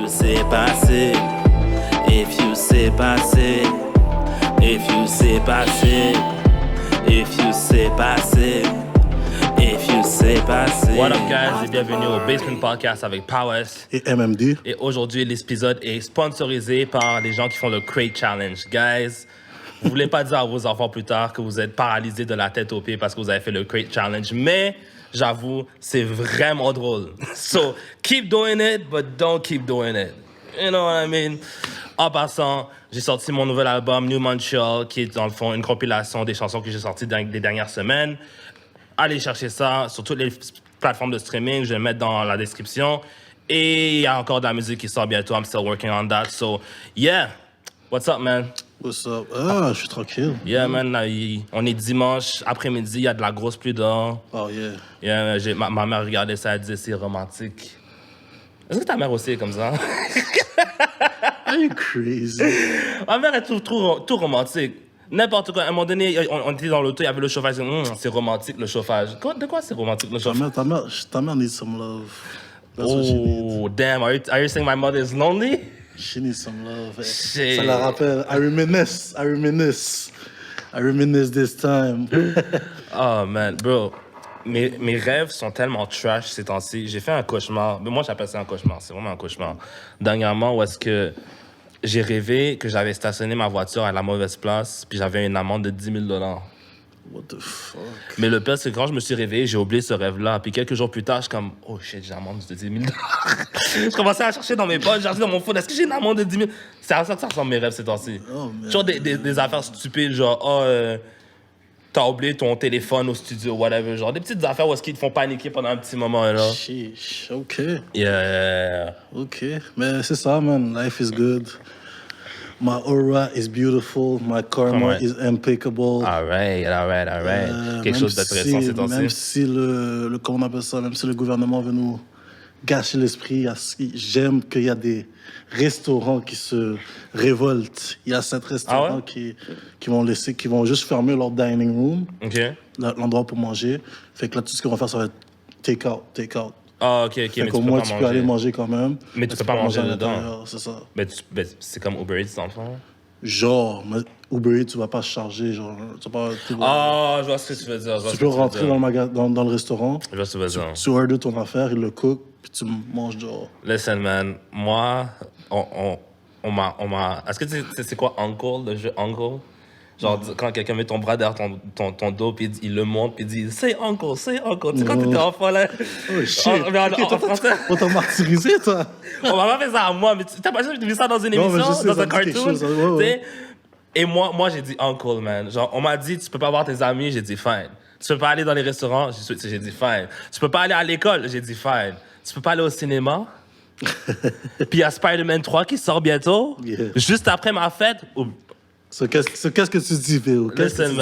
you say passé, if you say passé, if you say passé, if you say passé, if you say passé. What up guys et bienvenue au Basement Podcast avec Powers et MMD. Et aujourd'hui l'épisode est sponsorisé par les gens qui font le Crate Challenge. Guys, vous voulez pas dire à vos enfants plus tard que vous êtes paralysés de la tête aux pieds parce que vous avez fait le Crate Challenge, mais j'avoue, c'est vraiment drôle. So, keep doing it, but don't keep doing it. You know what I mean? En passant, j'ai sorti mon nouvel album New Montreal, qui est dans le fond une compilation des chansons que j'ai sorties des dernières semaines. Allez chercher ça sur toutes les plateformes de streaming, je vais le mettre dans la description. Et il y a encore de la musique qui sort bientôt, I'm still working on that. So, yeah, what's up, man? What's up? Ah, je suis tranquille. Yeah, man, là, on est dimanche, après-midi, il y a de la grosse pluie dehors. Oh, yeah. Yeah, ma mère regardait ça, elle disait c'est romantique. Est-ce que ta mère aussi est comme ça? Are you crazy? Ma mère est tout romantique. N'importe quoi. À un moment donné, on était dans l'auto, il y avait le chauffage. C'est romantique, le chauffage. De quoi c'est romantique, le chauffage? Ta mère needs some love. That's what she needs. Oh, damn. Are you saying my mother is lonely? She needs some love. Shit. Ça la rappelle. I reminisce this time. Oh, man, bro. Mes rêves sont tellement trash ces temps-ci. J'ai fait un cauchemar. Mais moi, j'appelle ça un cauchemar. C'est vraiment un cauchemar. Dernièrement, où est-ce que j'ai rêvé que j'avais stationné ma voiture à la mauvaise place, puis j'avais une amende de 10 000 $. What the fuck? Mais le pire, c'est que quand je me suis réveillé, j'ai oublié ce rêve-là. Puis quelques jours plus tard, je suis comme, oh shit, j'ai une amende de 10 000 $. Je commençais à chercher dans mes poches, chercher dans mon phone, est-ce que j'ai une amende de 10 000 $? C'est à ça que ça ressemble mes rêves ces temps-ci. Oh, man. Genre des affaires stupides, genre, t'as oublié ton téléphone au studio, whatever. Genre des petites affaires où est-ce qu'ils te font paniquer pendant un petit moment, là. Sheesh. OK. Yeah. OK. Mais c'est ça, man. Life is good. My aura is beautiful. My karma is impeccable. All right. Quelque chose d'intéressant ces temps-ci. Même si comment on appelle ça, même si le gouvernement veut nous gâcher l'esprit, j'aime qu'il y a des restaurants qui se révoltent. Il y a 7 restaurants qui vont juste fermer leur dining room, l'endroit pour manger. Fait que là, tout ce qu'on va faire, ça va être take-out. Ah, OK. Fait qu'au moins, tu peux aller manger quand même. Mais tu peux pas manger dedans. C'est ça. Mais c'est comme Uber Eats, dans le fond. Genre, Uber Eats, tu vas pas charger, genre, tu vas pas... je vois ce que tu veux dire. Tu peux rentrer dans le restaurant, Je vois ce que tu veux dire. tu orders ton affaire, il le cook, puis tu manges dehors. Listen, man, moi, on m'a... Est-ce que c'est quoi Uncle, le jeu Uncle? Genre, quand quelqu'un met ton bras derrière ton dos, puis il le monte, puis il dit « Say Uncle, say Uncle ». Tu sais, quand t'étais enfant, là... Oh, shit. En français... On t'a martyrisé, toi. On m'a pas fait ça à moi, mais t'as pas vu ça dans une émission, dans un cartoon? Ouais. Et moi, j'ai dit Uncle, man. Genre, on m'a dit « Tu peux pas voir tes amis », j'ai dit « Fine ». Tu peux pas aller dans les restaurants, j'ai dit « Fine ». Tu peux pas aller à l'école, j'ai dit « Fine ». Tu peux pas aller au cinéma. Puis il y a Spider-Man 3 qui sort bientôt, juste après ma fête. So, qu'est-ce que tu dis, Phil? Listen,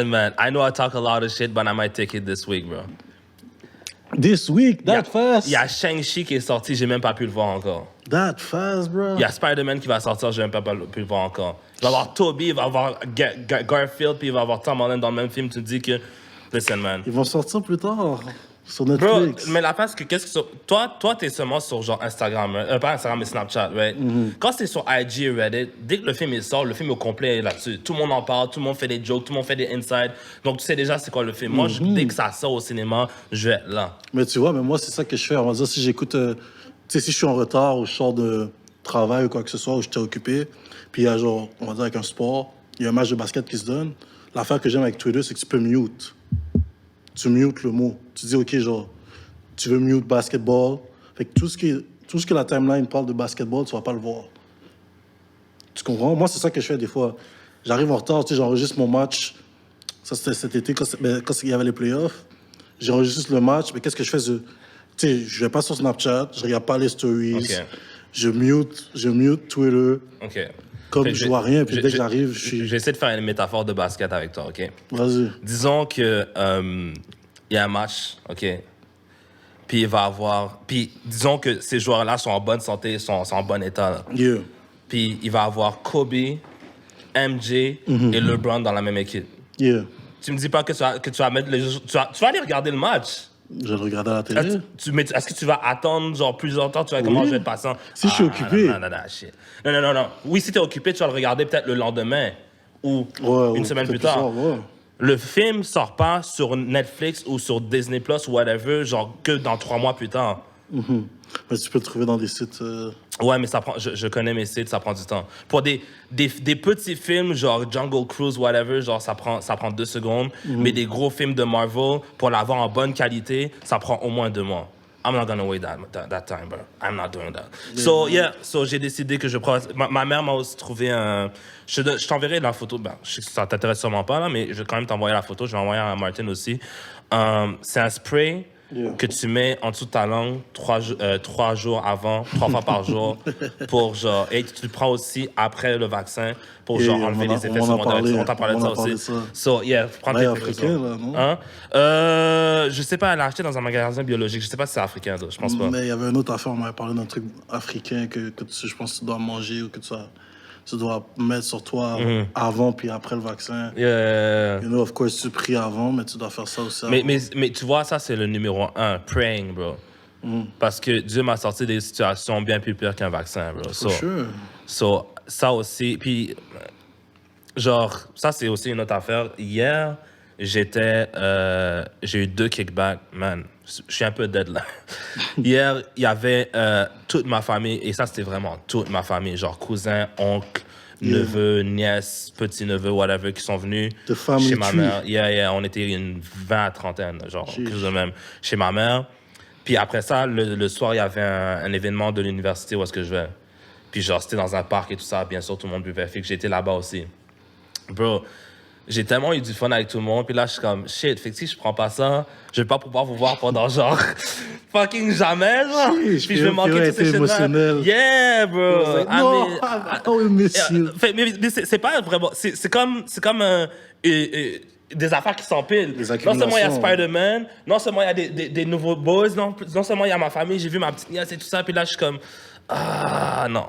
man. I know I talk a lot of shit, but I might take it this week, bro. This week? That fast? Il y a Shang-Chi qui est sorti, j'ai même pas pu le voir encore. That fast, bro? Il y a Spider-Man qui va sortir, j'ai même pas pu le voir encore. Il va y avoir Tobey, il va y avoir Garfield, puis il va y avoir Tom Holland dans le même film. Tu te dis que... Listen, man. Ils vont sortir plus tard sur Bro, Netflix. mais la face que toi t'es seulement sur genre Instagram, pas Instagram mais Snapchat, right? Quand c'est sur IG et Reddit, dès que le film il sort, le film au complet est là-dessus. Tout le monde en parle, tout le monde fait des jokes, tout le monde fait des insides. Donc tu sais déjà c'est quoi le film. Moi, dès que ça sort au cinéma, je vais être là. Mais tu vois, mais moi c'est ça que je fais. On va dire si j'écoute, tu sais, si je suis en retard ou je sors de travail ou quoi que ce soit, ou j'étais occupé, puis il y a genre, on va dire avec un sport, il y a un match de basket qui se donne. L'affaire que j'aime avec Twitter, c'est que tu peux mute. Tu mutes le mot. Tu dis, OK, genre, tu veux mute basketball. Fait que tout ce que la timeline parle de basketball, tu vas pas le voir. Tu comprends? Moi, c'est ça que je fais des fois. J'arrive en retard, tu sais, j'enregistre mon match. Ça, c'était cet été, quand il y avait les playoffs. J'enregistre le match, mais qu'est-ce que je fais? Tu sais, je vais pas sur Snapchat, je regarde pas les stories. Okay. Je mute Twitter. OK. Comme je vois rien, puis dès que j'arrive, je suis... J'essaie de faire une métaphore de basket avec toi, OK? Vas-y. Disons que il y a un match, OK? Puis il va avoir... Puis disons que ces joueurs-là sont en bonne santé, sont en bon état. Là. Yeah. Puis il va avoir Kobe, MJ et LeBron dans la même équipe. Yeah. Tu me dis pas que tu vas mettre tu vas aller regarder le match. Je vais le regarder à la télé. Est-ce que tu vas attendre genre plusieurs temps? Tu vas comment Oui. je vais être patient? Si je suis occupé. Non, shit. Non. Oui, si t'es occupé, tu vas le regarder peut-être le lendemain ou une semaine plus tard. Ouais. Le film sort pas sur Netflix ou sur Disney Plus ou whatever, genre que dans 3 mois plus tard. Mais tu peux le trouver dans des sites. Ouais, mais ça prend. Je connais mes sites, ça prend du temps. Pour des petits films, genre Jungle Cruise, whatever, genre ça prend 2 secondes. Mais des gros films de Marvel, pour l'avoir en bonne qualité, ça prend au moins 2 mois. I'm not gonna wait that time, bro. I'm not doing that. So j'ai décidé que je prends. Ma mère m'a aussi trouvé un. Je t'enverrai la photo. Ben, je sais que ça t'intéresse sûrement pas là, mais je vais quand même t'envoyer la photo. Je vais envoyer à Martin aussi. C'est un spray. Que tu mets en dessous de ta langue 3 jours avant, 3 fois par jour, pour genre, et tu le prends aussi après le vaccin pour genre enlever les effets secondaires. On t'a parlé de ça aussi. So, yeah, prends tes africain, là, non? Hein? Je sais pas, elle a acheté dans un magasin biologique. Je sais pas si c'est africain, je pense pas. Mais il y avait une autre affaire, on m'avait parlé d'un truc africain que je pense que tu dois manger ou que tu dois mettre sur toi avant puis après le vaccin. Yeah. You know, of course, tu pries avant, mais tu dois faire ça aussi avant. Mais tu vois, ça, c'est le numéro 1, praying, bro. Parce que Dieu m'a sorti des situations bien plus pires qu'un vaccin, bro. So, ça aussi. Puis, genre, ça, c'est aussi une autre affaire. Hier, j'ai eu 2 kickbacks, man. Je suis un peu dead, là. Hier, il y avait toute ma famille, et ça, c'était vraiment toute ma famille, genre cousins, oncles, neveux, nièces, petits-neveux, whatever, qui sont venus chez ma mère. On était une 20 à 30, genre, plus ou même, chez ma mère. Puis après ça, le soir, il y avait un événement de l'université où est-ce que je vais. Puis genre, c'était dans un parc et tout ça, bien sûr, tout le monde buvait. Fait que j'étais là-bas aussi. Bro, j'ai tellement eu du fun avec tout le monde, puis là, je suis comme, shit, fait que si je prends pas ça, je vais pas pouvoir vous voir pendant genre fucking jamais, genre. Puis je vais manquer toutes ces émotionnel. Yeah, bro. Like, no, I miss you. Mais c'est pas vraiment, c'est comme des affaires qui s'empilent. Non seulement il y a Spider-Man, non seulement il y a des nouveaux boys, non seulement il y a ma famille, j'ai vu ma petite nièce et tout ça, puis là, je suis comme, non.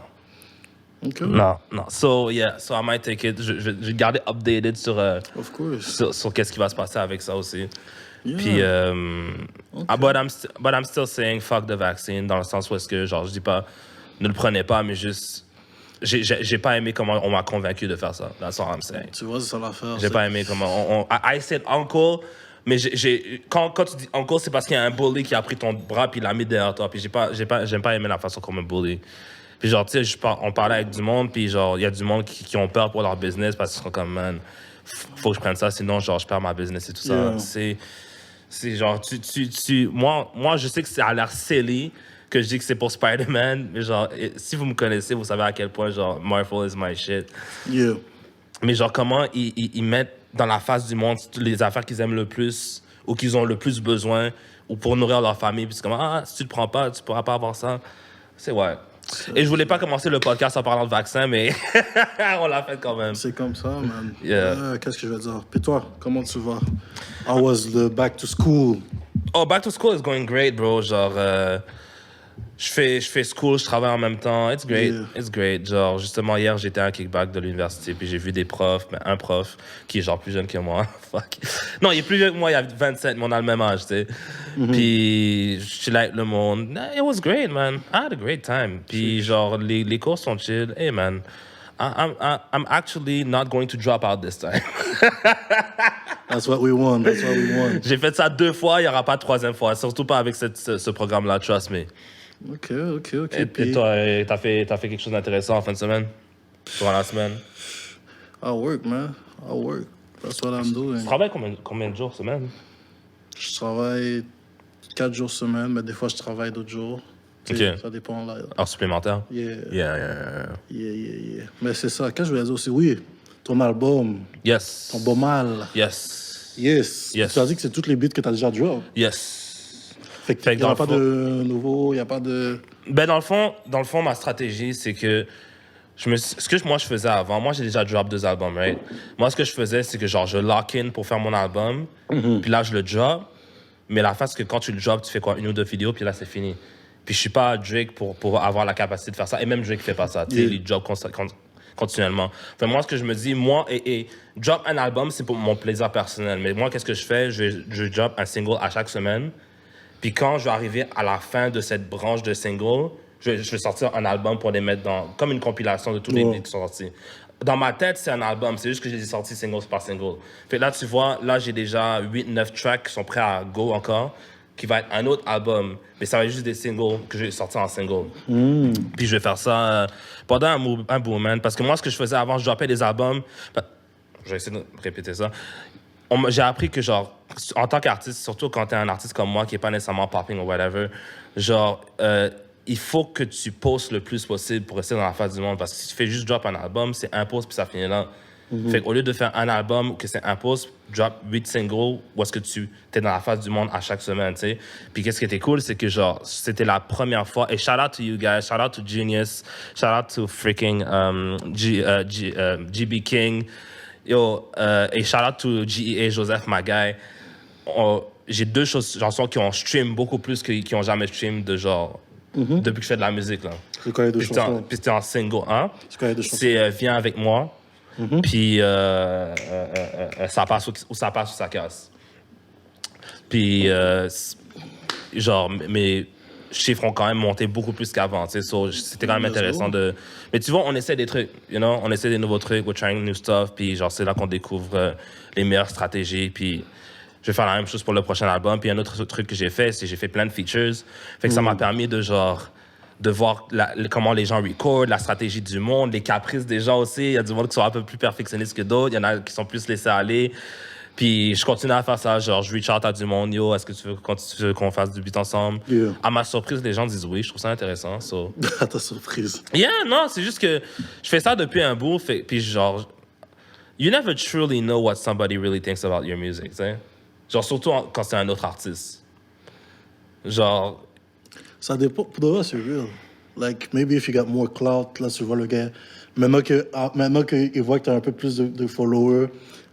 Okay. Non. So I might take it. Je vais garder updated sur qu'est-ce qui va se passer avec ça aussi. Yeah. Puis, but I'm still saying fuck the vaccine, dans le sens où est-ce que, genre, je dis pas, ne le prenez pas, mais juste, j'ai pas aimé comment on m'a convaincu de faire ça. That's all I'm saying. Tu vois, c'est ça l'affaire. J'ai pas aimé comment I said uncle, mais quand tu dis uncle, c'est parce qu'il y a un bully qui a pris ton bras puis il l'a mis derrière toi. Puis j'aime pas aimé la façon qu'on me bully. Puis genre, tu sais, on parlait avec du monde, puis genre, il y a du monde qui ont peur pour leur business parce qu'ils sont comme, man, faut que je prenne ça, sinon, genre, je perds ma business et tout ça. C'est genre, moi, je sais que ça a l'air silly que je dis que c'est pour Spider-Man, mais genre, si vous me connaissez, vous savez à quel point, genre, Marvel is my shit. Yeah. Mais genre, comment ils mettent dans la face du monde les affaires qu'ils aiment le plus ou qu'ils ont le plus besoin ou pour nourrir leur famille, puis c'est comme, si tu le prends pas, tu pourras pas avoir ça. C'est ouais. Et je voulais pas commencer le podcast en parlant de vaccin, mais on l'a fait quand même. C'est comme ça, man. Yeah. Qu'est-ce que je vais dire? Puis toi, comment tu vas? How was the back to school? Oh, back to school is going great, bro. Genre, je fais school, je travaille en même temps. It's great. Yeah. It's great. Genre, justement, hier, j'étais à un kickback de l'université, puis j'ai vu des profs, mais un prof qui est genre plus jeune que moi. Fuck. Non, il est plus vieux que moi, il a 27, mais on a le même âge, tu sais. Puis, je suis là avec le monde. It was great, man. I had a great time. Puis, genre, les cours sont chill. Hey, man, I'm actually not going to drop out this time. That's what we want. J'ai fait ça 2 fois, il n'y aura pas de 3e fois. Surtout pas avec ce programme-là, trust me. OK. Et toi, t'as fait quelque chose d'intéressant en fin de semaine? Durant la semaine? I work, man. That's what I'm doing. Tu travailles combien de jours semaine? Je travaille 4 jours semaine, mais des fois, je travaille d'autres jours. OK. Ça dépend, là. Heure supplémentaire? Yeah. Mais c'est ça. Qu'est-ce que je voulais dire aussi? Oui, ton album. Yes. Ton beau mal. Yes. Tu as dit que c'est toutes les beats que tu as déjà drop. Yes. Fait qu'il n'y a pas de nouveau, il n'y a pas de... Ben, dans le fond, ma stratégie, c'est que ce que moi je faisais avant, moi j'ai déjà drop 2 albums, right? Moi, ce que je faisais, c'est que genre, je lock in pour faire mon album, puis là, je le drop, mais la face, c'est que quand tu le drop, tu fais quoi? 1 ou 2 vidéos, puis là, c'est fini. Puis je suis pas Drake pour avoir la capacité de faire ça, et même Drake fait pas ça, tu sais, il drop continuellement. Enfin, moi, ce que je me dis, moi, et drop un album, c'est pour mon plaisir personnel, mais moi, qu'est-ce que je fais? Je drop un single à chaque semaine. Puis quand je vais arriver à la fin de cette branche de singles, je vais sortir un album pour les mettre comme une compilation de tous les beats qui sont sortis. Dans ma tête, c'est un album. C'est juste que j'ai sorti single par single. Fait que là, tu vois, là, j'ai déjà 8-9 tracks qui sont prêts à go encore, qui va être un autre album. Mais ça va être juste des singles que je vais sortir en single. Puis je vais faire ça pendant un moment. Parce que moi, ce que je faisais avant, je droppais des albums. Je vais essayer de répéter ça. J'ai appris que, genre, en tant qu'artiste, surtout quand t'es un artiste comme moi qui est pas nécessairement popping ou whatever, genre, il faut que tu postes le plus possible pour rester dans la face du monde. Parce que si tu fais juste drop un album, c'est un post puis ça finit là. Fait qu'au lieu de faire un album que c'est un post, drop 8 singles où est-ce que tu es dans la face du monde à chaque semaine, tu sais. Puis qu'est-ce qui était cool, c'est que, genre, c'était la première fois. Et shout out to you guys, shout out to Genius, shout out to freaking GB King. Yo, et shout out to GEA, Joseph, my guy. J'ai 2 chansons qui ont stream beaucoup plus qui ont jamais stream de genre depuis que je fais de la musique là. C'est quoi les 2 chansons? Puis c'était en single, hein? C'est quoi les 2 chansons? C'est Viens avec moi. Puis ça passe ou ça passe ou ça casse. Puis genre mes chiffres ont quand même monté beaucoup plus qu'avant, tu sais. So, c'était quand même intéressant de... Mais tu vois, on essaie des trucs, you know? On essaie des nouveaux trucs, we're trying new stuff, puis genre, c'est là qu'on découvre les meilleures stratégies, puis je vais faire la même chose pour le prochain album. Puis un autre truc que j'ai fait, c'est que j'ai fait plein de features. Fait que ça m'a permis de genre... de voir comment les gens recordent, la stratégie du monde, les caprices des gens aussi. Il y a du monde qui sont un peu plus perfectionnistes que d'autres. Il y en a qui sont plus laissés aller. Puis je continue à faire ça, genre je reach out à du monde, yo, est-ce que tu veux qu'on fasse du beat ensemble? Yeah. À ma surprise, les gens disent oui, je trouve ça intéressant. So. À ta surprise. Yeah, non, c'est juste que je fais ça depuis un bout, puis genre, you never truly know what somebody really thinks about your music, tu sais? Genre surtout quand c'est un autre artiste. Genre... Ça dépend. Pour de vrai, c'est real. Like, maybe if you got more clout, là, tu vois le gars. Maintenant qu'il voit que tu as un peu plus de followers,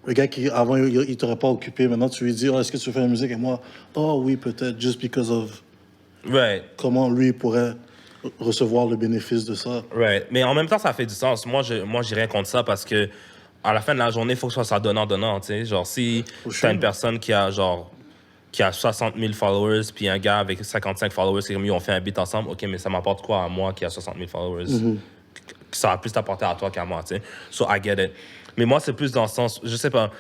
le gars qui, avant, il t'aurait pas occupé, maintenant, tu lui dis, oh, est-ce que tu veux faire de la musique? Et moi, oh oui, peut-être, just because of Right. comment lui pourrait recevoir le bénéfice de ça. Right. Mais en même temps, ça fait du sens. Moi, j'ai rien contre ça parce que à la fin de la journée, il faut que ce soit ça donnant-donnant, tu sais. Genre, si t'as une personne qui a 60 000 followers, puis un gars avec 55 followers, c'est comme ils ont fait un beat ensemble. OK, mais ça m'apporte quoi à moi qui a 60 000 followers? Ça va plus t'apporter à toi qu'à moi, tu sais. So, I get it. Mais moi, c'est plus dans le sens... Je sais pas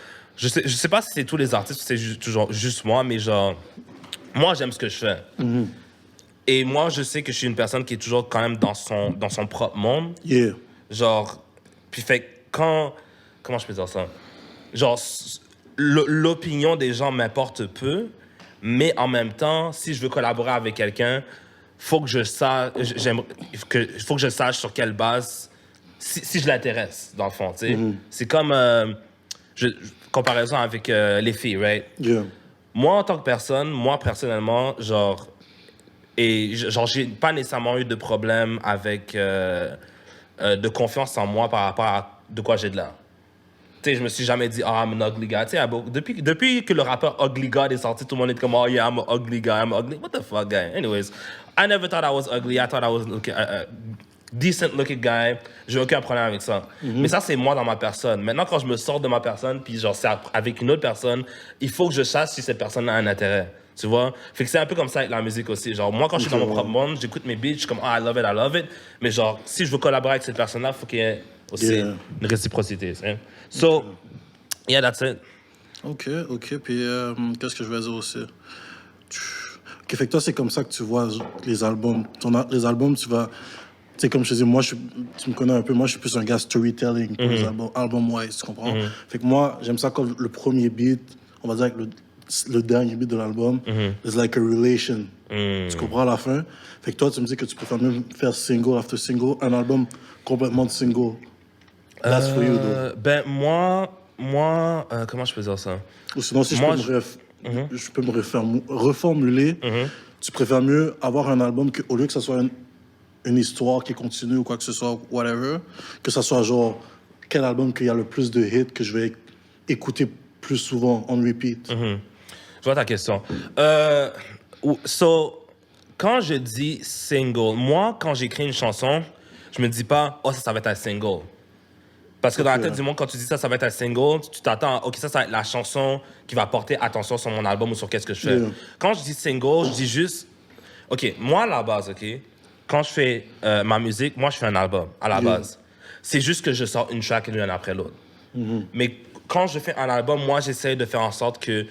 si c'est tous les artistes ou c'est toujours juste moi, mais genre... Moi, j'aime ce que je fais. Et moi, je sais que je suis une personne qui est toujours quand même dans son propre monde. Yeah. Genre... Puis fait quand... Comment je peux dire ça? Genre... L'opinion des gens m'importe peu, mais en même temps, si je veux collaborer avec quelqu'un, faut que je sache, faut que je sache sur quelle base, si je l'intéresse, dans le fond, tu sais. C'est comme, comparaison avec les filles, right? Yeah. Moi, en tant que personne, personnellement, genre, j'ai pas nécessairement eu de problème avec, de confiance en moi par rapport à de quoi j'ai de l'air. Tu sais, je me suis jamais dit, I'm an ugly guy. Tu sais, depuis que le rappeur Ugly God est sorti, tout le monde est comme, oh yeah, I'm an ugly guy, I'm ugly. What the fuck, guy? Anyways, I never thought I was ugly. I thought I was a decent looking guy. J'ai aucun problème avec ça. Mais ça, c'est moi dans ma personne. Maintenant, quand je me sors de ma personne, puis genre, c'est avec une autre personne, il faut que je sache si cette personne a un intérêt. Tu vois? Fait que c'est un peu comme ça avec la musique aussi. Genre, moi, quand je suis dans mon propre monde, j'écoute mes beats, je suis comme, I love it. Mais genre, si je veux collaborer avec cette personne-là, il faut qu'il y ait aussi une réciprocité. Hein? So, yeah, that's it. OK. Puis, qu'est-ce que je vais dire aussi? OK, fait que toi, c'est comme ça que tu vois les albums. Les albums, tu vas... Tu sais, comme je te dis, moi, tu me connais un peu, moi, je suis plus un gars storytelling pour les albums, album-wise, tu comprends? Fait que moi, j'aime ça quand le premier beat, on va dire que le dernier beat de l'album, is like a relation. Tu comprends à la fin? Fait que toi, tu me dis que tu préfères même faire single after single, un album complètement de single. That's for you, though. Ben, moi comment je peux dire ça? Ou sinon, si je peux me reformuler, tu préfères mieux avoir un album qu'au lieu que ça soit une histoire qui continue ou quoi que ce soit, whatever, que ça soit genre quel album qu'il y a le plus de hits que je vais écouter plus souvent on repeat. Je vois ta question. So, quand je dis single, moi, quand j'écris une chanson, je me dis pas, oh, ça va être un single. Parce que dans la tête du monde, quand tu dis ça, ça va être un single, tu t'attends, OK, ça va être la chanson qui va porter attention sur mon album ou sur qu'est-ce que je fais. Yeah. Quand je dis single, je dis juste, OK, moi, à la base, OK, quand je fais ma musique, moi, je fais un album, à la base. C'est juste que je sors une track l'une après l'autre. Mais quand je fais un album, moi, j'essaie de faire en sorte que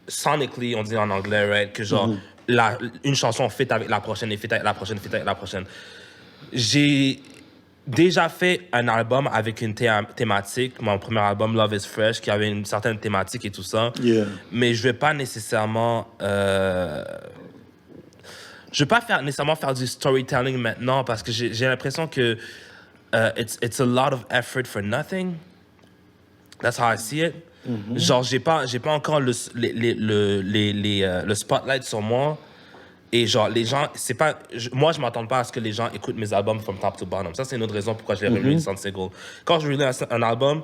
sonically, on dit en anglais, right, que genre, une chanson fit avec la prochaine, et fit avec la prochaine, fit avec la prochaine. J'ai déjà fait un album avec une thématique, mon premier album, Love is Fresh, qui avait une certaine thématique et tout ça. Yeah. Mais je vais pas nécessairement... je vais pas nécessairement faire du storytelling maintenant parce que j'ai l'impression que it's a lot of effort for nothing. That's how I see it. Genre, j'ai pas encore le spotlight sur moi. Et genre, les gens, c'est pas... moi, je m'attends pas à ce que les gens écoutent mes albums from top to bottom. Ça, c'est une autre raison pourquoi je les release en single. Quand je release un album,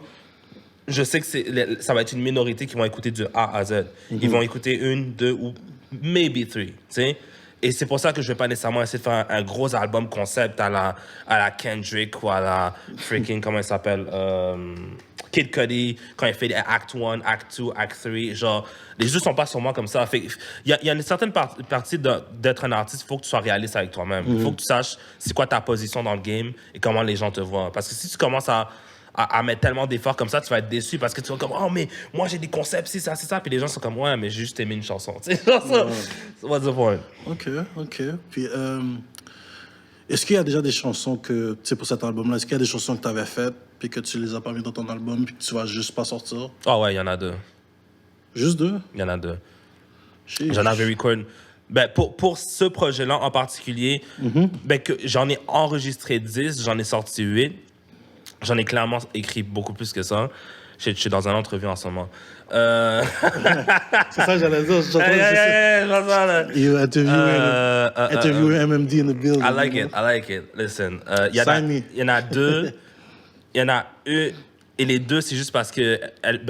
je sais que ça va être une minorité qui vont écouter du A à Z. Ils vont écouter une, deux ou maybe three, tu sais. Et c'est pour ça que je vais pas nécessairement essayer de faire un gros album concept à la Kendrick ou à la freaking, comment il s'appelle, Kid Cudi, quand il fait Act 1, Act 2, Act 3. Genre, les jeux sont pas sur moi comme ça. Il y a une certaine partie d'être un artiste, il faut que tu sois réaliste avec toi-même. Il faut que tu saches c'est quoi ta position dans le game et comment les gens te voient. Parce que si tu commences à mettre tellement d'efforts comme ça, tu vas être déçu parce que tu vas comme, oh, mais moi j'ai des concepts, c'est ça. Puis les gens sont comme, ouais, mais j'ai juste aimé une chanson. Tu sais, genre ça. What's the point? OK. Puis, est-ce qu'il y a déjà des chansons que, tu sais, pour cet album-là, est-ce qu'il y a des chansons que tu avais faites puis que tu les as pas mis dans ton album puis que tu vas juste pas sortir? Ah ouais, il y en a deux. Juste deux? Il y en a deux. Sheesh. J'en avais record. Ben, pour ce projet-là en particulier, ben, que j'en ai enregistré 10, j'en ai sorti 8. J'en ai clairement écrit beaucoup plus que ça. Je suis dans une entrevue en ce moment. C'est ça que j'allais dire. You interview MMD in the building. I like it. Listen, il y en a deux. Il y en a une. Et les deux, c'est juste parce que,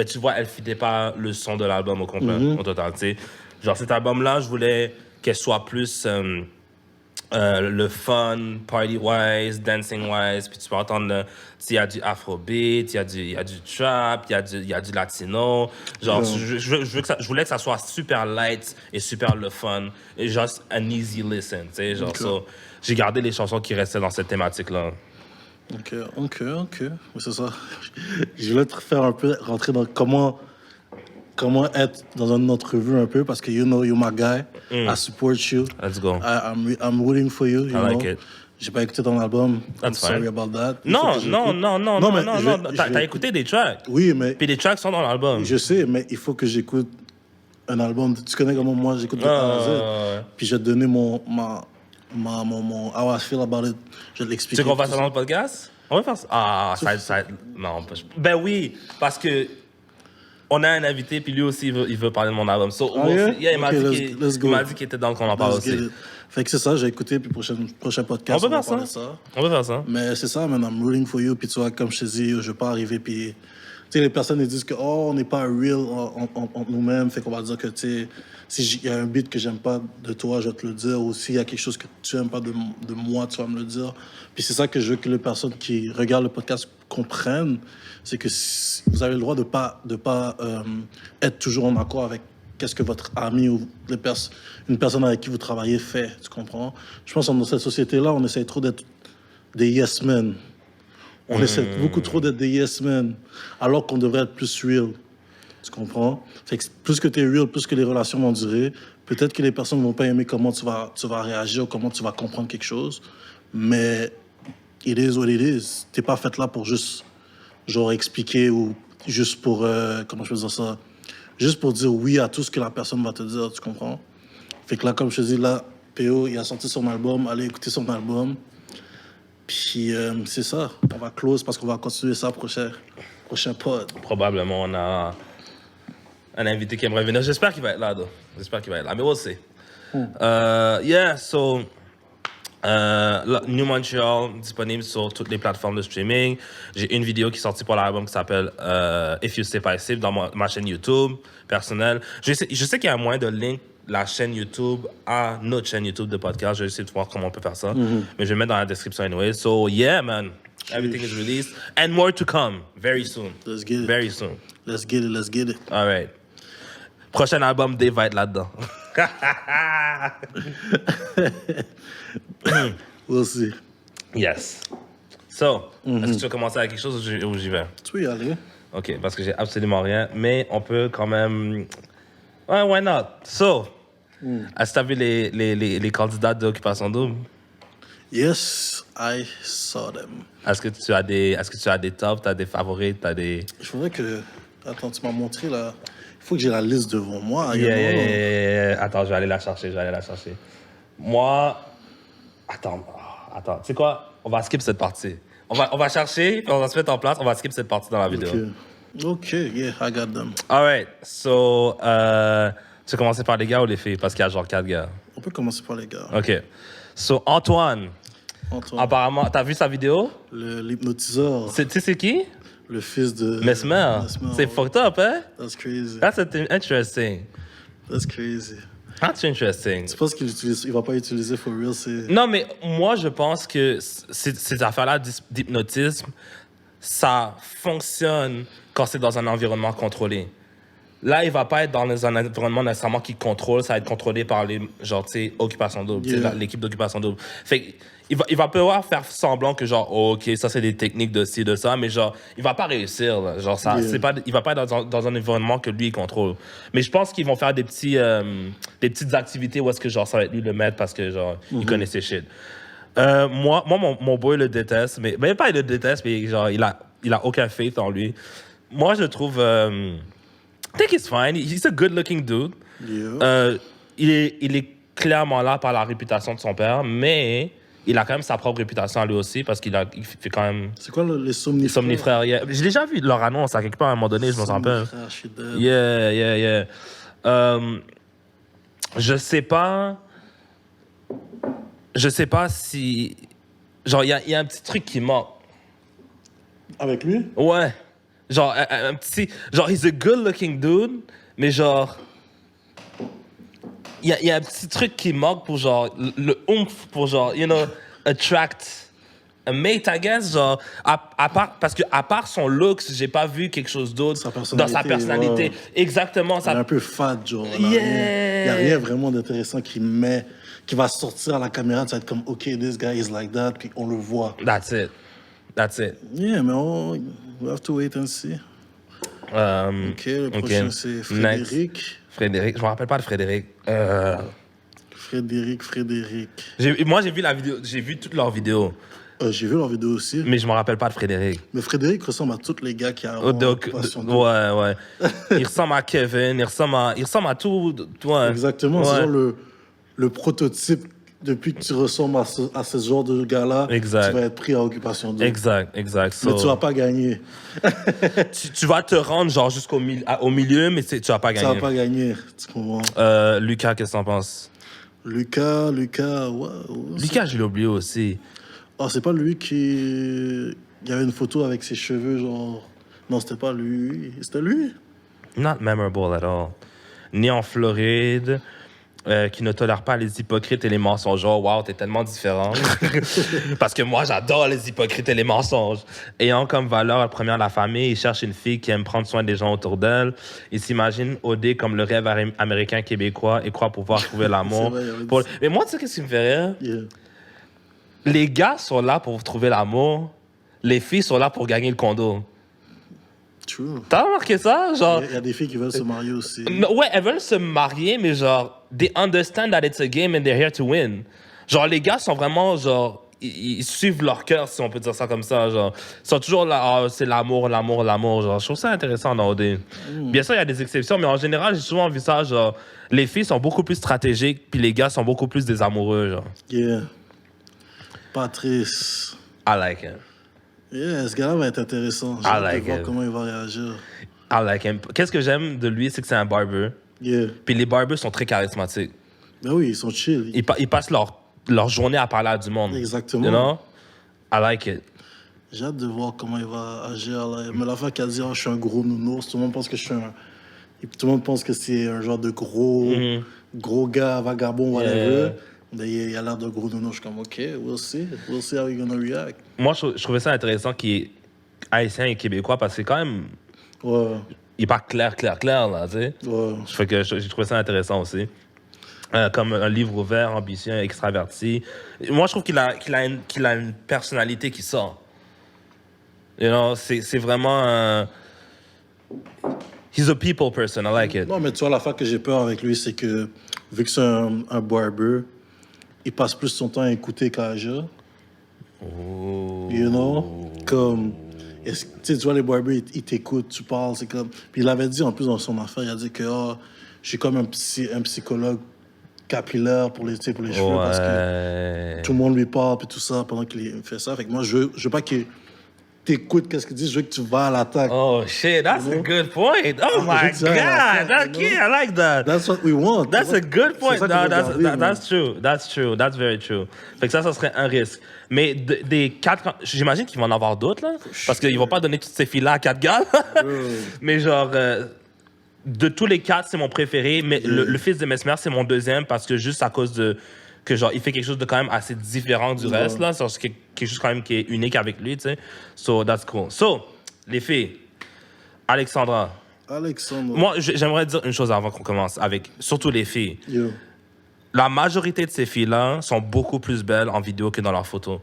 tu vois, elle ne fitait pas le son de l'album au complet, au total. T'sais. Genre, cet album-là, je voulais qu'elle soit plus le fun, party-wise, dancing-wise. Puis tu peux entendre, il y a du afrobeat, il y a du trap, il y a du latino. Genre, je voulais que ça soit super light et super le fun. Et juste an easy listen, tu sais. Genre, so, j'ai gardé les chansons qui restaient dans cette thématique-là. OK. Oui, c'est ça. Je voulais te faire un peu rentrer dans comment être dans une entrevue un peu parce que you know you're my guy. I support you. Let's go. I'm rooting for you. You like know? it. J'ai pas écouté ton album. That's I'm sorry fine. about that. Non. Mais T'as écouté des tracks. Oui, mais Puis les tracks sont dans l'album. je sais, mais il faut que j'écoute un album. Tu connais comment moi j'écoute de A à Z. Puis je vais te donner mon how I feel about it. Je vais l'expliquer. Tu veux qu'on fasse ça dans le podcast? On va faire ça. Ah, ça non. Ben oui, parce que on a un invité, puis lui aussi, il veut parler de mon album. So, il m'a dit qu'il était dans le qu'on en parle aussi. Fait que c'est ça, j'ai écouté, puis prochain podcast, on peut faire ça. On peut faire ça. Mais c'est ça, man, I'm rooting for you, puis tu vois, comme je te dis, je vais pas arriver, puis... Tu sais, les personnes, ils disent que, oh, on n'est pas real en nous-mêmes, fait qu'on va dire que, tu sais, s'il y a un beat que j'aime pas de toi, je vais te le dire, ou s'il y a quelque chose que tu aimes pas de moi, tu vas me le dire. Puis c'est ça que je veux que les personnes qui regardent le podcast comprennent, c'est que vous avez le droit de pas être toujours en accord avec qu'est-ce que votre ami ou une personne avec qui vous travaillez fait, tu comprends? Je pense que dans cette société-là, on essaie trop d'être des yes men. On essaie beaucoup trop d'être des yes men, alors qu'on devrait être plus real. Tu comprends? Fait que plus que tu es real, plus que les relations vont durer. Peut-être que les personnes ne vont pas aimer comment tu vas réagir ou comment tu vas comprendre quelque chose. Mais it is what it is. T'es pas fait là pour juste genre expliquer ou juste pour comment je peux dire ça? Juste pour dire oui à tout ce que la personne va te dire, tu comprends? Fait que là, comme je te dis, là, PO, il a sorti son album, allez écouter son album. Puis c'est ça, on va close parce qu'on va continuer ça prochain pod. Probablement, on a un invité qui aimerait venir. J'espère qu'il va être là, though. Mais we'll see. So... New Montreal, disponible sur toutes les plateformes de streaming. J'ai une vidéo qui est sortie pour l'album qui s'appelle If You Stay Passive dans ma chaîne YouTube personnelle. Je sais qu'il y a moyen de link la chaîne YouTube à notre chaîne YouTube de podcast. Je vais essayer de voir comment on peut faire ça. Mais je vais mettre dans la description anyway. So, yeah, man. Everything is released. And more to come very soon. Let's get it. Very soon. Let's get it. Let's get it. All right. Prochain album, Dave va être là-dedans. We'll see. Yes. So, est-ce que tu veux commencer avec quelque chose ou j'y vais? Tu peux y aller. OK, parce que j'ai absolument rien, mais on peut quand même... Ouais, why not? So, est-ce que tu as vu les candidats d'Occupation Double? Yes, I saw them. Est-ce que tu as des tops, tu as des favoris, tu as des... Je voudrais que... Attends, tu m'as montré là. Il faut que j'ai la liste devant moi. Yeah. Attends, je vais aller la chercher. Moi... Attends. Tu sais quoi? On va skip cette partie. On va chercher, puis on va se mettre en place. On va skip cette partie dans la vidéo. OK, yeah, I got them. All right. So, tu veux commencer par les gars ou les filles? Parce qu'il y a genre 4 gars. On peut commencer par les gars. OK. So, Antoine. Apparemment, t'as vu sa vidéo? L'hypnotiseur. Tu sais c'est qui? Le fils de... Mesmer. C'est fucked up, hein? That's crazy. That's interesting. That's crazy. That's interesting. Tu penses qu'il va pas utiliser for real? Non, mais moi, je pense que ces affaires-là d'hypnotisme, ça fonctionne quand c'est dans un environnement contrôlé. Là, il va pas être dans un environnement nécessairement qui contrôle, ça va être contrôlé par les, genre, tu sais, Occupation Double, l'équipe d'Occupation Double. Fait il va pouvoir faire semblant que, genre, oh, OK, ça, c'est des techniques de ci, de ça, mais genre, il va pas réussir, là. Genre, ça, c'est pas, il va pas être dans un environnement que lui, il contrôle. Mais je pense qu'ils vont faire des petites activités où est-ce que, genre, ça va être lui le maître parce que, genre, il connaît ses shit. Moi, mon boy le déteste, mais pas il le déteste, mais genre, il a aucun faith en lui. Moi, je trouve... I think he's fine. He's a good-looking dude. Yeah. Il est clairement là par la réputation de son père, mais il a quand même sa propre réputation à lui aussi parce qu'il fait quand même... C'est quoi les somnifères? Somnifères, yeah. J'ai déjà vu leur annonce à quelque part à un moment donné, je m'en rappelle. Yeah. Je sais pas si... Genre, il y a un petit truc qui manque. Avec lui? Ouais. Genre, un petit... Genre, he's a good-looking dude, mais genre... Il y a un petit truc qui manque pour, genre, le oomph, pour, genre, you know, attract a mate, I guess. Genre, parce que à part son looks, j'ai pas vu quelque chose d'autre dans sa personnalité. Ouais. Exactement. Il est un peu fat, genre. Il Yeah. n'y a rien vraiment d'intéressant qui va sortir à la caméra. Tu vas être comme, OK, this guy is like that, puis on le voit. That's it. Yeah, mais we have to wait and see. OK, le prochain, c'est Frédéric. Frédéric, je me rappelle pas de Frédéric. Frédéric. Moi, j'ai vu la vidéo, j'ai vu toutes leurs vidéos. J'ai vu leur vidéo aussi. Mais je me rappelle pas de Frédéric. Mais Frédéric ressemble à tous les gars qui ont ouais. Il ressemble à Kevin, il ressemble à tout. Ouais. Exactement, ouais. C'est genre le prototype. Depuis que tu ressembles à ce genre de gars-là, exact. Tu vas être pris à Occupation Double. Exact. Mais tu vas pas gagner. tu vas te rendre genre jusqu'au au milieu, mais tu vas pas gagner. Tu vas pas gagner, tu comprends? Lucas, qu'est-ce que t'en penses? Lucas, ouais, Lucas, je l'ai oublié aussi. Oh, c'est pas lui qui... Il y avait une photo avec ses cheveux, genre... Non, c'était pas lui. C'était lui? Not memorable at all. Né en Floride... qui ne tolère pas les hypocrites et les mensonges. Oh, wow, t'es tellement différent. Parce que moi, j'adore les hypocrites et les mensonges. Ayant comme valeur première la famille, il cherche une fille qui aime prendre soin des gens autour d'elle. Il s'imagine OD comme le rêve américain québécois et croit pouvoir trouver l'amour. Mais moi, tu sais qu'est-ce qui me fait rire? Yeah. Les gars sont là pour trouver l'amour. Les filles sont là pour gagner le condo. True. T'as remarqué ça? Genre... Il y a des filles qui veulent se marier aussi. Ouais, elles veulent se marier, mais genre, they understand that it's a game and they're here to win. Genre, les gars sont vraiment, genre, ils suivent leur cœur, si on peut dire ça comme ça. Genre, ils sont toujours là, c'est l'amour. Genre, je trouve ça intéressant dans OD. Bien sûr, il y a des exceptions, mais en général, j'ai souvent vu ça, genre, les filles sont beaucoup plus stratégiques, puis les gars sont beaucoup plus des amoureux, genre. Yeah. Patrice. I like him. Yeah, ce gars-là va être intéressant. J'ai hâte de voir comment il va réagir. I like him. Qu'est-ce que j'aime de lui, c'est que c'est un barber. Yeah. Puis les barbers sont très charismatiques. Ben oui, ils sont chill. Ils passent leur journée à parler à du monde. Exactement. You know? I like it. J'ai hâte de voir comment il va agir. Là. Mais la fois qu'elle dit, je suis un gros nounours, tout le monde pense que tout le monde pense que c'est un genre de gros gars, vagabond, whatever. Yeah. Il a l'air de gros nono. Je suis comme, OK, we'll see. We'll see how you're gonna react. Moi, je trouvais ça intéressant qu'il est haïtien et québécois parce que quand même, Ouais, il est pas clair, là, tu sais. ouais. Fait que j'ai trouvé ça intéressant aussi. Comme un livre ouvert, ambitieux, extraverti. Moi, je trouve qu'il a une personnalité qui sort. You know, c'est vraiment he's a people person, I like it. Non, mais tu vois, l'affaire que j'ai peur avec lui, c'est que, vu que c'est un barber, il passe plus son temps à écouter qu'à agir. Oh. You know? Comme, tu vois, les barbers, ils t'écoutent, tu parles, c'est comme... Puis il avait dit, en plus, dans son affaire, il a dit que, je suis comme un psychologue capillaire pour les cheveux, parce que tout le monde lui parle, puis tout ça, pendant qu'il fait ça. Fait que moi, je veux pas qu'il t'écoute qu'est-ce qu'il dit, je veux que tu vas à l'attaque. Oh shit, that's a good point. Oh my God, I like that. That's what we want. That's a good point. No, that's true. That's true. That's very true. Fait que ça serait un risque. Mais des 4, j'imagine qu'il va en avoir d'autres, là. Parce qu'ils vont pas donner toutes ces filles-là à 4 gars. Mais genre, de tous les 4, c'est mon préféré. Mais le fils de Mesmer, c'est mon deuxième parce que juste à cause de... que genre, il fait quelque chose de quand même assez différent du reste, là. C'est quelque chose quand même qui est unique avec lui, tu sais. So, that's cool. So, les filles. Alexandra. Moi, j'aimerais dire une chose avant qu'on commence, avec surtout les filles. Yo. La majorité de ces filles-là sont beaucoup plus belles en vidéo que dans leurs photos.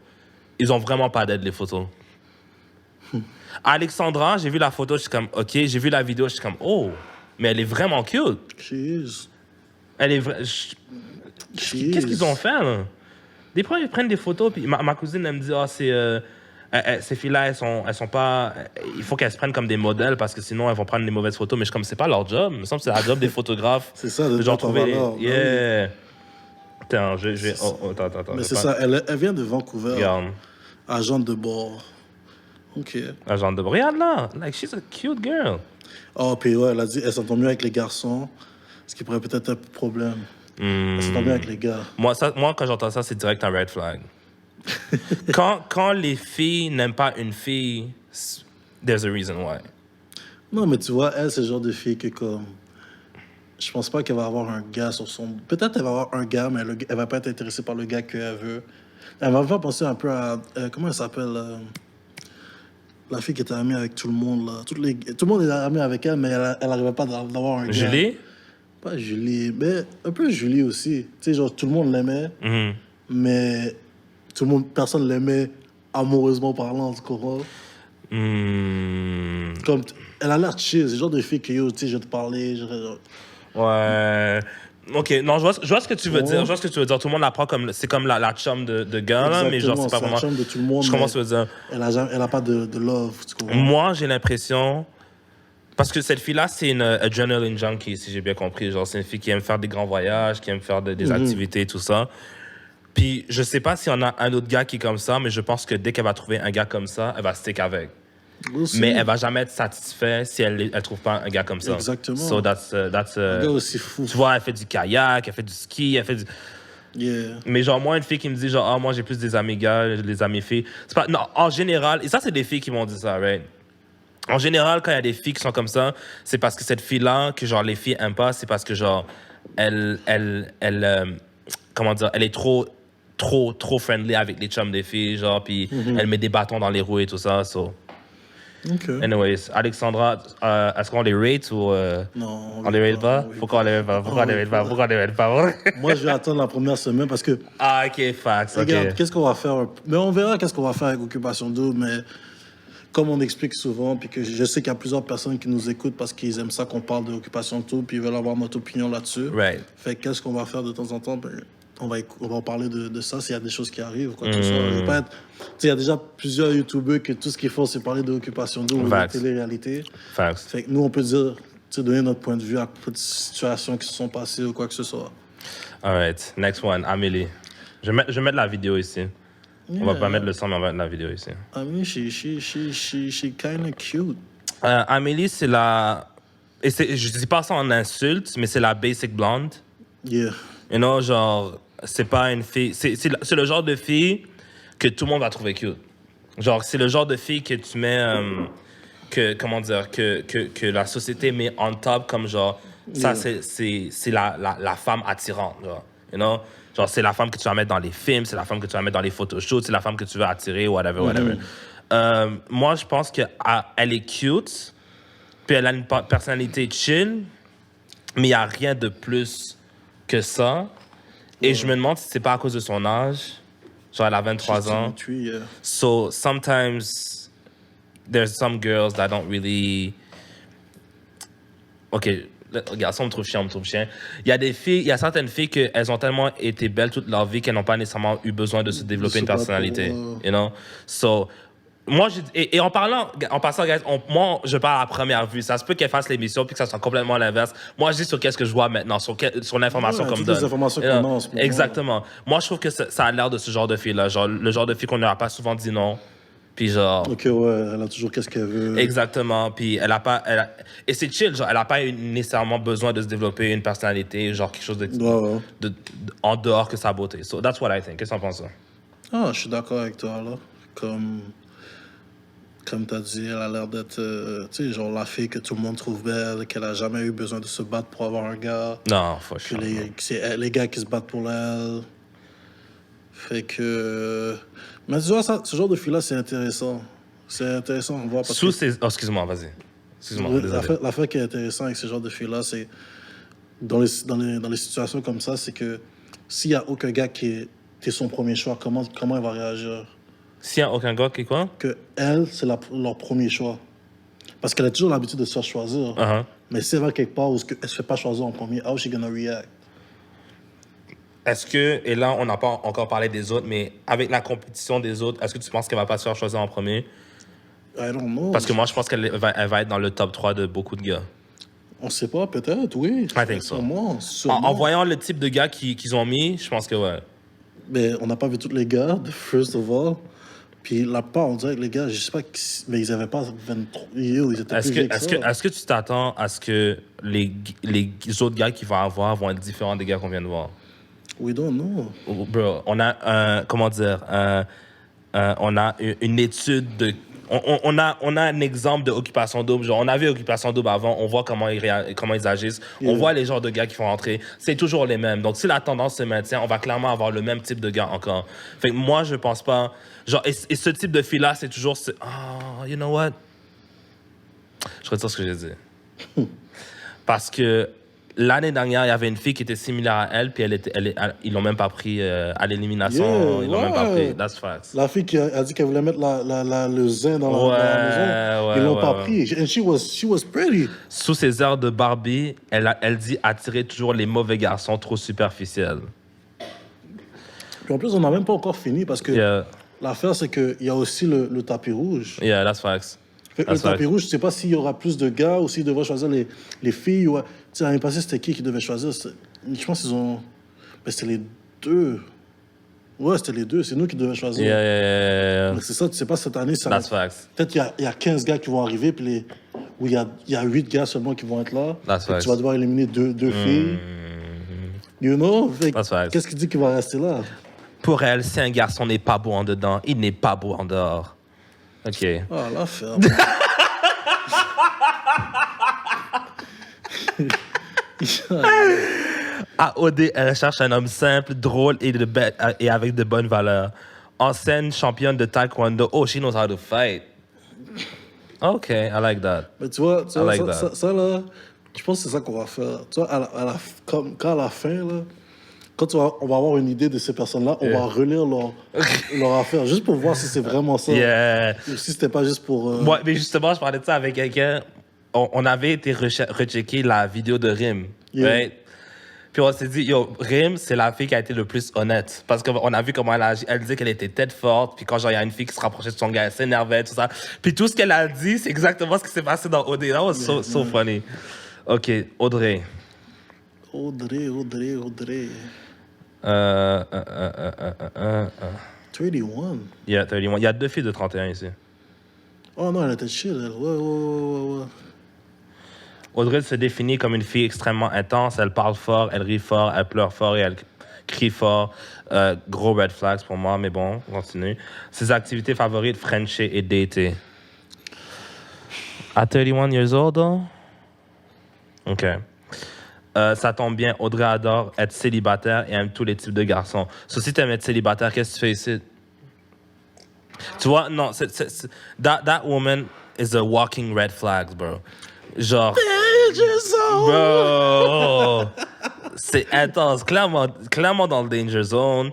Ils ont vraiment pas d'aide, les photos. Alexandra, j'ai vu la photo, je suis comme, OK. J'ai vu la vidéo, je suis comme, oh, mais elle est vraiment cute. She is. Elle est Qu'est-ce qu'ils ont fait, là? Des fois, ils prennent des photos, puis ma cousine, elle me dit, ces filles-là, elles sont pas... Il faut qu'elles se prennent comme des modèles, parce que sinon, elles vont prendre des mauvaises photos. Mais je suis comme, c'est pas leur job. Il me semble que c'est la job des photographes. C'est ça, de genre trouver valeur. Yeah. Attends, attends. Mais c'est ça, elle vient de Vancouver. Regarde. Agente de bord. OK. Agente de... Regarde là. Like, she's a cute girl. Oh, puis ouais, elle a dit, elle s'entend mieux avec les garçons, ce qui pourrait peut-être être un problème. Elle s'entend bien avec les gars. Moi, quand j'entends ça, c'est direct un red flag. quand les filles n'aiment pas une fille, there's a reason why. Non, mais tu vois, elle, c'est le genre de fille que comme... Je pense pas qu'elle va avoir un gars sur son... Peut-être qu'elle va avoir un gars, mais elle va pas être intéressée par le gars qu'elle veut. Elle m'a fait penser un peu à... comment elle s'appelle la fille qui était amie avec tout le monde, là. Tout le monde est ami avec elle, mais elle n'arrivait pas d'avoir un gars. Julie? Pas Julie, mais un peu Julie aussi. Tu sais, genre, tout le monde l'aimait, mais personne l'aimait amoureusement parlant, tu comprends? Comme, elle a l'air chill, c'est le genre de fille que, yo, tu sais, je vais te parler, Ouais. OK, non, je vois ce que tu veux dire. Je vois ce que tu veux dire. Tout le monde la prend comme... C'est comme la chum de gars, là, mais genre, c'est pas vraiment... C'est la chum de tout le monde. Je commence à dire. Elle a pas de love, tu comprends? Moi, j'ai l'impression... Parce que cette fille-là, c'est une adrenaline junkie, si j'ai bien compris. Genre, c'est une fille qui aime faire des grands voyages, qui aime faire des activités, tout ça. Puis, je sais pas s'il y en a un autre gars qui est comme ça, mais je pense que dès qu'elle va trouver un gars comme ça, elle va stick avec. Aussi. Mais elle va jamais être satisfaite si elle trouve pas un gars comme ça. Exactement. So that's Un gars aussi fou. tu vois, elle fait du kayak, elle fait du ski, elle fait du... Yeah. Mais genre, moi, une fille qui me dit, genre, moi, j'ai plus des amis gars, des amis filles. C'est pas... Non, en général, et ça, c'est des filles qui m'ont dit ça, right? En général, quand il y a des filles qui sont comme ça, c'est parce que cette fille-là, que genre, les filles aiment pas, c'est parce que genre, elle comment dire, elle est trop friendly avec les chums des filles, genre, puis elle met des bâtons dans les roues et tout ça, so... OK. Anyways, Alexandra, est-ce qu'on les rate ou... Non, on les rate pas? Pourquoi on les rate pas? Pourquoi on les rate pas? Moi, je vais attendre la première semaine parce que... Ah, OK, facts, OK. Regarde, qu'est-ce qu'on va faire? Mais on verra qu'est-ce qu'on va faire avec Occupation Double, mais comme on explique souvent, puis que je sais qu'il y a plusieurs personnes qui nous écoutent parce qu'ils aiment ça qu'on parle d'Occupation Double, puis ils veulent avoir notre opinion là-dessus. Right. Fait que qu'est-ce qu'on va faire de temps en temps? Ben, on va en parler de ça s'il y a des choses qui arrivent ou quoi que ce soit. Je veux pas être... Tu sais, il y a déjà plusieurs YouTubers que tout ce qu'ils font, c'est parler d'Occupation Double ou de télé-réalité. Facts. Fait que nous, on peut dire, tu sais, donner notre point de vue à toutes les situations qui se sont passées ou quoi que ce soit. All right, next one, Amélie. Je vais mettre la vidéo ici. Yeah. On va pas mettre le son, mais on va mettre la vidéo ici. I mean, she kind of cute. Amélie, c'est la... Et je dis pas ça en insulte, mais c'est la basic blonde. Yeah. You know, genre, c'est pas une fille... C'est le genre de fille que tout le monde va trouver cute. Genre, c'est le genre de fille que tu mets... comment dire? Que la société met on top comme genre... Ça, c'est la femme attirante, genre. You know? Genre, c'est la femme que tu vas mettre dans les films, c'est la femme que tu vas mettre dans les photoshoots, c'est la femme que tu veux attirer, whatever. Moi, je pense qu'elle est cute, puis elle a une personnalité chill, mais il n'y a rien de plus que ça. Et je me demande si c'est pas à cause de son âge. Genre, elle a 23 ans. So, sometimes, there's some girls that don't really... OK, regarde, ça, on me trouve chien. Il y a certaines filles qu'elles ont tellement été belles toute leur vie qu'elles n'ont pas nécessairement eu besoin de se développer une personnalité. You know? So, moi, et en passant, guys, moi, je parle à la première vue. Ça se peut qu'elle fasse l'émission puis que ça soit complètement l'inverse. Moi, je dis sur qu'est-ce que je vois maintenant, sur l'information qu'on me donne. Les informations qu'on a en ce moment. Exactement. Moi, je trouve que ça a l'air de ce genre de fille-là. Genre, le genre de fille qu'on n'aura pas souvent dit non. Puis genre... OK, ouais, elle a toujours qu'est-ce qu'elle veut. Exactement. Puis et c'est chill, genre, elle n'a pas nécessairement besoin de se développer une personnalité, genre quelque chose en dehors que sa beauté. So, that's what I think. Qu'est-ce que t'en penses, ça? Ah, je suis d'accord avec toi, là. Comme tu as dit, elle a l'air d'être, tu sais, genre la fille que tout le monde trouve belle, qu'elle a jamais eu besoin de se battre pour avoir un gars. Non, faut que c'est les gars qui se battent pour elle. Fait que... Mais tu vois, ce genre de fille-là, c'est intéressant. C'est intéressant à voir. Excuse-moi, vas-y. Excuse-moi, désolé. L'affaire qui est intéressante avec ce genre de filles-là, c'est... Dans les situations comme ça, c'est que s'il n'y a aucun gars qui est son premier choix, comment elle va réagir? S'il n'y a aucun gars qui quoi? Que elle, c'est leur premier choix. Parce qu'elle a toujours l'habitude de se faire choisir. Mais si elle va quelque part où elle ne se fait pas choisir en premier, how is she gonna react? Est-ce que, et là, on n'a pas encore parlé des autres, mais avec la compétition des autres, est-ce que tu penses qu'elle va pas se faire choisir en premier? I don't know. Parce que moi, je pense qu'elle va être dans le top 3 de beaucoup de gars. On sait pas, peut-être, oui. I think so. Sûrement. En voyant le type de gars qu'ils ont mis, je pense que ouais. Mais on n'a pas vu tous les gars, first of all. Puis la part, on dirait que les gars, je sais pas, mais ils avaient pas 23. Ils étaient plus vieux que ça. Est-ce que tu t'attends à ce que les autres gars qu'ils vont avoir vont être différents des gars qu'on vient de voir? We don't know. Bro, on a on a une étude de... On a un exemple de Occupation Double. Genre, on avait Occupation Double avant, on voit comment ils agissent. On voit les genres de gars qui font rentrer. C'est toujours les mêmes. Donc, si la tendance se maintient, on va clairement avoir le même type de gars encore. Fait que moi, je pense pas... Genre, et ce type de fille-là, c'est toujours... Oh, you know what? Je retire ce que j'ai dit. Parce que l'année dernière, il y avait une fille qui était similaire à elle, puis ils l'ont même pas pris à l'élimination. Ils l'ont même pas pris. That's facts. La fille qui a dit qu'elle voulait mettre le zin dans la maison, ils l'ont pas pris. And she was pretty. Sous ses airs de Barbie, elle dit attirer toujours les mauvais garçons trop superficiels. Puis en plus, on n'a même pas encore fini parce que l'affaire, c'est qu'il y a aussi le tapis rouge. Yeah, that's facts. Le tapis rouge, je ne sais pas s'il y aura plus de gars ou s'ils devraient choisir les filles. Tu sais, l'année passée, c'était qui devait choisir? Je pense qu'ils ont... Ben, c'était les deux. Ouais, c'était les deux. C'est nous qui devions choisir. Yeah. Mais c'est ça, tu sais pas, cette année... That's facts. Peut-être qu'il y a 15 gars qui vont arriver, puis où il y a 8 gars seulement qui vont être là. That's facts. Tu vas devoir éliminer deux filles. You know? That's facts. Qu'est-ce qui dit qu'il va rester là? Pour elle, si un garçon n'est pas beau en dedans, il n'est pas beau en dehors. OK. Ah, l'affaire. À OD, elle cherche un homme simple, drôle et avec de bonnes valeurs. Ancienne championne de taekwondo. Oh, she knows how to fight. OK, I like that. Mais tu vois I like ça là, je pense que c'est ça qu'on va faire. Tu vois, quand à la fin, là, quand on va avoir une idée de ces personnes-là, on va relire leur affaire, juste pour voir si c'est vraiment ça. Yeah. Ou si c'était pas juste pour... Moi, mais justement, je parlais de ça avec quelqu'un. On avait été rechecker la vidéo de Rim. Yeah. Right? Puis on s'est dit, yo, Rim, c'est la fille qui a été le plus honnête. Parce qu'on a vu comment elle agit. Elle disait qu'elle était tête forte. Puis quand il y a une fille qui se rapprochait de son gars, elle s'énervait, tout ça. Puis tout ce qu'elle a dit, c'est exactement ce qui s'est passé dans OD. That was so funny. OK, Audrey. Audrey. 31. Yeah, 31. Il y a 2 filles de 31 ici. Oh non, elle était chill, elle. Ouais. Audrey se définit comme une fille extrêmement intense. Elle parle fort, elle rit fort, elle pleure fort et elle crie fort. Gros red flags pour moi, mais bon, on continue. Ses activités favorites, Frencher et dater. At 31 years old, though? OK. Ça tombe bien, Audrey adore être célibataire et aime tous les types de garçons. Si t'aimes être célibataire, qu'est-ce que tu fais ici? Tu vois, non, that woman is a walking red flags, bro. Genre... Bro! C'est intense. Clairement dans le danger zone.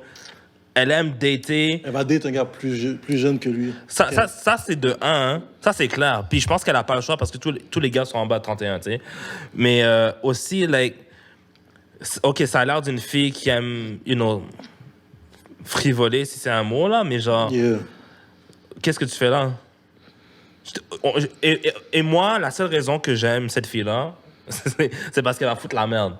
Elle aime dater. Elle va dater un gars plus jeune que lui. Ça c'est de 1. Hein. Ça, c'est clair. Puis je pense qu'elle a pas le choix parce que tous les gars sont en bas de 31, tu sais. Mais aussi, like... OK, ça a l'air d'une fille qui aime, frivoler, si c'est un mot, là, mais genre... Yeah. Qu'est-ce que tu fais là? Et moi, la seule raison que j'aime cette fille-là, c'est parce qu'elle va foutre la merde.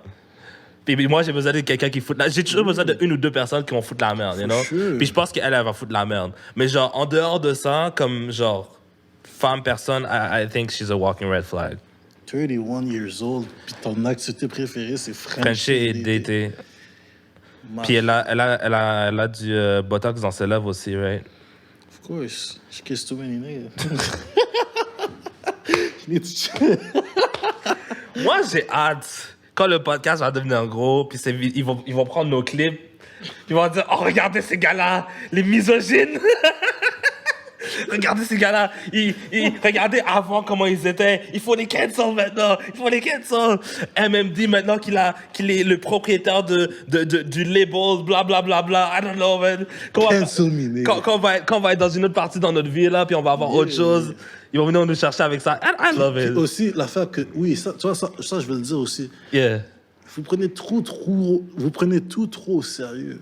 Puis moi, j'ai besoin de quelqu'un qui fout la merde. J'ai toujours besoin d'une ou deux personnes qui vont foutre la merde, you know? Sure. Puis je pense qu'elle va foutre la merde. Mais genre, en dehors de ça, comme genre, femme, personne, I think she's a walking red flag. 31 years old, puis ton activité préférée, c'est Frencher et dater. Puis elle a du botox dans ses lèvres aussi, right? Of course. She kissed too many niggas. Moi, j'ai hâte quand le podcast va devenir gros, puis ils vont prendre nos clips, ils vont dire « Oh, regardez ces gars-là, les misogynes! » Regardez ces gars-là, regardez avant comment ils étaient. Il faut les cancel maintenant. Il faut les cancel. MMD maintenant qu'il est le propriétaire du label, bla bla bla bla. I don't know, man. Cancel me, nigga. Quand on va être dans une autre partie dans notre vie là, puis on va avoir autre chose. Ils vont venir nous chercher avec ça. I love it. Puis aussi l'affaire que ça, tu vois ça je veux le dire aussi. Yeah. Vous prenez tout trop au sérieux.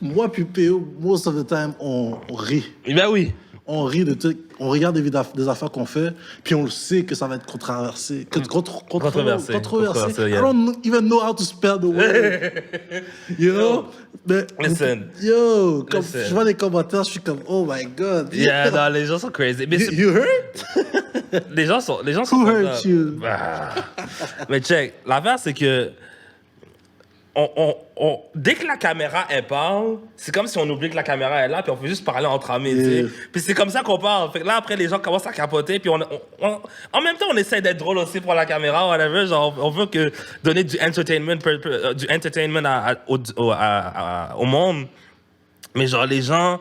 Moi puis PO, most of the time on rit. Ben oui. On rit de tout, on regarde des affaires qu'on fait, puis on le sait que ça va être controversé. Controversé. Yeah. I don't even know how to spell the word. You know? Mais, Listen. Comme je vois les commentaires, je suis comme, oh my God. Yeah, non, les gens sont crazy. Mais You heard? les gens sont Who hurt you? Mais check, l'affaire c'est que dès que la caméra elle parle, c'est comme si on oublie que la caméra est là, puis on fait juste parler entre amis. Yeah. Puis c'est comme ça qu'on parle. Fait que là après les gens commencent à capoter, puis en même temps on essaie d'être drôle aussi pour la caméra, whatever. Genre on veut que donner du entertainment au monde. Mais genre les gens,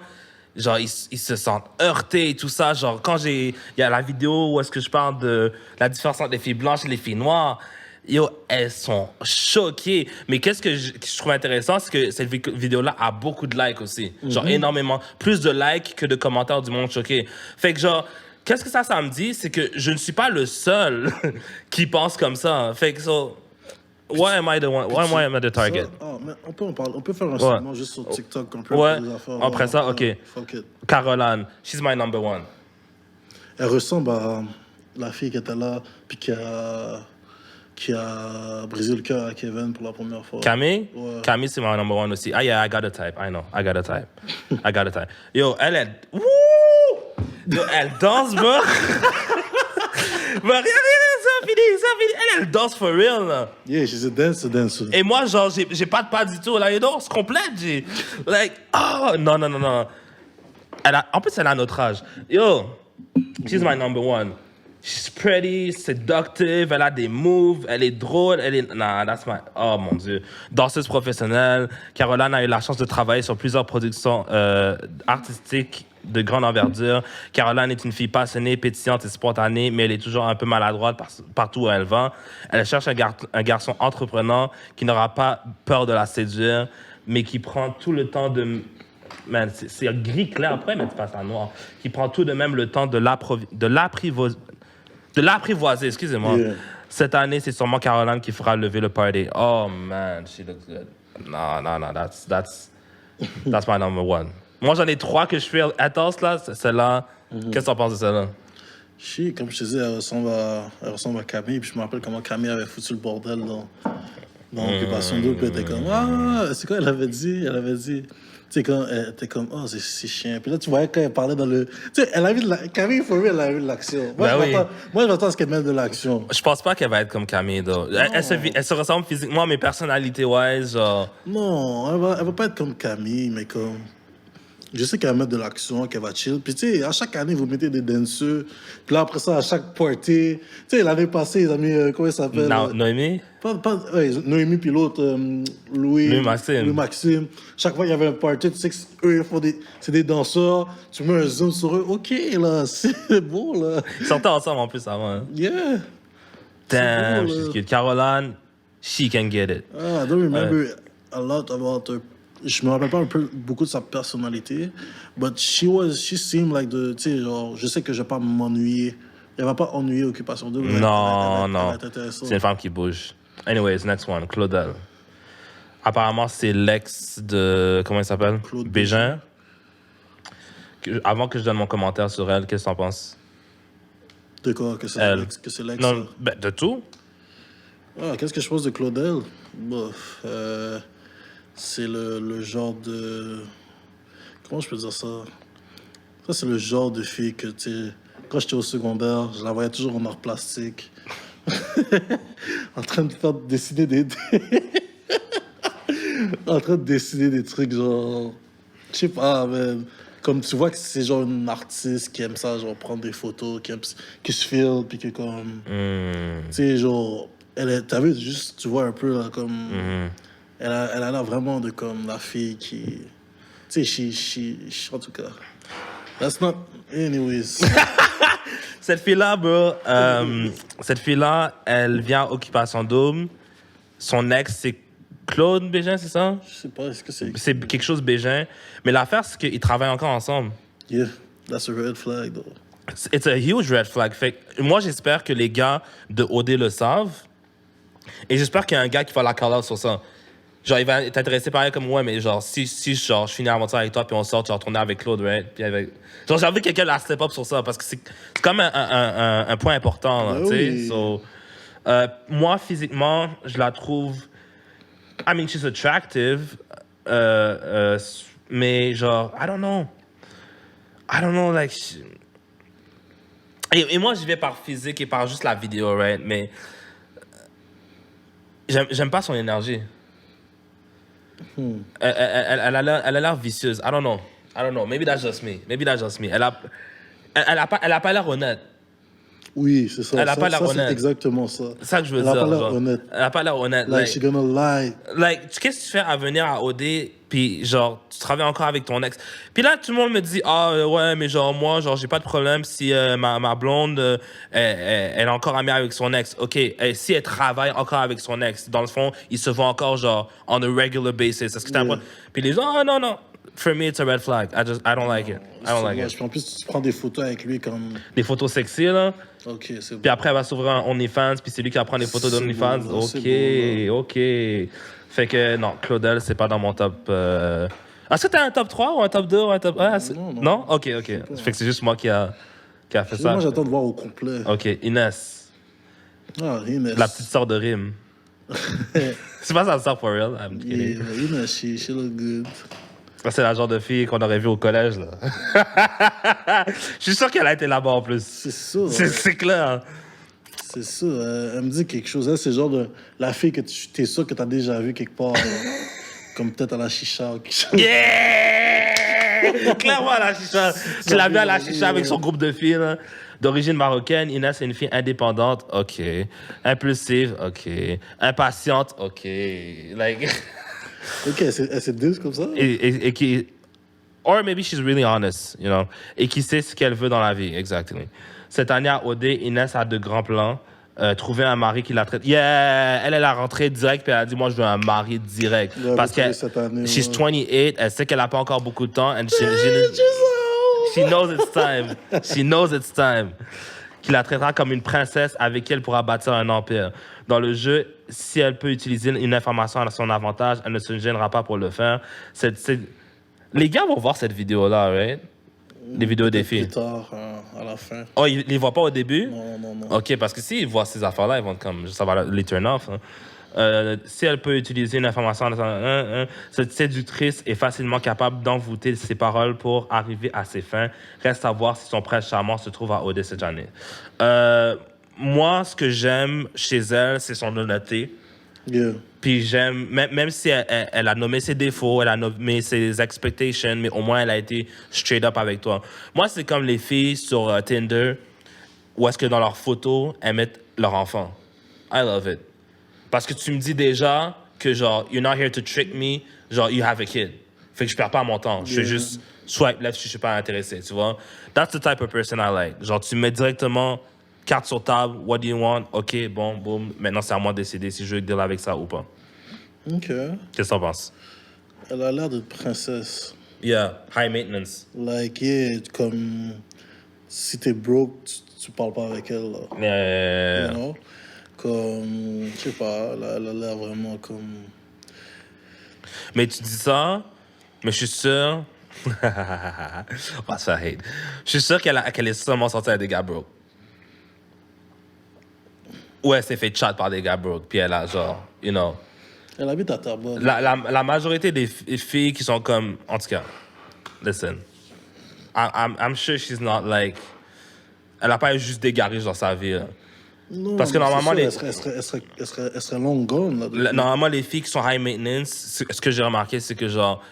genre ils se sentent heurtés et tout ça. Genre quand il y a la vidéo où est-ce que je parle de la différence entre les filles blanches et les filles noires. Yo, elles sont choquées. Mais qu'est-ce que je trouve intéressant, c'est que cette vidéo-là a beaucoup de likes aussi. Genre énormément. Plus de likes que de commentaires du monde choqué. Fait que genre, qu'est-ce que ça me dit? C'est que je ne suis pas le seul qui pense comme ça. Fait que so, why am I the target? Mais on peut faire un segment juste sur TikTok. Ouais. Après ça, OK. Fuck it. Caroline, she's my number one. Elle ressemble à la fille qui était là, puis qui a brisé le cœur à Kevin pour la première fois. Camille? Ouais. Camille, c'est my number one aussi. Ah, yeah, I got a type. I know. I got a type. Yo, wouh! Yo, elle danse, bro! Rien, ça fini. Elle danse for real, là. Yeah, she's a dancer. Et moi, genre, j'ai pas de pas du tout. Là, you know, c'est complète. Like, oh, non. En plus, elle a notre âge. Yo, she's my number one. She's pretty, seductive, elle a des moves, elle est drôle, oh mon Dieu. Danseuse professionnelle. Caroline a eu la chance de travailler sur plusieurs productions artistiques de grande envergure. Caroline est une fille passionnée, pétillante et spontanée, mais elle est toujours un peu maladroite partout où elle va. Elle cherche un garçon entreprenant qui n'aura pas peur de la séduire, mais qui prend tout le temps de... Man, c'est gris clair, après, mais tu passes à noir. Qui prend tout de même le temps de l'apprivoiser, excusez-moi. Yeah. Cette année, c'est sûrement Caroline qui fera lever le party. Oh man, she looks good. No, that's my number one. Moi, j'en ai 3 que je fais intense là. Celle-là, qu'est-ce que tu en penses de celle-là? Comme je te disais, elle ressemble à Camille. Puis je me rappelle comment Camille avait foutu le bordel dans Occupation Double. Puis elle était comme, c'est quoi elle avait dit? Tu sais, quand elle était comme, oh, c'est chiant. Puis là, tu voyais quand elle parlait dans le. Tu sais, elle a vu Camille, for real, elle a vu de l'action. Moi, je m'attends à ce qu'elle mette de l'action. Je pense pas qu'elle va être comme Camille, though. Elle se ressemble physiquement, mais personnalité-wise, genre. Non, elle va pas être comme Camille, mais comme. Je sais qu'elle va mettre de l'action, qu'elle va chill. Puis, tu sais, à chaque année, vous mettez des danseurs. Puis là, après ça, à chaque party... Tu sais, l'année passée, ils ont mis... comment il s'appelle? Noémie? Ouais, Noémie, puis l'autre, Louis-Maxime. Louis-Maxime. Chaque fois qu'il y avait un party, tu sais que eux, c'est des danseurs. Tu mets un zoom sur eux. OK, là, c'est beau, là. Ils sortaient ensemble en plus avant. Hein. Yeah. Damn, beau, she's là. cute. Caroline, she can get it. I don't remember a lot about her. Je me rappelle pas beaucoup de sa personnalité, but she seemed like tu sais, genre, je sais que je vais pas m'ennuyer. Elle va pas ennuyer Occupation Double. Non, elle non. va être intéressante. C'est une femme qui bouge. Anyways, next one, Claudel. Apparemment, c'est l'ex de... Comment il s'appelle? Claude Bégin. Avant que je donne mon commentaire sur elle, qu'est-ce que t'en penses? De quoi? Que c'est Elle. l'ex? Non, ben, de tout. Ah, qu'est-ce que je pense de Claudel? Bof, c'est le genre de... Comment je peux dire ça? Ça, c'est le genre de fille que, tu sais, quand j'étais au secondaire, je la voyais toujours en art plastique. En train de faire dessiner des... en train de dessiner des trucs, genre... Je sais pas, mais... Comme tu vois que c'est genre une artiste qui aime ça, genre prendre des photos, qui se filme, puis que comme... Tu sais, genre... T'as vu, juste, tu vois un peu, là, comme... Elle a l'air vraiment de comme la fille qui... Tu sais, en tout cas... That's not... Anyways. Cette fille-là, bro, cette fille-là, elle vient à Occupation Double. Son ex, c'est Claude Bégin, c'est ça? Je sais pas, est-ce que c'est... C'est quelque chose Bégin. Mais l'affaire, c'est qu'ils travaillent encore ensemble. Yeah, that's a red flag, though. It's a huge red flag. Fait que moi, j'espère que les gars de OD le savent. Et j'espère qu'il y a un gars qui va la call out sur ça. Genre, il va être intéressé par elle comme, ouais, mais genre, si genre, je finis l'aventure avec toi, puis on sort, tu vas retourner avec Claude, right? Puis avec... Genre, j'ai envie que quelqu'un la step up sur ça, parce que c'est comme un point important, là, Ben tu sais. oui. So, moi, physiquement, je la trouve... I mean, she's attractive, mais genre, I don't know, like... Et moi, j'y vais par physique et par juste la vidéo, right? Mais j'aime pas son énergie. Elle a l'air vicieuse. I don't know. Maybe that's just me. Elle a pas l'air honnête. Oui, c'est ça. Elle a pas l'air ça, honnête. C'est exactement ça. C'est ça que je veux Elle a dire. pas l'air genre. honnête. Elle a pas l'air honnête. Like, she gonna lie. Like, qu'est-ce que tu fais à venir à OD, puis genre, tu travailles encore avec ton ex. Puis là, tout le monde me dit, ouais, mais genre, moi, genre, j'ai pas de problème si ma blonde, elle est encore amie avec son ex. OK, si elle travaille encore avec son ex, dans le fond, ils se voient encore, genre, on a regular basis. Est-ce que t'as Yeah. Puis les gens, non. For me, it's a red flag. I don't like it. I don't like it. Puis en plus, tu prends des photos avec lui comme... Des photos sexy, là. OK, c'est bon. Puis après, elle va s'ouvrir un OnlyFans, puis c'est lui qui va prendre les photos C'est d'OnlyFans. bon, là, c'est OK, bon, là. OK. Fait que non, Claudel, c'est pas dans mon top. Est-ce que t'as un top 3 ou un top 2 ou un top... Non? OK. Fait que c'est juste moi qui a fait ça. Moi, j'attends de voir au complet. OK, Inès. Ah, Inès. La petite sœur de rime. C'est pas sa sœur for real. I'm kidding. Yeah, Inès, she look good. C'est la genre de fille qu'on aurait vue au collège, là. Je suis sûr qu'elle a été là-bas en plus. C'est ça. C'est clair. C'est ça. Elle me dit quelque chose. Elle, c'est le genre de... La fille que t'es sûr que t'as déjà vue quelque part. Comme peut-être à la chicha ou quelque chose. Yeah! Clairement, la chicha. Tu l'as vu à la chicha avec son groupe de filles, là. D'origine marocaine, Inès est une fille indépendante, OK. Impulsive, OK. Impatiente, OK. Like... OK, elle s'est douce comme ça? et qui... Or maybe she's really honest, you know. Et qui sait ce qu'elle veut dans la vie, exactement. Cette année à OD, Inès a de grands plans. Trouver un mari qui la traite. Yeah! Elle a rentré direct, puis elle a dit, moi, je veux un mari direct. Ouais, parce que cette année, she's ouais. 28, elle sait qu'elle n'a pas encore beaucoup de temps. And she knows it's time. She knows it's time. Qui la traitera comme une princesse avec qui elle pourra bâtir un empire. Dans le jeu, si elle peut utiliser une information à son avantage, elle ne se gênera pas pour le faire. Les gars vont voir cette vidéo-là, right? Les vidéos des filles. Plus tard, à la fin. Oh, ils les voient pas au début? Non. OK, parce que s'ils voient ces affaires-là, ils vont comme... Ça va les turn off. Hein. Si elle peut utiliser une information... cette séductrice est facilement capable d'envoûter ses paroles pour arriver à ses fins. Reste à voir si son prince charmant se trouve à OD cette année. Moi, ce que j'aime chez elle, c'est son honnêteté. Yeah. Puis j'aime, même si elle a nommé ses défauts, elle a nommé ses expectations, mais au moins elle a été straight up avec toi. Moi, c'est comme les filles sur Tinder, où est-ce que dans leurs photos, elles mettent leur enfant. I love it. Parce que tu me dis déjà que genre, you're not here to trick me, genre, you have a kid. Fait que je perds pas mon temps. Je fais juste swipe left si je suis pas intéressé, tu vois. That's the type of person I like. Genre, tu me mets directement carte sur table, what do you want? OK, bon, boum. Maintenant, c'est à moi de décider si je veux deal avec ça ou pas. OK. Qu'est-ce que t'en penses? Elle a l'air d'être princesse. Yeah, high maintenance. Like, yeah, comme... Si t'es broke, tu parles pas avec elle, là. Yeah. You know? Comme... Je sais pas, elle a l'air vraiment comme... Mais tu dis ça, mais je suis sûr... On va se faire hate. Je suis sûr qu'elle est seulement sortie avec des gars broke. Ou elle s'est fait chat par des gars broke, puis elle a genre, you know... Elle habite à Terrebonne. La majorité des filles qui sont comme... En tout cas, listen. I'm sure she's not like... Elle a pas juste des garages dans sa vie. Là. Non, Parce que normalement, elle serait long gone. Là, normalement, les filles qui sont high maintenance, ce que j'ai remarqué, c'est que genre...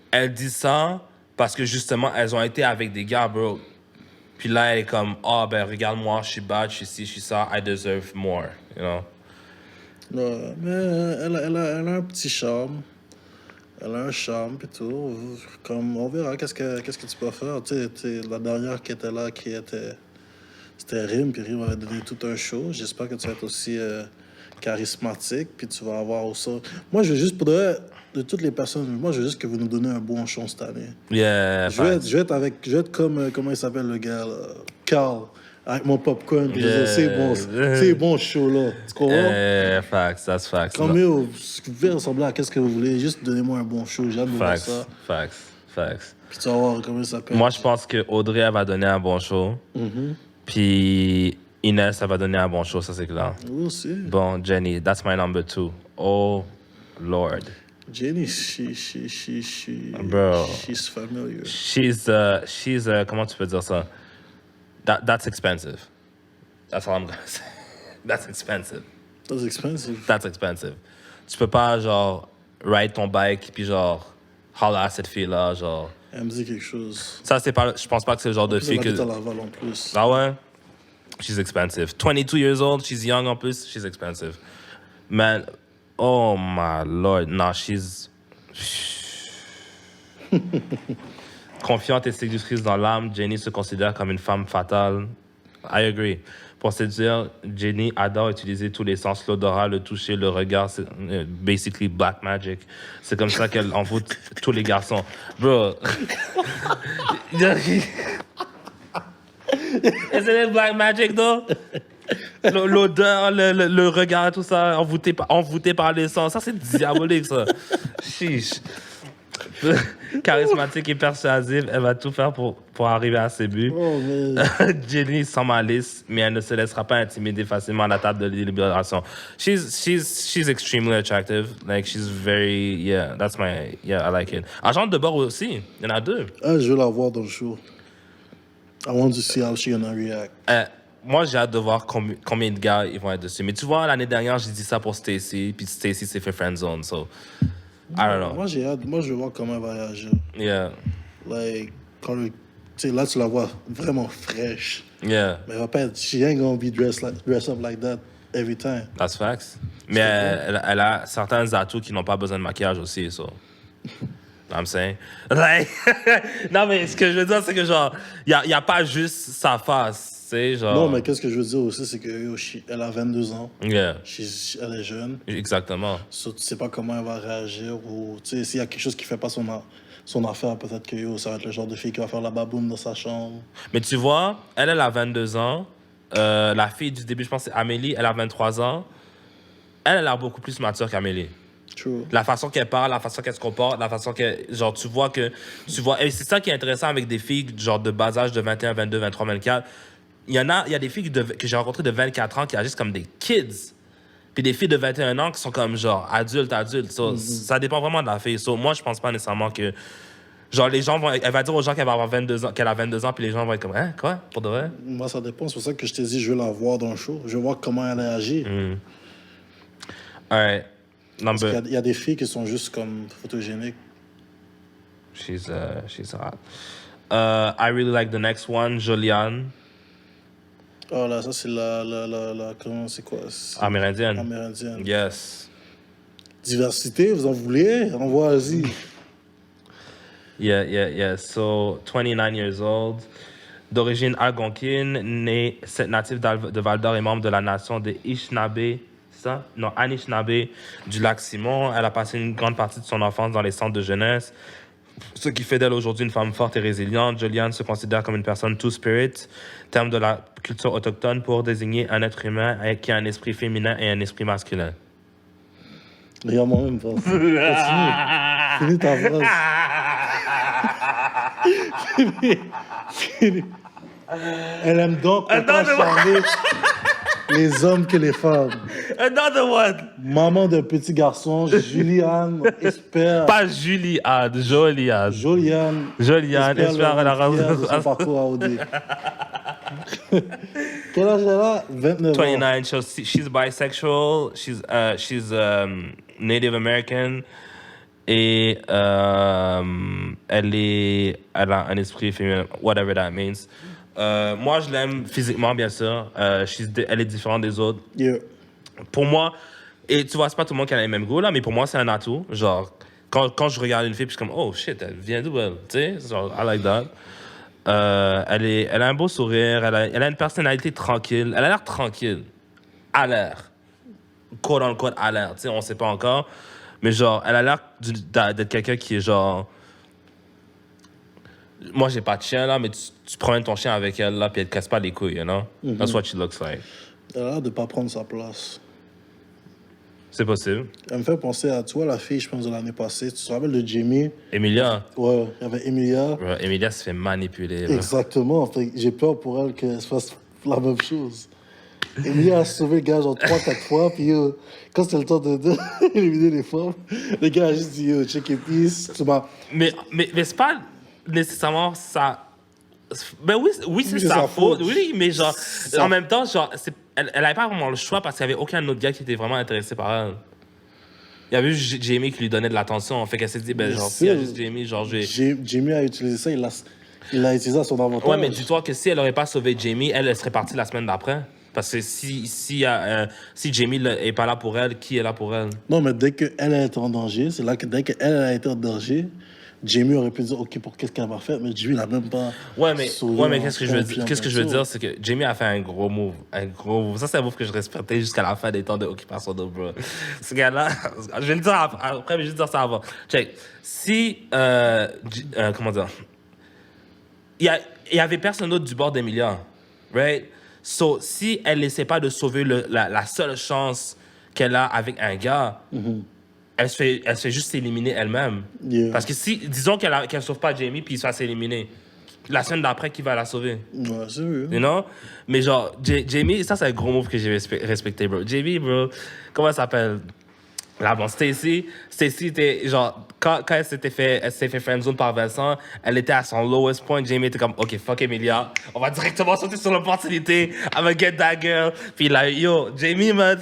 Elles disent ça parce que justement, elles ont été avec des gars broke. Puis là, elle est comme, ben regarde-moi, je suis bad, je suis ci, je suis ça, I deserve more, you know? Ouais, mais elle a un petit charme. Elle a un charme et tout. Comme, on verra qu'est-ce que tu peux faire. Tu sais, la dernière qui était là, c'était Rim, puis Rim avait donné tout un show. J'espère que tu vas être aussi charismatique, puis tu vas avoir aussi... Moi, je veux juste, pour de toutes les personnes, moi, je veux juste que vous nous donnez un bon show cette année. Yeah, je vais être comme, comment il s'appelle le gars, là? Carl, avec mon popcorn, puis c'est bon show, là. Tu comprends? Facts, that's facts. Comme vous pouvez ressembler à qu'est-ce que vous voulez, juste donnez-moi un bon show, j'ai hâte de voir ça. Facts. Puis tu vas voir comment il s'appelle. Moi, je pense que Audrey, elle va donner un bon show. Puis Inès, elle va donner un bon show, ça c'est clair. Oui, aussi. Bon, Jenny, that's my number 2. Oh, Lord. Jenny, Bro. she's familiar. She's comment tu peux dire ça? That's expensive. That's all I'm gonna say. That's expensive. That's expensive. That's expensive. Tu peux pas, genre, ride ton bike, puis genre, holler à cette fille-là, genre... Elle me dit quelque chose. Ça, c'est pas... Je pense pas que c'est le genre de fille que... Elle habite à Laval en plus. Ah ouais? She's expensive. 22 years old, she's young en plus, she's expensive. Man, oh my lord. Non, she's... Confiante et séductrice dans l'âme, Jenny se considère comme une femme fatale. I agree. Pour séduire, Jenny adore utiliser tous les sens, l'odorat, le toucher, le regard. C'est basically black magic. C'est comme ça qu'elle envoûte tous les garçons. Bro. Isn't it black magic, though? L'odeur, le regard, tout ça, envoûté par les sens. Ça, c'est diabolique, ça. Chiche. Charismatique et persuasive, elle va tout faire pour arriver à ses buts. Oh, Jenny sans malice, mais elle ne se laissera pas intimider facilement à la table de délibération. She's extremely attractive. Like, she's very, yeah, I like it. Agente de bord aussi, il y en a 2. Ah, je veux la voir dans le show. I want to see how she's gonna react. Moi, j'ai hâte de voir combien de gars ils vont être dessus. Mais tu vois, l'année dernière, j'ai dit ça pour Stacy, puis Stacy s'est fait friendzone, so... I don't know. Moi, j'ai hâte. Moi, je veux voir comment elle va réagir. Yeah. Like, tu sais, là, tu la vois vraiment fraîche. Yeah. Mais elle va pas être... She ain't gonna be dressed up like that every time. That's facts. Mais elle a certains atouts qui n'ont pas besoin de maquillage aussi, so... I'm saying. Like... non, mais ce que je veux dire, c'est que, genre, il y a pas juste sa face. Genre... Non, mais qu'est-ce que je veux dire aussi, c'est qu'elle a 22 ans. Yeah. Elle est jeune. Exactement. So, tu sais pas comment elle va réagir ou, tu sais, s'il y a quelque chose qui fait pas son affaire, peut-être que ça va être le genre de fille qui va faire la baboune dans sa chambre. Mais tu vois, elle a 22 ans. La fille du début, je pense, c'est Amélie, elle a 23 ans. Elle a l'air beaucoup plus mature qu'Amélie. True. La façon qu'elle parle, la façon qu'elle se comporte, la façon que... Genre, tu vois... Et c'est ça qui est intéressant avec des filles, genre, de bas âge de 21, 22, 23, 24. Il y a des filles que j'ai rencontrées de 24 ans qui agissent comme des kids. Puis des filles de 21 ans qui sont comme, genre, adultes. So, ça dépend vraiment de la fille. So, moi, je pense pas nécessairement que... Genre, les gens vont... Elle va dire aux gens qu'elle va avoir 22 ans, qu'elle a 22 ans, puis les gens vont être comme, hein, quoi? Pour de vrai? Moi, ça dépend. C'est pour ça que je t'ai dit, je veux la voir dans le show. Je veux voir comment elle réagit. All right. Parce Number. qu'il y a des filles qui sont juste comme photogéniques. She's hot. I really like the next one, Joliane, Oh là, ça c'est comment c'est quoi? C'est amérindienne. amérindienne. Yes. Diversité, vous en voulez? Envoie-y. Yeah. So, 29 years old. D'origine algonquine, née native de Val-d'Or et membre de la nation des Anishinaabe, ça? Non, Anishinaabe du lac Simon. Elle a passé une grande partie de son enfance dans les centres de jeunesse, ce qui fait d'elle aujourd'hui une femme forte et résiliente. Joliane se considère comme une personne two-spirit, terme de la culture autochtone pour désigner un être humain qui a un esprit féminin et un esprit masculin. Regarde moi-même pas. Continue. Finis ta phrase. Finis. Elle aime donc autant charmer les hommes que les femmes. Another one! Maman d'un petit garçon, Juliane espère. Pas Juliane, Joliane. Joliane Joliane, espère le la fier de son parcours à OD. Quel âge elle a? 29 ans. 29. She's bisexual. She's Native American. Et elle a un esprit féminin, whatever that means. Moi, je l'aime physiquement, bien sûr. Elle est différente des autres. Yeah. Pour moi, et tu vois, c'est pas tout le monde qui a les mêmes goûts, là, mais pour moi, c'est un atout. Genre, quand je regarde une fille, puis je suis comme, oh shit, elle vient d'où elle? Tu sais, genre, I like that. Elle a un beau sourire, elle a une personnalité tranquille. Elle a l'air tranquille. À l'air. Quote unquote, à l'air. Tu sais, on sait pas encore. Mais genre, elle a l'air d'être quelqu'un qui est genre. Moi, j'ai pas de chien, là, mais tu promènes ton chien avec elle, là, puis elle te casse pas les couilles, you know? That's what she looks like. Elle a l'air de pas prendre sa place. C'est possible. Elle me fait penser à, tu vois, la fille, je pense, de l'année passée. Tu te rappelles de Jamie? Emilia. Ouais, il y avait Emilia. Emilia se fait manipuler. Là. Exactement. Fait que j'ai peur pour elle qu'elle se fasse la même chose. Emilia a sauvé le gars genre 3-4 fois, puis quand c'était le temps d'éliminer les femmes, le gars a juste dit yo, check it peace, tu m'as. Mais c'est pas nécessairement ça. Ben oui, c'est c'est sa sa faute. faute. Oui, mais genre, Ça- en même temps, genre, elle avait pas vraiment le choix parce qu'il y avait aucun autre gars qui était vraiment intéressé par elle. Il y avait juste Jamie qui lui donnait de l'attention. Fait qu'elle s'est dit, ben, Bien genre, s'il y a sûr. juste Jamie, genre, Jamie a utilisé ça, il l'a utilisé à son avantage. Ouais, mais dis-toi que si elle aurait pas sauvé Jamie, elle serait partie la semaine d'après. Parce que si Jamie est pas là pour elle, qui est là pour elle? Non, mais dès qu'elle a été en danger, c'est là que dès qu'elle a été en danger, Jamie aurait pu dire, OK, pour qu'est-ce qu'elle va faire? Mais Jamie n'a même pas. Ouais, mais sauvé qu'est-ce que je veux dire? Qu'est-ce que je veux bien sûr. dire, c'est que Jamie a fait un gros move. Un gros move. Ça, c'est un move que je respectais jusqu'à la fin des temps de Occupation Double, bro. Ce gars-là, je vais le dire après, mais je vais juste dire ça avant. Check. Si, comment dire? Il y avait personne d'autre du bord d'Emilia, right? So, si elle n'essaie pas de sauver la seule chance qu'elle a avec un gars, elle se fait juste s'éliminer elle-même. Yeah. Parce que si, disons qu'elle ne sauve pas Jamie, puis il se fait s'éliminer, la semaine d'après, qui va la sauver? Ouais, c'est vrai. You know? Mais genre, Jamie, ça, c'est un gros move que j'ai respecté, bro. Jamie, bro, comment elle s'appelle? Là, bon, Stacy, était genre, quand elle s'est fait friendzone par Vincent, elle était à son lowest point. Jamie était comme, OK, fuck Emilia, on va directement sauter sur l'opportunité. I'm gonna get that girl. Puis là, yo, Jamie, man,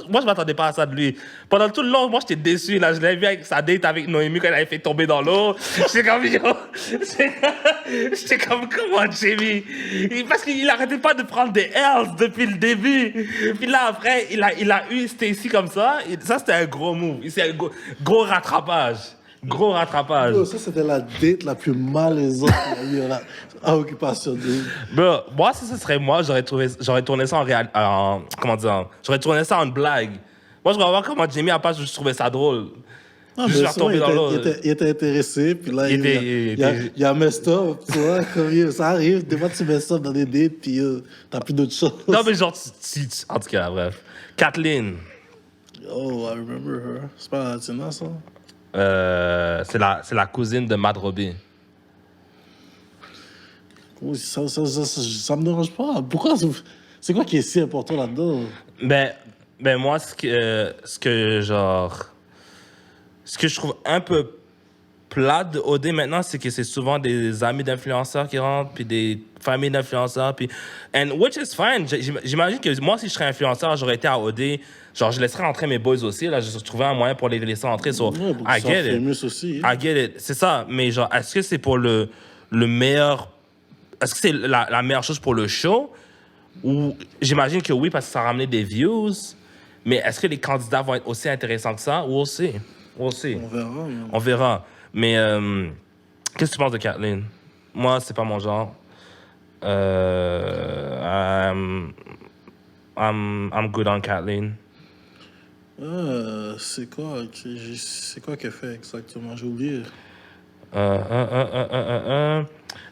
moi, je m'attendais pas à ça de lui. Pendant tout le long, moi, j'étais déçu. Là, je l'ai vu avec sa date avec Noémie quand elle avait fait tomber dans l'eau. J'étais comme, yo, j'étais comme, comment, Jamie? Parce qu'il arrêtait pas de prendre des L's depuis le début. Puis là, après, il a eu Stacy comme ça. Et ça, c'était un gros move. C'est un gros rattrapage. Gros rattrapage. Yo, ça, c'était la date la plus malaisante qu'il y a eu à Occupation Double. Bro, moi, si ce serait moi, j'aurais tourné ça comment dire? J'aurais tourné ça en blague. Moi, je voudrais voir comment Jamie a pas juste trouvé ça drôle. Non, Juste mais faire souvent, tomber dans l'eau. il était intéressé, puis là, Il il a messed up, tu vois, comme ça arrive, des fois tu messed up dans des dates, puis t'as plus d'autres choses. Non, mais genre, en tout cas, bref. Kathleen, Oh, I remember her. C'est pas la Latina, ça? c'est la cousine de Matt Robbie. Oui, ça me dérange pas. Pourquoi? C'est quoi qui est si important là-dedans? Ben moi, ce que je trouve un peu plate de OD maintenant, c'est que c'est souvent des amis d'influenceurs qui rentrent, puis des familles d'influenceurs, puis... And which is fine. J'imagine que moi, si je serais influenceur, j'aurais été à OD, genre, je laisserais entrer mes boys aussi, là, je trouvais un moyen pour les laisser entrer, so, Ouais, I get it. famous aussi. Hein. I get it. C'est ça, mais genre, est-ce que c'est pour le meilleur... Est-ce que c'est la meilleure chose pour le show? Ou j'imagine que oui, parce que ça a ramené des views, mais est-ce que les candidats vont être aussi intéressants que ça? We'll see. We'll see. On verra. Mais... On verra. Mais qu'est-ce que tu penses de Kathleen? Moi, c'est pas mon genre. I'm good on Kathleen. C'est quoi qu'elle fait exactement? J'ai oublié.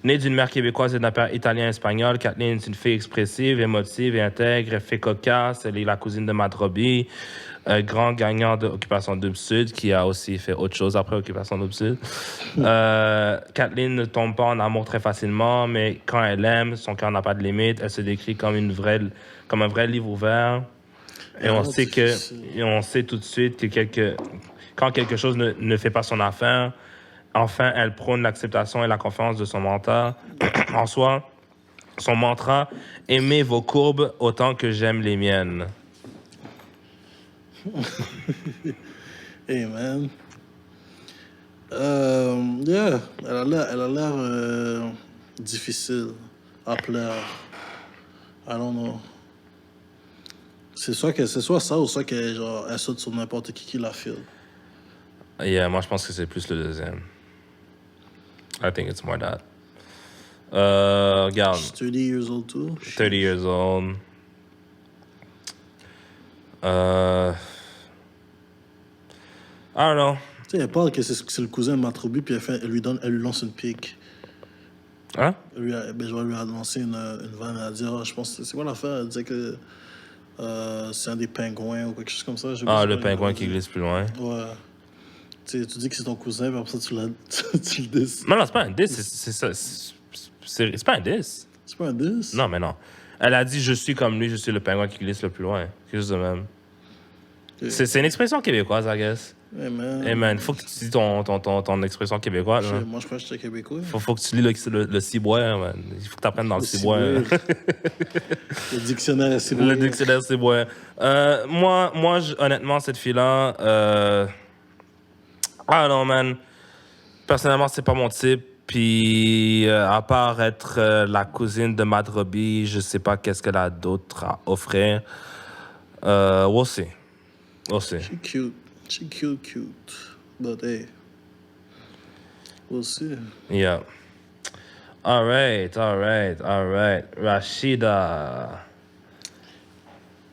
Née d'une mère québécoise et d'un père italien-espagnol, Kathleen est une fille expressive, émotive et intègre. Elle fait cocasse. Elle est la cousine de Matt Robbie, grand gagnant de Occupation Double Sud, qui a aussi fait autre chose après Occupation Double Sud. Kathleen ne tombe pas en amour très facilement, mais quand elle aime, son cœur n'a pas de limite. Elle se décrit comme un vrai livre ouvert. Et on sait tout de suite que quand quelque chose ne fait pas son affaire, enfin, elle prône l'acceptation et la confiance de son mentor en soi. Son mantra, aimez vos courbes autant que j'aime les miennes. Hey, man. Yeah, elle a l'air difficile à plaire. I don't know. C'est soit ça ou soit qu'elle genre, elle saute sur n'importe qui la file. Yeah, moi, je pense que c'est plus le deuxième. I think it's more that. Regarde. She's 30 years old too. 30 years old. I don't know. Tu sais, elle parle que c'est le cousin de Matrobi, puis elle lui lance une pique. Hein? Je lui ai lancé une vanne. Elle a dit, je pense, c'est quoi l'affaire? Elle disait que c'est un des pingouins ou quelque chose comme ça. Le pingouin qui glisse plus loin. Ouais. Tu dis que c'est ton cousin, puis après ça, tu le dis. Non, c'est pas un diss. C'est pas un diss. C'est pas un diss? Non, mais non. Elle a dit, je suis comme lui, je suis le pingouin qui glisse le plus loin. Quelque chose de même. Okay. C'est une expression québécoise, I guess. Hey, man. Hey, man, faut que tu dis ton expression québécoise. Moi, je crois que j'étais québécois. Faut que tu lis le ciboire, man. Il faut que tu apprennes dans le ciboire. Le dictionnaire ciboire. Le dictionnaire ciboire. Moi, honnêtement, cette fille-là... Ah non, man. Personnellement, c'est pas mon type. Puis, à part être la cousine de Matt Robbie, je sais pas qu'est-ce qu'elle a d'autre à offrir. We'll see. We'll see. She cute. But hey, we'll see. Yeah. All right. Rashida.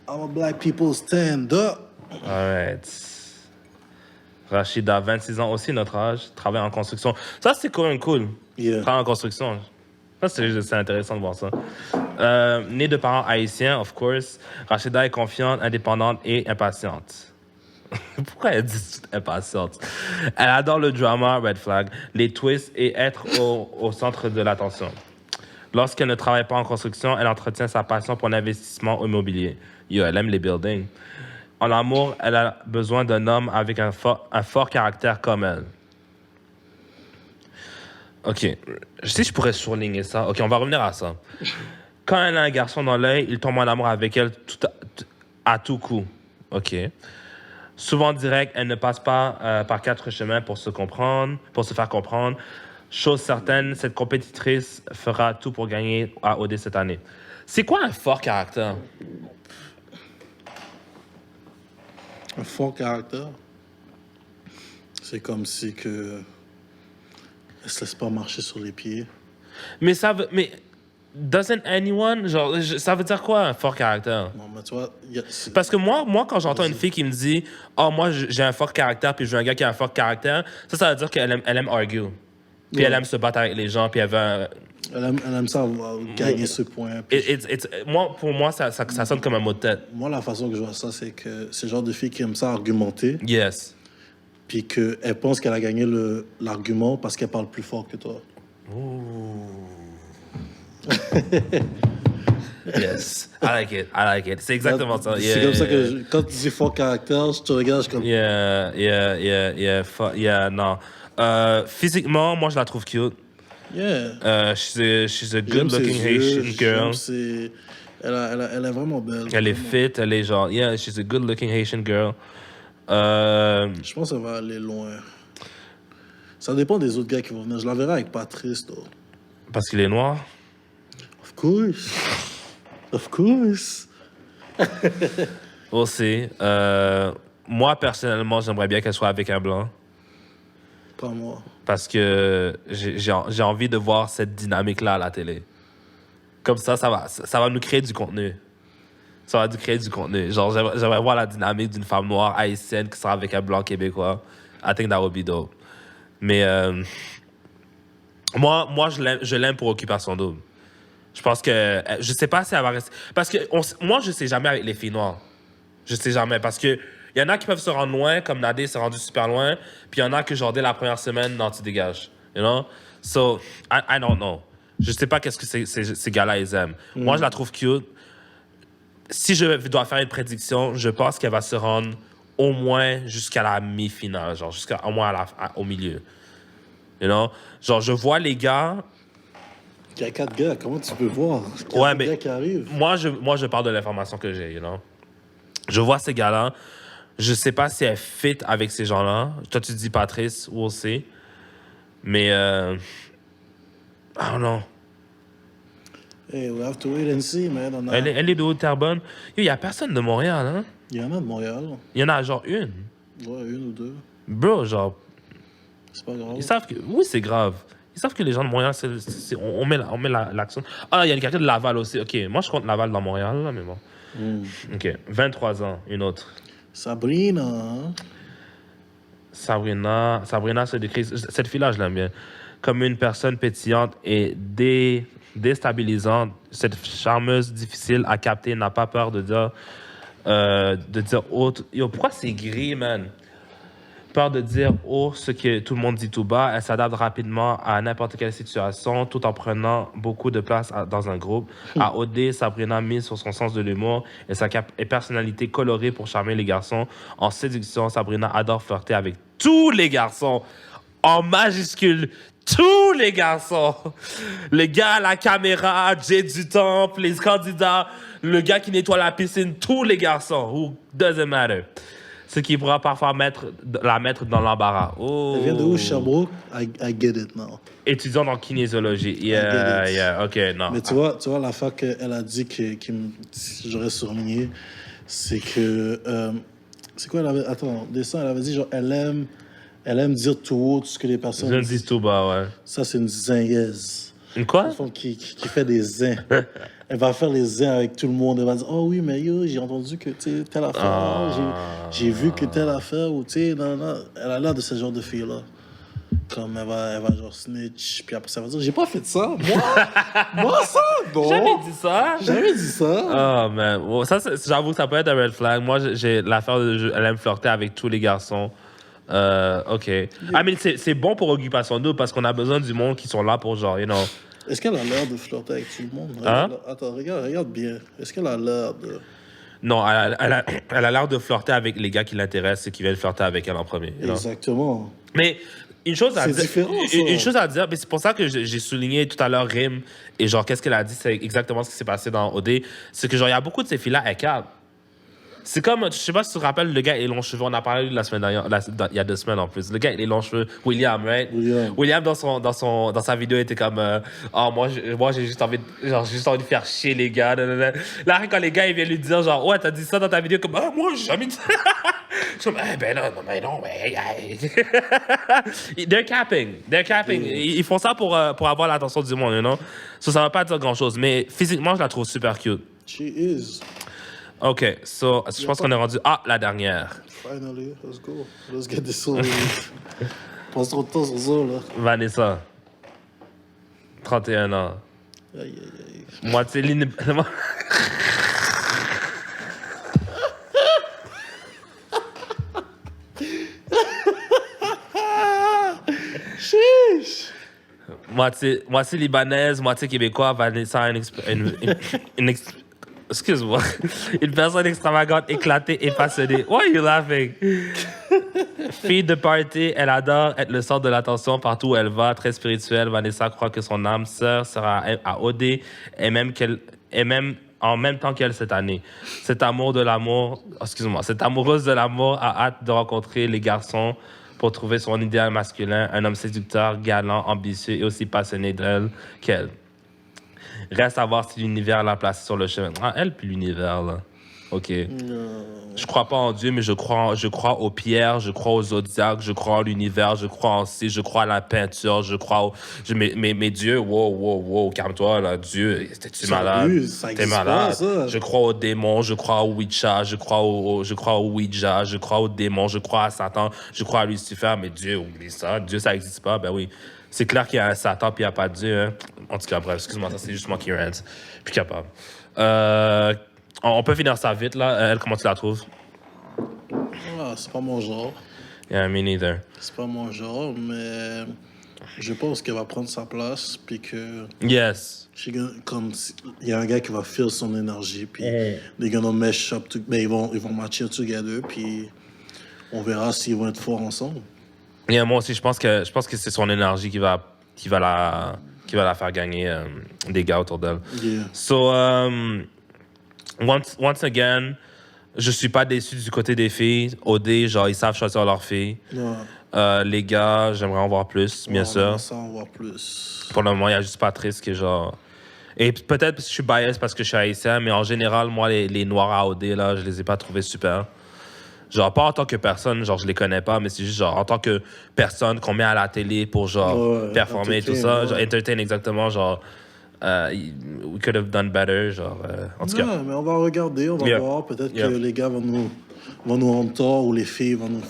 Our black people stand up. All right. Rashida, 26 ans aussi, notre âge, travaille en construction. Ça, c'est quand même cool. Yeah. Travaille en construction. Ça, c'est intéressant de voir ça. Née de parents haïtiens, of course, Rashida est confiante, indépendante et impatiente. Pourquoi elle dit impatiente? Elle adore le drama, red flag, les twists et être au centre de l'attention. Lorsqu'elle ne travaille pas en construction, elle entretient sa passion pour l'investissement immobilier. Elle aime les buildings. En amour, elle a besoin d'un homme avec un fort caractère comme elle. OK. Je sais que je pourrais surligner ça. OK, on va revenir à ça. Quand elle a un garçon dans l'œil, il tombe en amour avec elle à tout coup. OK. Souvent directe, elle ne passe pas par 4 chemins pour se faire comprendre. Chose certaine, cette compétitrice fera tout pour gagner à OD cette année. C'est quoi un fort caractère? Un fort caractère. C'est comme si que elle se laisse pas marcher sur les pieds. Mais doesn't anyone, genre, ça veut dire quoi un fort caractère? Non, mais tu vois, Parce que moi, quand j'entends une fille qui me dit, moi j'ai un fort caractère, puis je veux un gars qui a un fort caractère, ça veut dire qu'elle aime argue. Puis elle aime se battre avec les gens, puis elle veut. Elle aime ça gagner ce point. Pour moi, ça sonne comme un mot de tête. Moi, la façon que je vois ça, c'est que c'est le genre de fille qui aime ça argumenter. Yes. Puis qu'elle pense qu'elle a gagné l'argument parce qu'elle parle plus fort que toi. Yes. I like it. C'est exactement ça. C'est comme ça que quand tu dis fort caractère, je te regarde, je suis comme... Yeah, non. Physiquement, moi, je la trouve cute. Yeah. She's a good-looking J'aime ses yeux, Haitian girl. Elle est vraiment belle. Elle est vraiment. fit, elle est genre... Yeah, she's a good-looking Haitian girl. Je pense qu'elle va aller loin. Ça dépend des autres gars qui vont venir. Je la verrai avec Patrice, though. Parce qu'il est noir. Of course. Of course. Aussi. Moi, personnellement, j'aimerais bien qu'elle soit avec un blanc. Pas moi. Parce que j'ai envie de voir cette dynamique-là à la télé. Comme ça va nous créer du contenu. Ça va nous créer du contenu. Genre, j'aimerais voir la dynamique d'une femme noire haïtienne qui sera avec un blanc québécois. I think that would be dope. Mais moi je l'aime pour Occupation Double. Je pense que... Je sais pas si elle va rester... Parce que moi, je sais jamais avec les filles noires. Je sais jamais. Parce que il y en a qui peuvent se rendre loin, comme Nadé s'est rendu super loin. Puis il y en a que, genre, dès la première semaine, non, tu dégages. You know? So, I don't know. Je sais pas qu'est-ce que ces gars-là, ils aiment. Moi, je la trouve cute. Si je dois faire une prédiction, je pense qu'elle va se rendre au moins jusqu'à la mi-finale. Genre, au moins au milieu. You know? Genre, je vois les gars... Il y a 4 gars, comment tu peux voir? Il y a Ouais, 4 mais gars qui arrivent. moi, je parle de l'information que j'ai, you know? Je vois ces gars-là. Je sais pas si elle fit avec ces gens-là. Toi, tu dis Patrice, we'll see. Mais, I don't know. Hey, we have to wait and see, man. Elle est de Haute-Terrebonne. Il y a personne de Montréal, hein? Il y en a de Montréal. Il y en a genre une. Ouais, 1 ou 2. Bro, genre, C'est pas grave. ils savent que... Oui, c'est grave. Ils savent que les gens de Montréal, on met l'accent. Ah, il y a quelqu'un de Laval aussi. OK, moi, je compte Laval dans Montréal, là, mais bon. OK, 23 ans, une autre. Sabrina. Hein? Sabrina se décrit... Cette fille-là, je l'aime bien. Comme une personne pétillante et déstabilisante. Cette charmeuse difficile à capter n'a pas peur de dire haut... Yo, pourquoi c'est gris, man? Peur de dire haut ce que tout le monde dit tout bas. Elle s'adapte rapidement à n'importe quelle situation tout en prenant beaucoup de place dans un groupe. À OD, Sabrina mise sur son sens de l'humour et sa personnalité colorée pour charmer les garçons. En séduction, Sabrina adore flirter avec tous les garçons. En majuscule, tous les garçons. Le gars à la caméra, Jay du Temple, les candidats, le gars qui nettoie la piscine, tous les garçons. Who doesn't matter. Ce qui pourra parfois la mettre dans l'embarras. Oh. Elle vient de où, Sherbrooke? I get it now. Étudiant en kinésiologie. Yeah, OK, non. Mais tu vois l'affaire qu'elle a dit j'aurais surligné, c'est que... c'est quoi, elle avait... Attends, descends, elle avait dit, genre, elle aime dire tout haut tout ce que les personnes... Je ne dis tout bas, ouais. Ça, c'est une zingaise. Une quoi? Une femme qui fait des zins. Elle va faire les zins avec tout le monde. Elle va dire, oh oui, mais yo, j'ai entendu que, tu sais, telle affaire, j'ai vu que telle affaire, ou tu sais, non. Elle a l'air de ce genre de fille-là. Comme elle va genre snitch, puis après ça va dire, j'ai pas fait ça. Moi, ça, non. Jamais dit ça. Jamais dit ça. Oh, man. Well, ça, j'avoue que ça peut être un red flag. Moi, j'ai l'affaire de... Elle aime flirter avec tous les garçons. OK. Ah, mais c'est bon pour Occupation Double parce qu'on a besoin du monde qui sont là pour genre, you know... Est-ce qu'elle a l'air de flirter avec tout le monde? Hein? Attends, regarde bien. Est-ce qu'elle a l'air de... Non, elle a l'air de flirter avec les gars qui l'intéressent et qui viennent flirter avec elle en premier. You know? Exactement. Mais une chose à C'est dire... différent, ça. Une chose à dire, mais c'est pour ça que j'ai souligné tout à l'heure Rim et genre, qu'est-ce qu'elle a dit, c'est exactement ce qui s'est passé dans OD. C'est que genre, il y a beaucoup de ces filles-là, elles capent. C'est comme, je sais pas si tu te rappelles, le gars et les longs cheveux, on a parlé la semaine dernière, il y a 2 semaines en plus. Le gars et les longs cheveux, William, right? William dans sa vidéo était comme, moi j'ai juste envie de faire chier les gars. Là, quand les gars ils viennent lui dire genre, ouais, t'as dit ça dans ta vidéo, comme, moi j'ai jamais dit ça. Je suis comme, non, They're capping. Ils font ça pour avoir l'attention du monde, you know? So, ça va pas dire grand chose, mais physiquement, je la trouve super cute. She is. OK, so, je pense qu'on est rendu... Ah, la dernière. Finally, let's go. Let's get this over. Passe trop de temps sur ça, là. Vanessa. 31 ans. Aïe. Moitié ligne... Chiche! moitié libanaise, moitié québécois. Vanessa a excuse-moi. Une personne extravagante, éclatée et passionnée. Why are you laughing? Fille de party, elle adore être le centre de l'attention partout où elle va. Très spirituelle, Vanessa croit que son âme sœur sera à OD et même en même temps qu'elle cette année. Cette amoureuse de l'amour a hâte de rencontrer les garçons pour trouver son idéal masculin, un homme séducteur, galant, ambitieux et aussi passionné d'elle qu'elle. Reste à voir si l'univers l'a placée sur le chemin. Ah, elle puis l'univers, là. OK. Je crois pas en Dieu, mais je crois aux pierres, je crois aux zodiaques, je crois en l'univers, je crois en C, je crois à la peinture, je crois au... mais Dieu, wow, calme-toi, là. Dieu, t'es-tu malade? T'es malade. Je crois aux démons, je crois au Witcha, je crois au Ouija, je crois aux démons, je crois à Satan, je crois à Lucifer, mais Dieu, oublie ça. Dieu, ça existe pas, ben oui. C'est clair qu'il y a un Satan puis il n'y a pas de Dieu. Hein. En tout cas, bref, excuse-moi, ça c'est juste moi qui rante. Plus capable. On peut finir ça vite, là. Elle, comment tu la trouves? Ah, c'est pas mon genre. Yeah, me neither. C'est pas mon genre, mais je pense qu'elle va prendre sa place, puis que... Yes. Comme il y a un gars qui va filer son énergie, puis they're gonna mesh up, mais ils vont matcher together, puis on verra s'ils vont être forts ensemble. Yeah, moi aussi, je pense que c'est son énergie qui va la faire gagner des gars autour d'elle. Yeah. So, once again, je suis pas déçu du côté des filles. OD, genre, ils savent choisir leurs filles. Ouais. Les gars, j'aimerais en voir plus, bien sûr. Ça, en voir plus. Pour le moment, il y a juste Patrice qui est genre... Et peut-être parce que je suis biased parce que je suis haïtien, mais en général, moi, les noirs à OD, là, je les ai pas trouvés super. Genre, pas en tant que personne, genre, je les connais pas, mais c'est juste, genre, en tant que personne qu'on met à la télé pour, genre, performer et tout ça. Genre, entertain, exactement, genre, we could have done better, genre, en tout cas. Mais on va regarder, on va voir. Peut-être que les gars vont nous rendre tort, ou les filles vont nous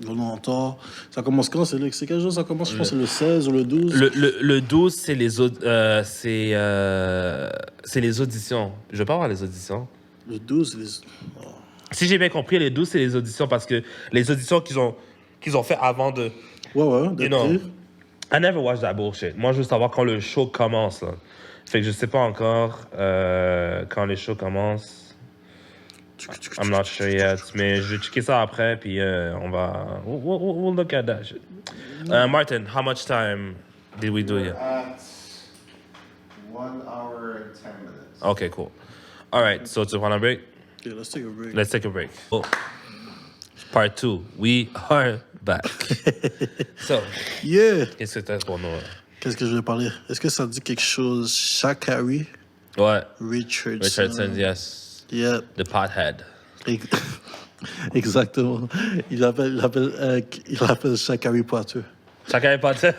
rendre tort. Ça commence quand? C'est quel jour ça commence? Je pense que c'est le 16 ou le 12. Le 12, c'est les auditions. Je veux pas avoir les auditions. Le 12, c'est les... Oh. Si j'ai bien compris, les 12, c'est les auditions parce que les auditions qu'ils ont fait avant de... Ouais, you know, I never watched that bullshit. Moi, je veux savoir quand le show commence, là. Fait que je sais pas encore quand les shows commencent. I'm not sure yet. Mais je vais checker ça après, puis on va... We'll look at that shit. Martin, how much time did we do here? At 1 hour and 10 minutes. Okay, cool. All right, so tu prends un break? Yeah, let's take a break. Let's take a break. Oh. Part 2. We are back. So, Yeah! qu'est-ce que t'as pour nous? Qu'est-ce que je vais parler? Est-ce que ça dit quelque chose? Sha'Carri? Ouais. Richardson, yes. Yeah. The pothead. Exactement. Il l'appelle Sha'Carri Potter. Chacun est pothead.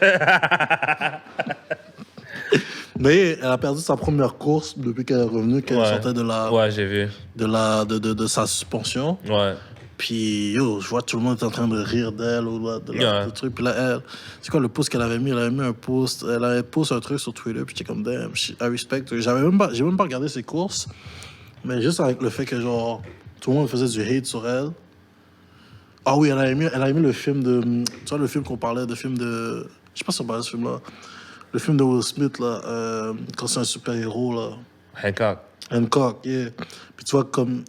Mais elle a perdu sa première course depuis qu'elle est revenue, qu'elle sortait de la... Ouais, j'ai vu. De sa suspension. Ouais. Puis, je vois tout le monde est en train de rire d'elle ou de truc. Puis là, elle... C'est quoi le post qu'elle avait mis? Elle avait mis un post... Elle avait posté un truc sur Twitter, puis j'étais comme, damn, I respect. J'ai même pas regardé ses courses, mais juste avec le fait que, genre, tout le monde faisait du hate sur elle. Ah oui, elle avait mis le film de... Tu vois, le film qu'on parlait, le film de... Je sais pas si on parlait de ce film-là. Le film de Will Smith, là, quand c'est un super-héros, là. Hancock, yeah. Puis tu vois, comme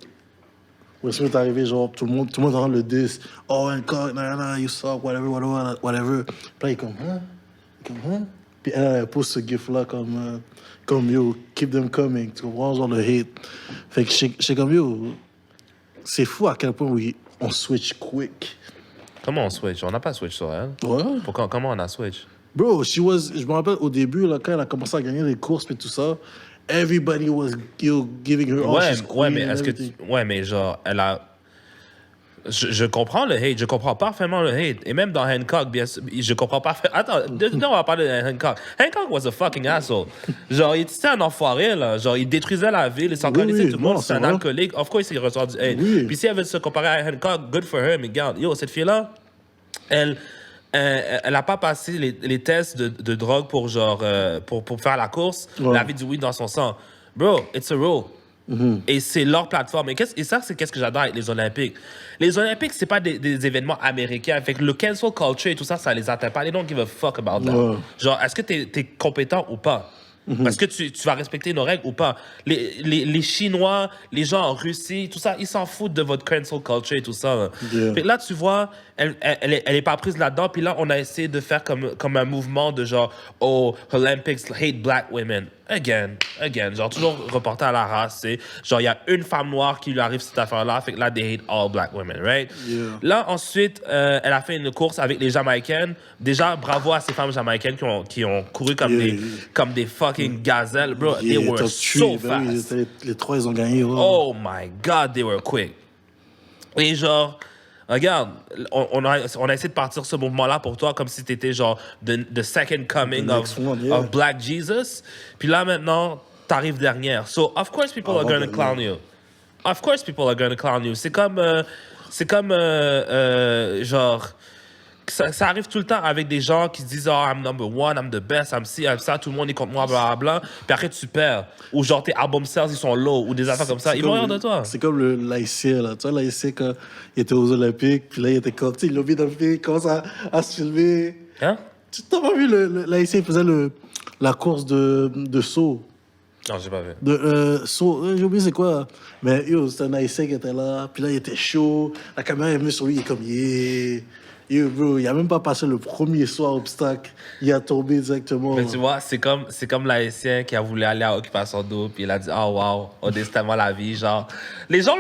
Will Smith est arrivé, genre, tout le monde dans le 10. Oh, Hancock, nah, you suck, whatever. Puis là, il est comme, hein? Puis elle pose ce gif-là comme, yo, keep them coming. Tu comprends, genre, le hate. Fait que j'étais comme, yo, c'est fou à quel point on switch quick. Comment on switch? On n'a pas switch sur elle. Ouais. Comment on a switch? Bro, je me rappelle au début, là, quand elle a commencé à gagner les courses et tout ça, everybody was giving her all she's queen. Ouais, mais est-ce que ouais, mais genre, elle a... Je comprends le hate, je comprends parfaitement le hate. Et même dans Hancock, bien sûr, je comprends parfaitement... Attends, on va parler de Hancock. Hancock was a fucking asshole. Genre, c'était un enfoiré, là. Genre, il détruisait la ville, il s'en connaissait tout le monde, c'est un alcoolique. Of course, il ressort du hate. Oui. Puis si elle veut se comparer à Hancock, good for her, mais regarde, yo, cette fille-là, elle n'a pas passé les tests de drogue pour, genre, pour faire la course. Ouais. Elle avait du weed dans son sang. Bro, it's a rule. Mm-hmm. Et c'est leur plateforme. Et ça, c'est qu'est-ce que j'adore avec les Olympiques. Les Olympiques, c'est pas des événements américains. Fait que le cancel culture et tout ça, ça les atteint pas. They don't give a fuck about that. Ouais. Genre, est-ce que t'es compétent ou pas? Est-ce que tu vas respecter nos règles ou pas? Les Chinois, les gens en Russie, tout ça, ils s'en foutent de votre cancel culture et tout ça. Là, Yeah. Puis là tu vois, elle est pas prise là-dedans. Puis là, on a essayé de faire comme un mouvement de genre, oh, Olympics hate black women. Again. Genre, toujours reporté à la race, c'est genre, il y a une femme noire qui lui arrive cette affaire-là, fait que là, they hate all black women, right? Yeah. Là, ensuite, elle a fait une course avec les Jamaïcaines. Déjà, bravo à ces femmes jamaïcaines qui ont couru comme des fucking gazelles. Bro, they were top so three, ben oui, fast. les 3, ils ont gagné. Ouais. Oh my God, they were quick. Et genre, regarde, on a essayé de partir ce mouvement-là pour toi comme si t'étais genre the second coming The next one, yeah. of Black Jesus. Puis là, maintenant, t'arrives dernière. So, of course, people are going to clown you. Of course, people are going to clown you. C'est comme genre... Ça arrive tout le temps avec des gens qui disent « Oh, I'm number one, I'm the best, I'm ci, I'm ça, tout le monde est contre moi, blablabla. » Puis après, tu perds. Ou genre, tes album sales, ils sont low, ou des affaires comme ça. Ils vont rire de toi. C'est comme l'haïtien, là. Tu vois, l'haïtien, quand il était aux Olympiques, puis là, il était comme, tu sais, il l'a mis dans le film, il commence à se filmer. Hein? Tu t'as pas vu, l'haïtien, il faisait la course de saut. Non, j'ai pas vu. Saut, j'ai oublié c'est quoi. Mais yo, c'était un haïtien qui était là, puis là, il était chaud. La caméra est venue sur lui, il est comme, yeah. Yo, bro, il a même pas passé le premier saut à obstacle. Il a tombé directement. Mais tu vois, c'est comme l'haïtien qui a voulu aller à Occupation Double, puis il a dit « Oh, wow, modestement la vie, genre... » Les gens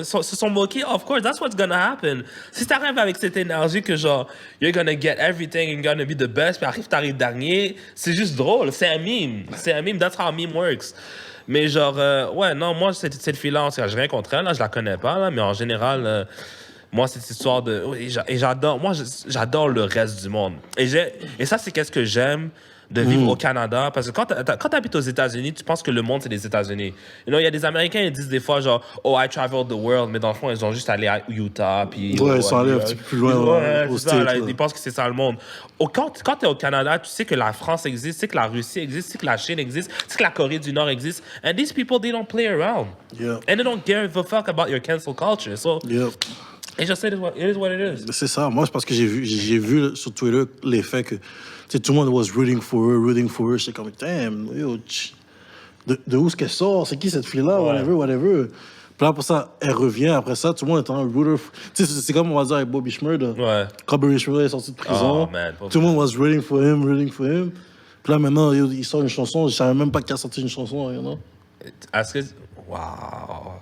se sont moqués. Of course, that's what's gonna happen. Si t'arrives avec cette énergie que genre, you're gonna get everything, you're gonna be the best, puis t'arrives dernier, c'est juste drôle. C'est un meme. That's how a meme works. Mais genre, ouais, non, moi, cette fille-là, j'ai rien contre elle, là, je la connais pas, là, mais en général... moi, cette histoire de... Et j'adore... Moi, j'adore le reste du monde. Et ça, c'est qu'est-ce que j'aime de vivre au Canada. Parce que quand t'habites aux États-Unis, tu penses que le monde, c'est les États-Unis. You know, il y a des Américains, ils disent des fois, genre, « Oh, I traveled the world », mais dans le fond, ils ont juste allé à Utah, puis... Ouais, ils sont allés un petit peu plus loin au c'est ça, States, là, là. ils pensent que c'est ça le monde. Quand t'es au Canada, tu sais que la France existe, tu sais que la Russie existe, tu sais que la Chine existe, tu sais que la Corée du Nord existe. And these people, they don't play around. Yeah. And they don't give a fuck about your cancel culture. So... Yep. Et je sais, it is what it is. C'est ça. Moi, c'est parce que j'ai vu sur Twitter l'effet que, tu sais, tout le monde was rooting for her. J'étais comme, damn, yo, de où est-ce qu'elle sort? C'est qui cette fille-là? Ouais. Whatever. Puis là, pour ça, elle revient. Après ça, tout le monde est en rooter. Tu sais, c'est comme on va dire avec Bobby Shmurda. Ouais. Quand Bobby Shmurda est sorti de prison, Oh, man. tout le monde was rooting for him. Puis là, maintenant, yo, il sort une chanson. Je savais même pas qu'il a sorti une chanson, you know? Est-ce que... Wow.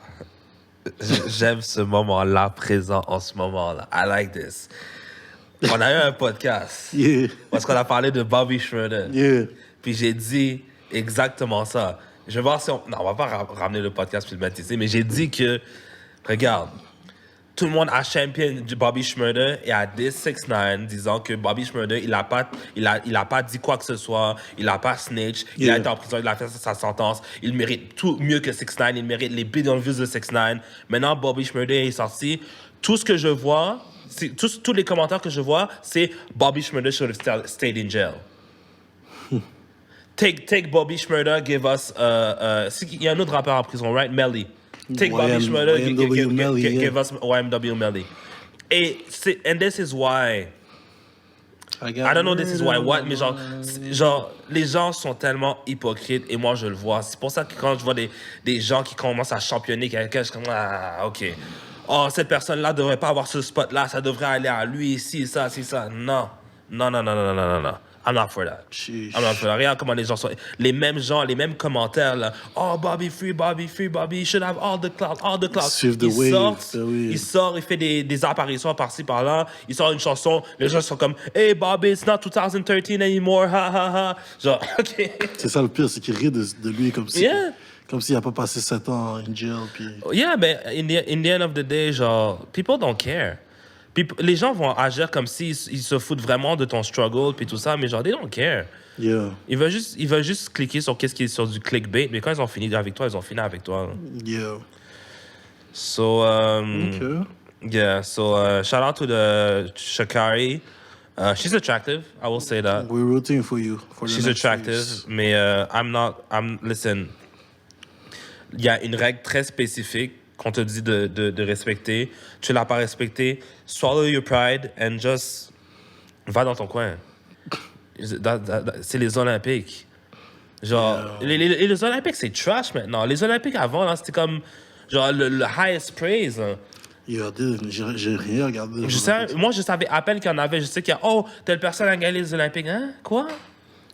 J'aime ce moment-là, présent en ce moment-là. I like this. On a eu un podcast. Yeah. Parce qu'on a parlé de Bobby Shmurda. Yeah. Puis j'ai dit exactement ça. Je vais voir si on... Non, on va pas ramener le podcast puis le mettre ici, mais j'ai dit que... Regarde, tout le monde a champion Bobby Shmurda et a dit 6ix9ine disant que Bobby Shmurda, il a pas dit quoi que ce soit, il a pas snitch, il a Yeah. été en prison, il a fait sa sentence, il mérite tout mieux que 6ix9ine, il mérite les billions de views de 6ix9ine. Maintenant, Bobby Shmurda est sorti. Tout ce que je vois, tous les commentaires que je vois, c'est Bobby Shmurda should have stayed in jail. Take Bobby Shmurda, give us... il y a un autre rappeur en prison, right? Melly. Take Bobby Shmurda, YNW Melly, yeah. give us YNW Melly. And this is why... I don't know this is why what, mais genre, les gens sont tellement hypocrites et moi je le vois. C'est pour ça que quand je vois des gens qui commencent à championner quelqu'un, je suis comme, ah, ok. Oh, cette personne-là devrait pas avoir ce spot-là, ça devrait aller à lui, ici, ça, c'est ça. Non. I'm not for that. Sheesh. I'm not for that. Regarde comment les gens sont... Les mêmes gens, les mêmes commentaires, là. Oh, Bobby free, Bobby, you should have all the clout. Suivre the wave, oui. Il sort, il fait des apparitions par-ci, par-là. Il sort une chanson, les gens sont comme, hey, Bobby, it's not 2013 anymore, ha, ha, ha. Genre, OK. C'est ça le pire, c'est qu'il rit de lui comme si... Yeah. Comme s'il n'a pas passé 7 ans en jail, puis... Yeah, mais in the end of the day, genre, people don't care. Les gens vont agir comme s'ils se foutent vraiment de ton struggle puis tout ça, mais genre, they don't care. Yeah. Ils veulent juste cliquer sur qu'est-ce qui est sur du clickbait, mais quand ils ont fini avec toi, ils ont fini avec toi. Yeah. So, Okay. yeah, so shout out to the Sha'Carri. She's attractive, I will say that. We're rooting for you. For the She's next attractive, years. mais listen, il y a une règle très spécifique qu'on te dit de respecter. Tu l'as pas respecté, swallow your pride and just va dans ton coin. C'est les Olympiques. Genre, les Olympiques, c'est trash maintenant. Les Olympiques avant, là, c'était comme, genre, le highest praise. Hein. Regardez, j'ai rien regardé. Moi, je savais à peine qu'il y en avait. Je sais qu'il y a, oh, telle personne a gagné les Olympiques. Hein? Quoi?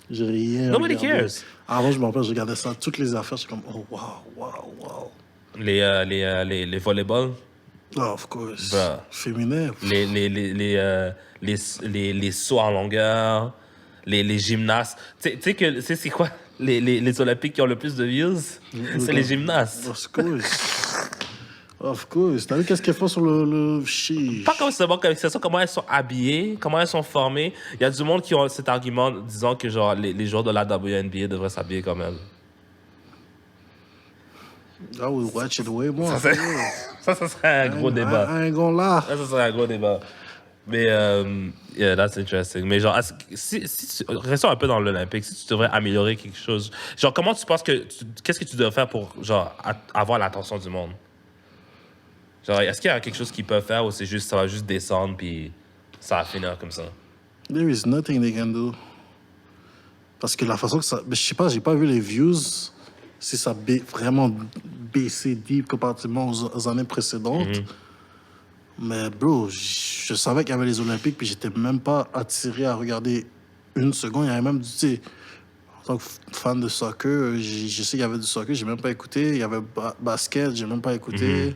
J'ai rien Nobody regardé. cares. Avant, je me rappelle, je regardais ça, toutes les affaires, j'étais comme, oh, wow. Les volleyballs. Oh, of course. Bruh. Féminin. Les sauts en longueur, les gymnastes. Tu sais que c'est quoi les Olympiques qui ont le plus de views? C'est les gymnastes. Of course. T'as vu qu'est-ce qu'elles font sur le chiche? Pas comme seulement c'est ça, comment elles sont habillées, comment elles sont formées. Il y a du monde qui ont cet argument disant que genre les joueurs de la WNBA devraient s'habiller comme elles. I would watch it way more. Ça serait un gros débat. I ain't gonna lie. Ça serait un gros débat. Mais, yeah, that's interesting. Mais genre, restons un peu dans l'Olympique. Si tu devrais améliorer quelque chose, genre, comment tu penses qu'est-ce que tu devrais faire pour, genre, avoir l'attention du monde? Genre, est-ce qu'il y a quelque chose qu'ils peuvent faire ou c'est juste, ça va juste descendre puis ça va finir comme ça? There is nothing they can do. Parce que la façon que ça... Je sais pas, j'ai pas vu les views si ça a vraiment baissé deep comparativement aux années précédentes. Mais bro, je savais qu'il y avait les Olympiques puis j'étais même pas attiré à regarder une seconde. Il y avait même, tu sais, en tant que fan de soccer, je sais qu'il y avait du soccer, j'ai même pas écouté. Il y avait basket, j'ai même pas écouté.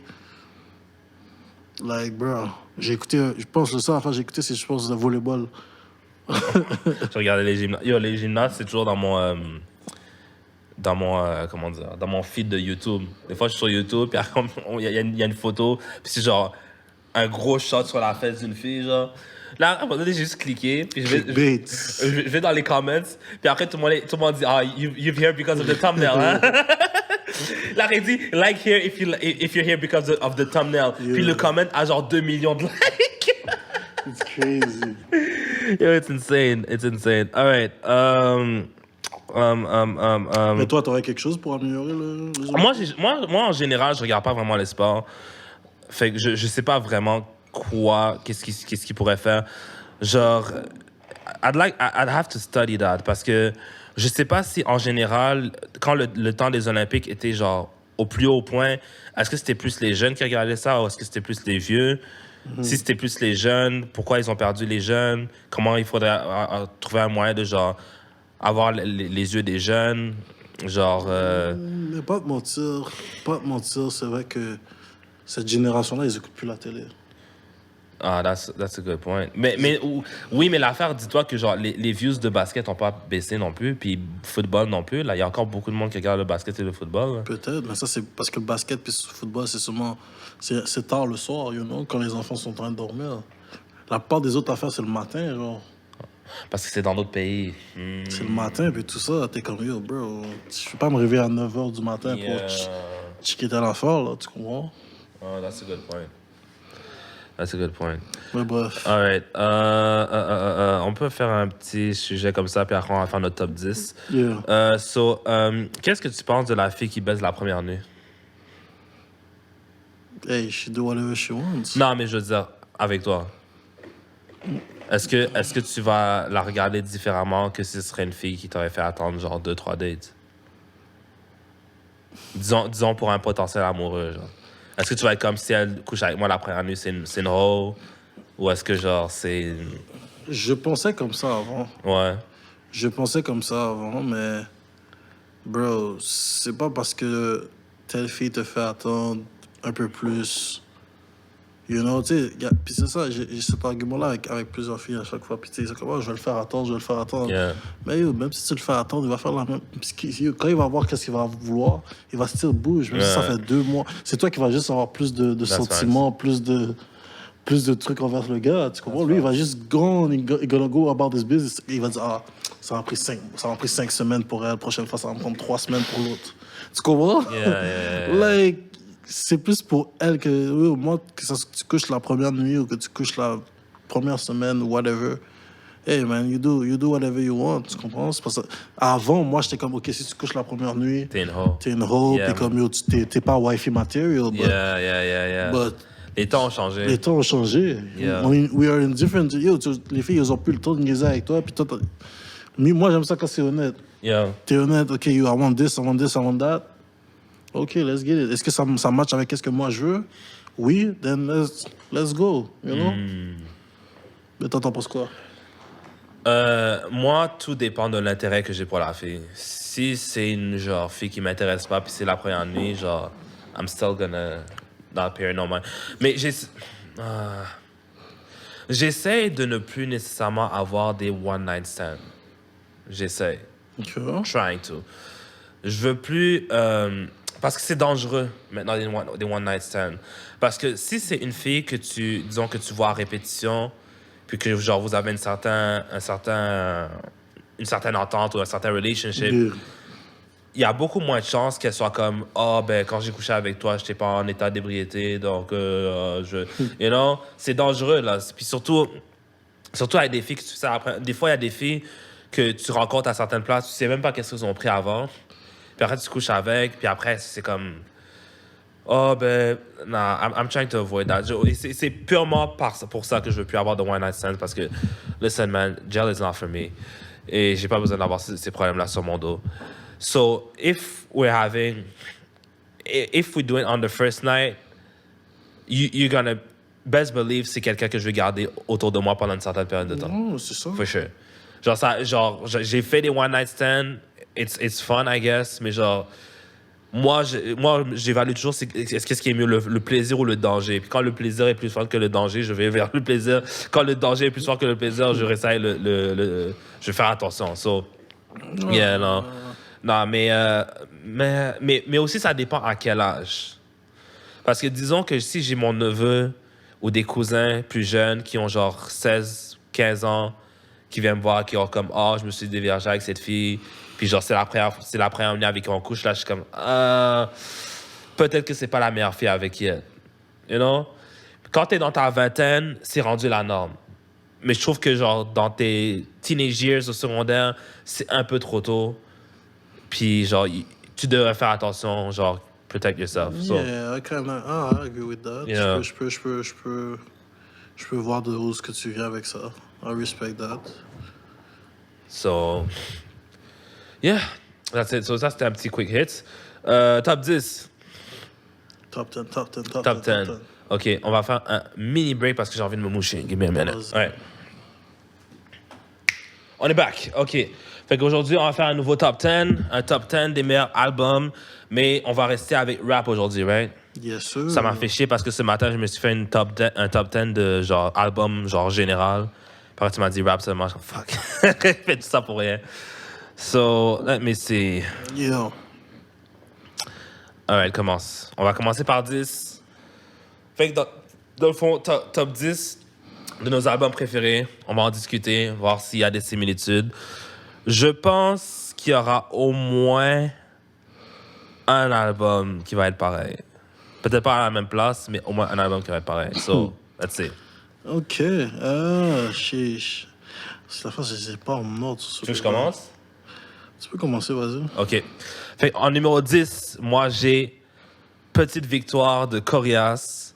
Like, bro, j'ai écouté, je pense que ça, enfin, j'ai écouté, c'est, je pense, le volleyball. Je regardais les gymnastes. Yo, les gymnastes, c'est toujours dans mon comment dire, dans mon feed de YouTube. Des fois, je suis sur YouTube, puis il y a une photo, puis c'est genre un gros shot sur la fesse d'une fille, genre. Là, à un moment donné, j'ai juste cliqué, puis je vais dans les comments, puis après, tout le monde dit, ah, you're here because of the thumbnail, hein? Là, il dit, like here if you're here because of the thumbnail. Yeah. Puis le comment a genre 2 millions de likes. It's crazy. Yo, it's insane. All right. Mais toi, t'aurais quelque chose pour améliorer moi, en général, je regarde pas vraiment les sports. Fait que je sais pas vraiment qu'est-ce qu'il pourrait faire. Genre, I'd have to study that parce que je sais pas si en général, quand le temps des Olympiques était genre au plus haut point, est-ce que c'était plus les jeunes qui regardaient ça ou est-ce que c'était plus les vieux? Si c'était plus les jeunes, pourquoi ils ont perdu les jeunes? Comment il faudrait trouver un moyen de genre avoir les yeux des jeunes? Genre. Mais pas te mentir, c'est vrai que cette génération-là, ils écoutent plus la télé. Ah, that's a good point. Oui, mais l'affaire, dis-toi que genre les views de basket n'ont pas baissé non plus, puis football non plus. Là, il y a encore beaucoup de monde qui regarde le basket et le football. Là. Peut-être, mais ça, c'est parce que le basket puis le football, c'est seulement... C'est tard le soir, you know, quand les enfants sont en train de dormir. La plupart des autres affaires, c'est le matin, genre. Parce que c'est dans d'autres pays. C'est le matin, puis tout ça, t'es comme, yo, bro, je peux pas me réveiller à 9h du matin pour checker tel affaire, là, tu comprends? Oh, that's a good point. Mais bref. All right. On peut faire un petit sujet comme ça, puis après, on va faire notre top 10. Yeah. Qu'est-ce que tu penses de la fille qui baise la première nuit? Hey, she do whatever she wants. Non, mais je veux dire, avec toi. Est-ce que tu vas la regarder différemment que si ce serait une fille qui t'aurait fait attendre genre 2-3 dates? Disons pour un potentiel amoureux, genre. Est-ce que tu vas être comme si elle couche avec moi la première nuit, c'est une hoe? Ou est-ce que genre c'est... Je pensais comme ça avant. Ouais. Je pensais comme ça avant, mais... Bro, c'est pas parce que telle fille te fait attendre un peu plus... You know, tu sais, puis c'est ça, j'ai cet argument-là avec plusieurs filles à chaque fois. Puis tu sais, c'est comme, je vais le faire attendre. Yeah. Mais yo, même si tu le fais attendre, il va faire la même... Quand il va voir qu'est-ce qu'il va vouloir, il va se dire bouge, même si ça fait 2 mois. C'est toi qui vas juste avoir plus de sentiments, plus de trucs envers le gars, tu comprends? Lui, il va juste go, il gonna go about his business. Et il va dire, ça m'a pris 5 semaines pour elle, la prochaine fois, ça va me prendre 3 semaines pour l'autre. Tu comprends? Yeah. Like, c'est plus pour elle que, moi, que tu couches la première nuit ou que tu couches la première semaine ou whatever. Hey man, you do whatever you want, tu comprends? C'est parce que avant, moi, j'étais comme, OK, si tu couches la première nuit, t'es une hoe. Puis comme, yo, t'es pas wifey material. Yeah. But les temps ont changé. Yeah. We are in different... Yo, les filles, elles ont plus le temps de niaiser avec toi, puis toi, Mais moi, j'aime ça quand c'est honnête. Yeah. T'es honnête, OK, I want this, I want this, I want that. OK, let's get it. Est-ce que ça match avec ce que moi je veux? Oui, then let's go, you know? Mais toi, t'en penses quoi? Moi, tout dépend de l'intérêt que j'ai pour la fille. Si c'est une genre fille qui m'intéresse pas, puis c'est la première nuit, genre, I'm still gonna not pay her no mind. Mais j'essaie de ne plus nécessairement avoir des one night stands. J'essaie. OK. Trying to. Je veux plus parce que c'est dangereux maintenant des one night stands. Parce que si c'est une fille que disons que tu vois à répétition, puis que genre vous avez une certaine entente ou un certain relationship, Yeah. il y a beaucoup moins de chances qu'elle soit comme ben quand j'ai couché avec toi, j'étais pas en état d'ébriété, donc you know, c'est dangereux là. Puis surtout avec des filles que tu sais après, des fois il y a des filles que tu rencontres à certaines places, tu sais même pas qu'est-ce qu'ils ont pris avant. Puis après tu couches avec, puis après c'est comme I'm trying to avoid that. C'est purement pour ça que je veux plus avoir de one night stand, parce que listen man, gel is not for me. Et j'ai pas besoin d'avoir ces problèmes-là sur mon dos. So, if we do it on the first night, you're gonna best believe c'est quelqu'un que je vais garder autour de moi pendant une certaine période de temps. Oh, c'est ça. For sure. J'ai fait des one night stands, it's fun, I guess, mais genre, moi j'évalue toujours qu'est-ce qui est mieux, le plaisir ou le danger. Puis quand le plaisir est plus fort que le danger, je vais vers le plaisir. Quand le danger est plus fort que le plaisir, je réessaye je vais faire attention. So, yeah, non. Non, mais aussi, ça dépend à quel âge. Parce que disons que si j'ai mon neveu ou des cousins plus jeunes qui ont genre 16, 15 ans, qui viennent me voir, qui ont comme, je me suis déviergé avec cette fille, puis genre, c'est la première nuit avec qui on couche, là, je suis comme, peut-être que c'est pas la meilleure fille avec qui elle. You know? Quand t'es dans ta vingtaine, c'est rendu la norme. Mais je trouve que genre, dans tes teenage years au secondaire, c'est un peu trop tôt. Puis genre, tu devrais faire attention, genre, protect yourself. So. Yeah, I agree with that. Yeah. Je peux voir de où ce que tu viens avec ça. I respect that. So, yeah, that's it. So ça, c'était un petit quick hit. Top 10. Top 10. Top 10. OK, on va faire un mini break parce que j'ai envie de me moucher. Give me a minute. All right. On est back. OK. Fait qu'aujourd'hui, on va faire un nouveau top 10. Un top 10 des meilleurs albums. Mais on va rester avec rap aujourd'hui, right? Yes, sir. Ça m'a fait chier parce que ce matin, je me suis fait un top 10 de genre album genre général. Après, tu m'as dit rap seulement. Je suis comme, fuck. Je fais tout ça pour rien. So, let me see. Yeah. Alright, commence. On va commencer par 10. Fait que dans le fond, top 10 de nos albums préférés. On va en discuter, voir s'il y a des similitudes. Je pense qu'il y aura au moins un album qui va être pareil. Peut-être pas à la même place, mais au moins un album qui va être pareil. So, let's see. OK. Chiche. C'est la fois que je n'ai pas en ordre. Tu veux que je commence? Tu peux commencer, vas-y. OK. Fait en numéro 10, moi, j'ai Petite Victoire de Corias.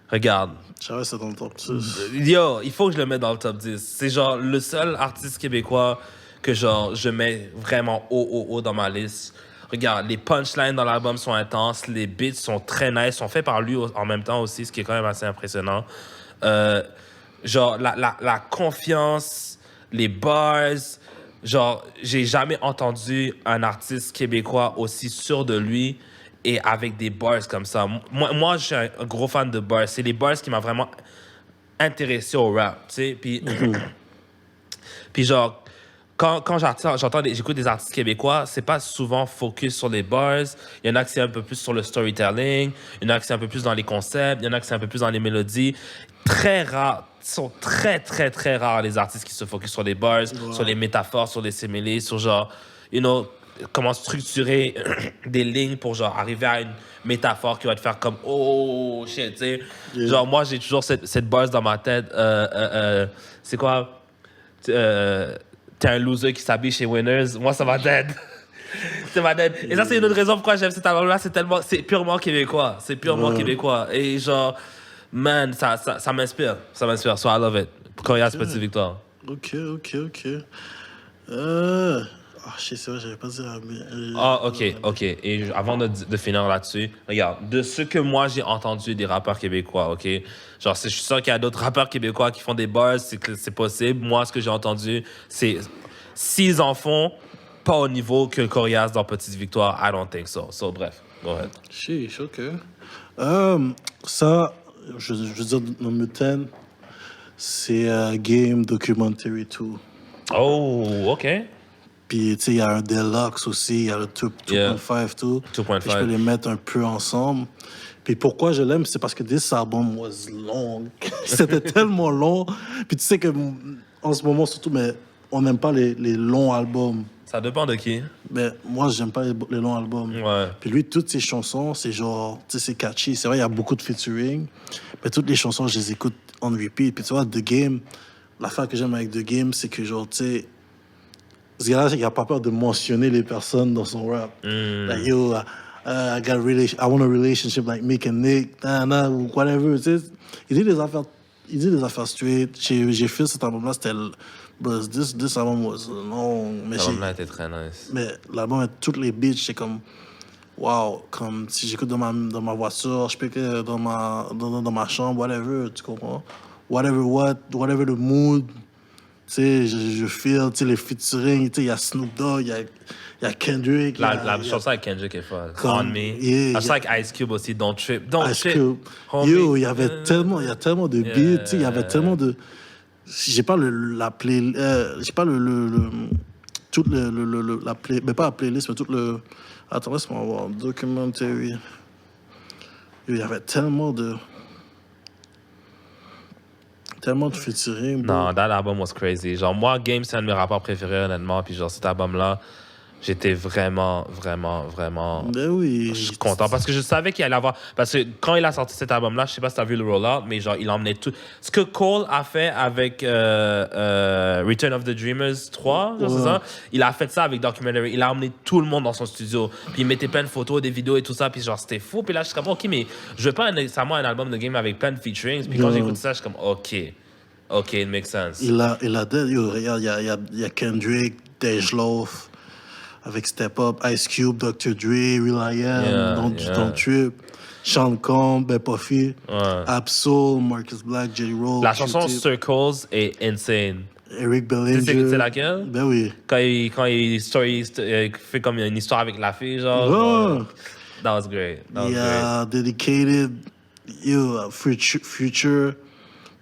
Regarde. Je savais que c'était dans le top 10. Yo, il faut que je le mette dans le top 10. C'est genre le seul artiste québécois que genre je mets vraiment haut dans ma liste. Regarde, les punchlines dans l'album sont intenses, les beats sont très nice, sont faits par lui en même temps aussi, ce qui est quand même assez impressionnant. Genre, la confiance, les bars, genre, j'ai jamais entendu un artiste québécois aussi sûr de lui et avec des bars comme ça. Moi je suis un gros fan de bars. C'est les bars qui m'ont vraiment intéressé au rap, tu sais. Puis genre, quand j'écoute des artistes québécois, c'est pas souvent focus sur les bars. Il y en a qui c'est un peu plus sur le storytelling, il y en a qui c'est un peu plus dans les concepts, il y en a qui c'est un peu plus dans les mélodies. Très rares, sont très, très, très rares les artistes qui se focus sur les bars, sur les métaphores, sur les similes, sur genre, you know, comment structurer des lignes pour genre arriver à une métaphore qui va te faire comme oh shit, tu sais. Yeah. Genre, moi, j'ai toujours cette bars dans ma tête. C'est quoi? T'es un loser qui s'habille chez Winners. Moi, ça m'a dead. C'est ma dead. Et ça, c'est une autre raison pourquoi j'aime cet album-là. C'est purement québécois. C'est purement québécois. Et genre, man, ça m'inspire. Ça m'inspire. So I love it. Corias, Petite Victoire. OK. Je sais, c'est vrai, j'avais pas dit. Ah, ok. Et avant de finir là-dessus, regarde, de ce que moi j'ai entendu des rappeurs québécois, ok? Genre, je suis sûr qu'il y a d'autres rappeurs québécois qui font des bars, c'est possible. Moi, ce que j'ai entendu, c'est s'ils en font, pas au niveau que Corias dans Petite Victoire, I don't think so. So, bref, go ahead. Sheesh, ok. Ça, je veux dire, number 10, c'est Game Documentary 2. Oh, ok. Puis, tu sais, il y a un Deluxe aussi, il y a le 2.5 tout. 2.5. Puis je peux les mettre un peu ensemble. Puis pourquoi je l'aime, c'est parce que this album was long. C'était tellement long. Puis tu sais que en ce moment, surtout, mais on n'aime pas les longs albums. Ça dépend de qui. Mais moi, j'aime pas les longs albums. Ouais. Puis lui, toutes ses chansons, c'est genre, tu sais, c'est catchy. C'est vrai, il y a beaucoup de featuring. Mais toutes les chansons, je les écoute on repeat. Puis tu vois, The Game, l'affaire que j'aime avec The Game, c'est que genre, tu sais, ce gars-là, il n'a pas peur de mentionner les personnes dans son rap. Like, yo, I want a relationship like Mick and Nick, ou whatever, tu sais. Il dit des affaires straight. J'ai fait cet album-là, c'était... But this album was long. L'album-là était très nice. Mais l'album, toutes les beats, c'est comme... Wow, comme si j'écoute dans ma voiture, je peux que dans ma chambre, whatever, tu comprends? Whatever the mood... Tu sais, je feel, tu sais, les featuring, tu sais, il y a Snoop Dogg, il y a Kendrick. La chanson avec Kendrick est folle. On Me. Yeah, La chanson avec Ice Cube aussi, Don't Trip. Ice Cube. Yo, il y a tellement de beats, tu sais, il y avait tellement de... J'ai pas la playlist, j'ai pas la playlist, mais pas la playlist, mais tout le... Attends, laisse-moi voir, documentary. Yo, il y avait tellement de featuring. Non, that album was crazy. Genre, moi, Game, c'est un de mes rappeurs préférés, honnêtement. Puis, genre, cet album-là, j'étais vraiment Ben oui. je suis content. Parce que je savais qu'il allait avoir... Parce que quand il a sorti cet album-là, je sais pas si t'as vu le roll-out, mais genre, il emmenait tout... Ce que Cole a fait avec Return of the Dreamers 3, genre, c'est ça? Il a fait ça avec Documentary. Il a emmené tout le monde dans son studio. Puis, il mettait plein de photos, des vidéos et tout ça. Puis, genre, c'était fou. Puis là, je suis comme, OK, mais je veux pas nécessairement un album de Game avec plein de featurings. Puis, quand j'écoute ça, je suis comme, OK, it makes sense. Il a yo, regarde, il y a Kendrick, Dej Loaf, avec Step Up, Ice Cube, Dr. Dre, will.i.am, Don't Trip, Sean Combs, Puffy, Absol, Marcus Black, J. Roll. La chanson Circles est insane. Eric Bellinger. C'est laquelle? Ben oui. Quand il fait comme une histoire avec la fille, genre. That was great. Il y a Dedicated, Future,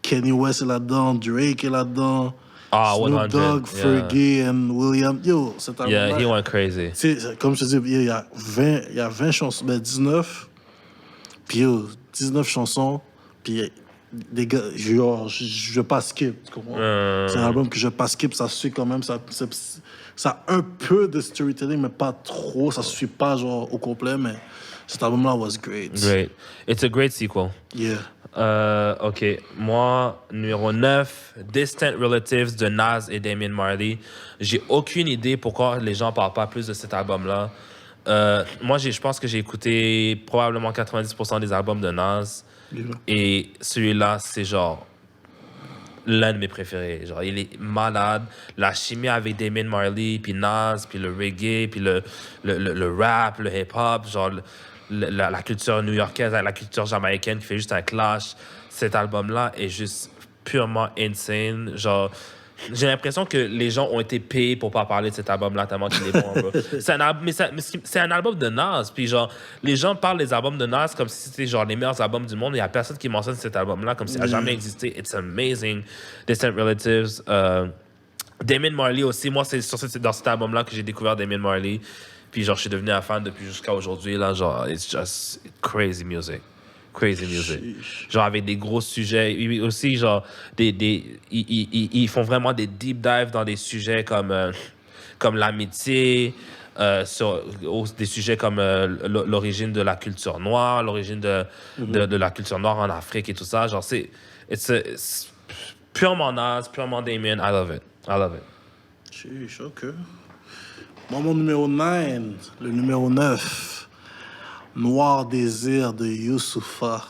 Kanye West est là-dedans, Drake est là-dedans. Snoop Dogg, Fergie et William. Yo, cet album-là. Yeah, he went crazy. Comme je te dis, il y a 20 chansons, ben 19. Puis yo, 19 chansons. Puis des gars, je veux pas skip, tu comprends? C'est un album que je veux pas skip, ça suit quand même. Ça a un peu de storytelling, mais pas trop. Ça suit pas genre au complet, mais cet album-là was great. Great. It's a great sequel. Yeah. OK. Moi, numéro 9, Distant Relatives de Nas et Damian Marley. J'ai aucune idée pourquoi les gens parlent pas plus de cet album-là. Moi, je pense que j'ai écouté probablement 90% des albums de Nas. Yeah. Et celui-là, c'est genre l'un de mes préférés. Genre, il est malade. La chimie avec Damian Marley, puis Nas, puis le reggae, puis le rap, le hip-hop, genre... La culture new-yorkaise avec la culture jamaïcaine qui fait juste un clash. Cet album-là est juste purement insane. Genre, j'ai l'impression que les gens ont été payés pour pas parler de cet album-là tellement qu'il est bon. Bro. C'est un album de Nas. Puis genre, les gens parlent des albums de Nas comme si c'était genre les meilleurs albums du monde. Il y a personne qui mentionne cet album-là comme s'il n'a jamais existé. It's amazing. Distant Relatives. Damian Marley aussi. Moi, c'est dans cet album-là que j'ai découvert Damian Marley. Puis genre, je suis devenu un fan depuis jusqu'à aujourd'hui. Là, genre, it's just crazy music. Crazy music. Genre, avec des gros sujets. Aussi, genre, ils font vraiment des deep dives dans des sujets comme l'amitié, des sujets comme l'origine de la culture noire, l'origine de la culture noire en Afrique et tout ça. Genre, it's purement Nas, purement Damien. I love it. Sheesh, OK. Moi, mon numéro 9, le numéro 9, Noir Désir de Youssoupha.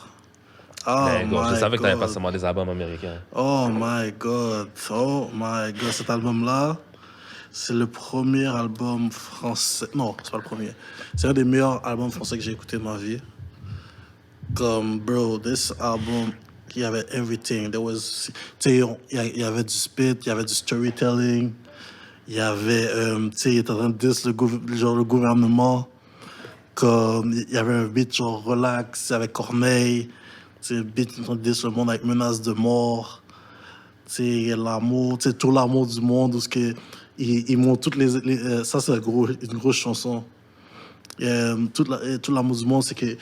Je savais que t'avais pas seulement des albums américains. Oh my God. Cet album-là, C'est le premier album français. Non, c'est pas le premier. C'est un des meilleurs albums français que j'ai écouté de ma vie. Comme, bro, this album, il y avait everything. There was, tu sais, il y avait du spit, il y avait du storytelling, il y avait, tu sais, il était en train de dire le gouvernement. Comme, il y avait un beat genre relax avec Corneille. Tu sais, un beat en train de dire le monde avec menace de mort. Tu sais, l'amour, tu sais, tout l'amour du monde, où ce que, ils montrent toutes ça, c'est une grosse chanson. Tout l'amour du monde, c'est que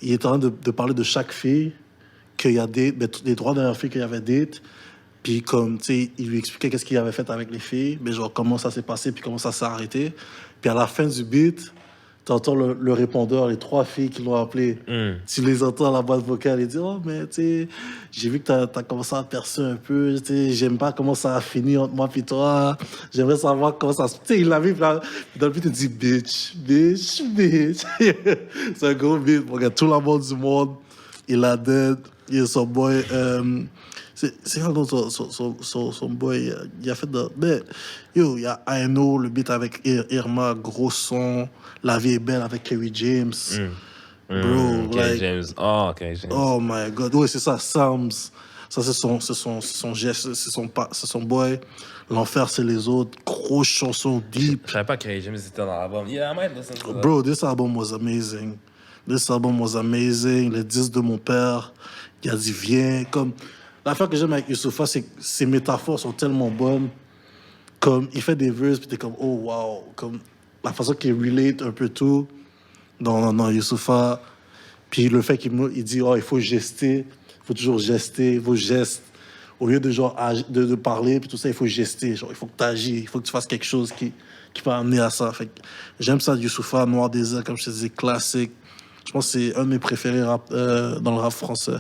il est en train de parler de chaque fille, qu'il y a les trois dernières filles qu'il y avait date, puis comme, tu sais, il lui expliquait qu'est-ce qu'il avait fait avec les filles, mais genre comment ça s'est passé, puis comment ça s'est arrêté. Puis à la fin du beat, t'entends le répondeur, les trois filles qui l'ont appelé. Tu les entends à la boîte vocale, ils disent « Oh, mais tu sais, j'ai vu que t'as commencé à percer un peu, tu sais, j'aime pas comment ça a fini entre moi et toi, j'aimerais savoir comment ça se... » Tu sais, il l'a vu, puis dans le beat, il dit « Bitch, bitch, bitch. » C'est un gros beat, mon gars, tout l'amour du monde, il a dead, il est son boy... c'est quoi son boy, il a fait de... Mais, yo, il y a I Know, le beat avec Irma, gros son, La vie est belle avec Kerry James. Bro, Kerry James. Oh, Kerry James. Oh my God. Oui, c'est ça, Psalms. Ça, c'est son geste, c'est son boy. L'enfer, c'est les autres. Grosse chanson deep. Je savais pas que Kerry James était dans l'album. Yeah, I might listen to that. Bro, this album was amazing. This album was amazing. Le disque de mon père, il a dit viens. Comme, l'affaire que j'aime avec Youssoupha, c'est que ses métaphores sont tellement bonnes. Comme, il fait des verses, puis t'es comme, oh wow. Comme, la façon qu'il relate un peu tout dans Youssoupha. Puis le fait qu'il dit, oh, il faut gester. Il faut toujours gester. Il faut geste. Au lieu de, genre, de parler, puis tout ça, il faut gester. Genre, il faut que tu agis. Il faut que tu fasses quelque chose qui peut amener à ça. Fait que j'aime ça, Youssoupha, Noir Désir, comme je te disais, classique. Je pense que c'est un de mes préférés dans le rap français.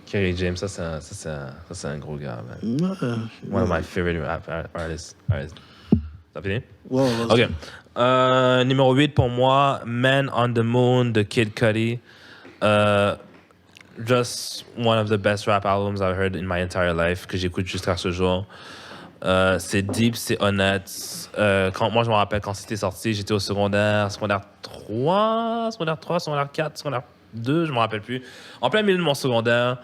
Kerry James, ça c'est un gros gars, man. One of my favorite rap artists. T'as fini? Ouais, OK. Numéro 8 pour moi, Man on the Moon de Kid Cudi. Just one of the best rap albums I've heard in my entire life, que j'écoute jusqu'à ce jour. C'est deep, c'est honnête. Moi, je me rappelle quand c'était sorti, j'étais au secondaire 3, secondaire 4, secondaire 2, je me rappelle plus. En plein milieu de mon secondaire.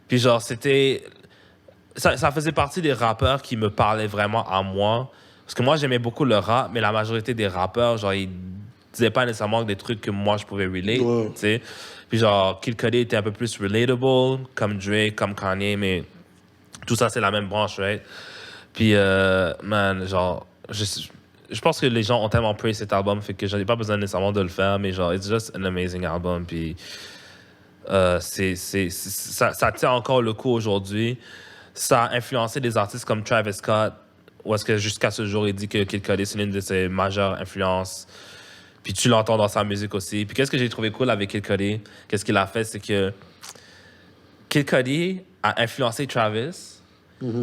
Puis genre, c'était... Ça faisait partie des rappeurs qui me parlaient vraiment à moi. Parce que moi, j'aimais beaucoup le rap, mais la majorité des rappeurs, genre, ils disaient pas nécessairement des trucs que moi, je pouvais relate, tu sais. Puis genre, Kid Cudi était un peu plus relatable, comme Drake, comme Kanye, mais tout ça, c'est la même branche, right? Puis, man, genre, je pense que les gens ont tellement praisé cet album, fait que j'en ai pas besoin nécessairement de le faire, mais genre, it's just an amazing album. Puis, ça tient encore le coup aujourd'hui. Ça a influencé des artistes comme Travis Scott, où est-ce que jusqu'à ce jour, il dit que Kid Cudi, c'est l'une de ses majeures influences. Puis tu l'entends dans sa musique aussi. Puis qu'est-ce que j'ai trouvé cool avec Kid Cudi? Qu'est-ce qu'il a fait, c'est que Kid Cudi a influencé Travis.